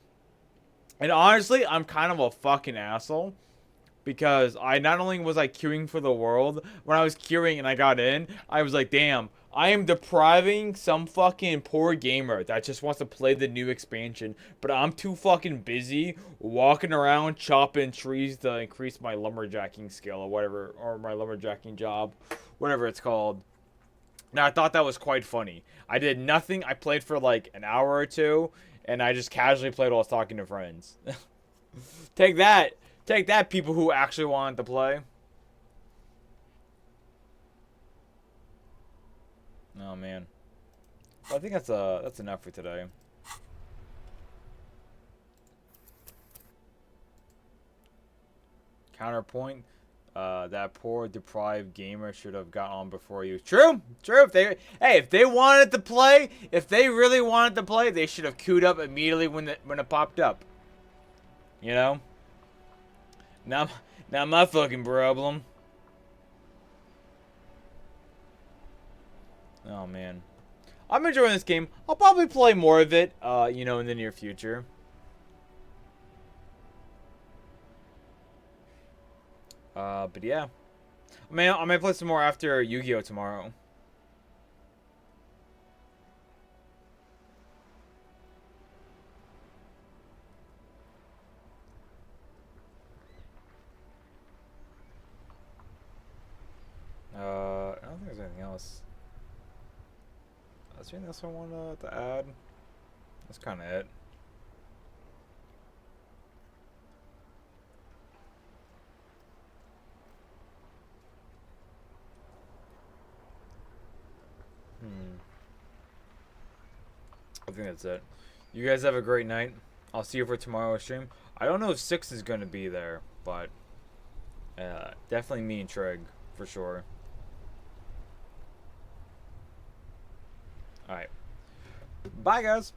[SPEAKER 1] And honestly, I'm kind of a fucking asshole. Because I not only was I queuing for the world, when I was queuing and I got in, I was like, damn, I am depriving some fucking poor gamer that just wants to play the new expansion. But I'm too fucking busy walking around chopping trees to increase my lumberjacking skill or whatever, or my lumberjacking job, whatever it's called. Now, I thought that was quite funny. I did nothing. I played for like an hour or two, and I just casually played while I was talking to friends. Take that. Take that, people who actually wanted to play. Oh, man. Well, I think that's enough for today. Counterpoint. That poor deprived gamer should have got on before you. True, true. If they wanted to play, if they really wanted to play, they should have queued up immediately when it popped up. You know. Not my fucking problem. Oh man, I'm enjoying this game. I'll probably play more of it, you know, in the near future. But yeah, I may play some more after Yu-Gi-Oh tomorrow. I don't think there's anything else. Is there anything else I want to add? That's kind of it. I think that's it. You guys have a great night. I'll see you for tomorrow's stream. I don't know if 6 is going to be there, but definitely me and Trig, for sure. Alright. Bye, guys.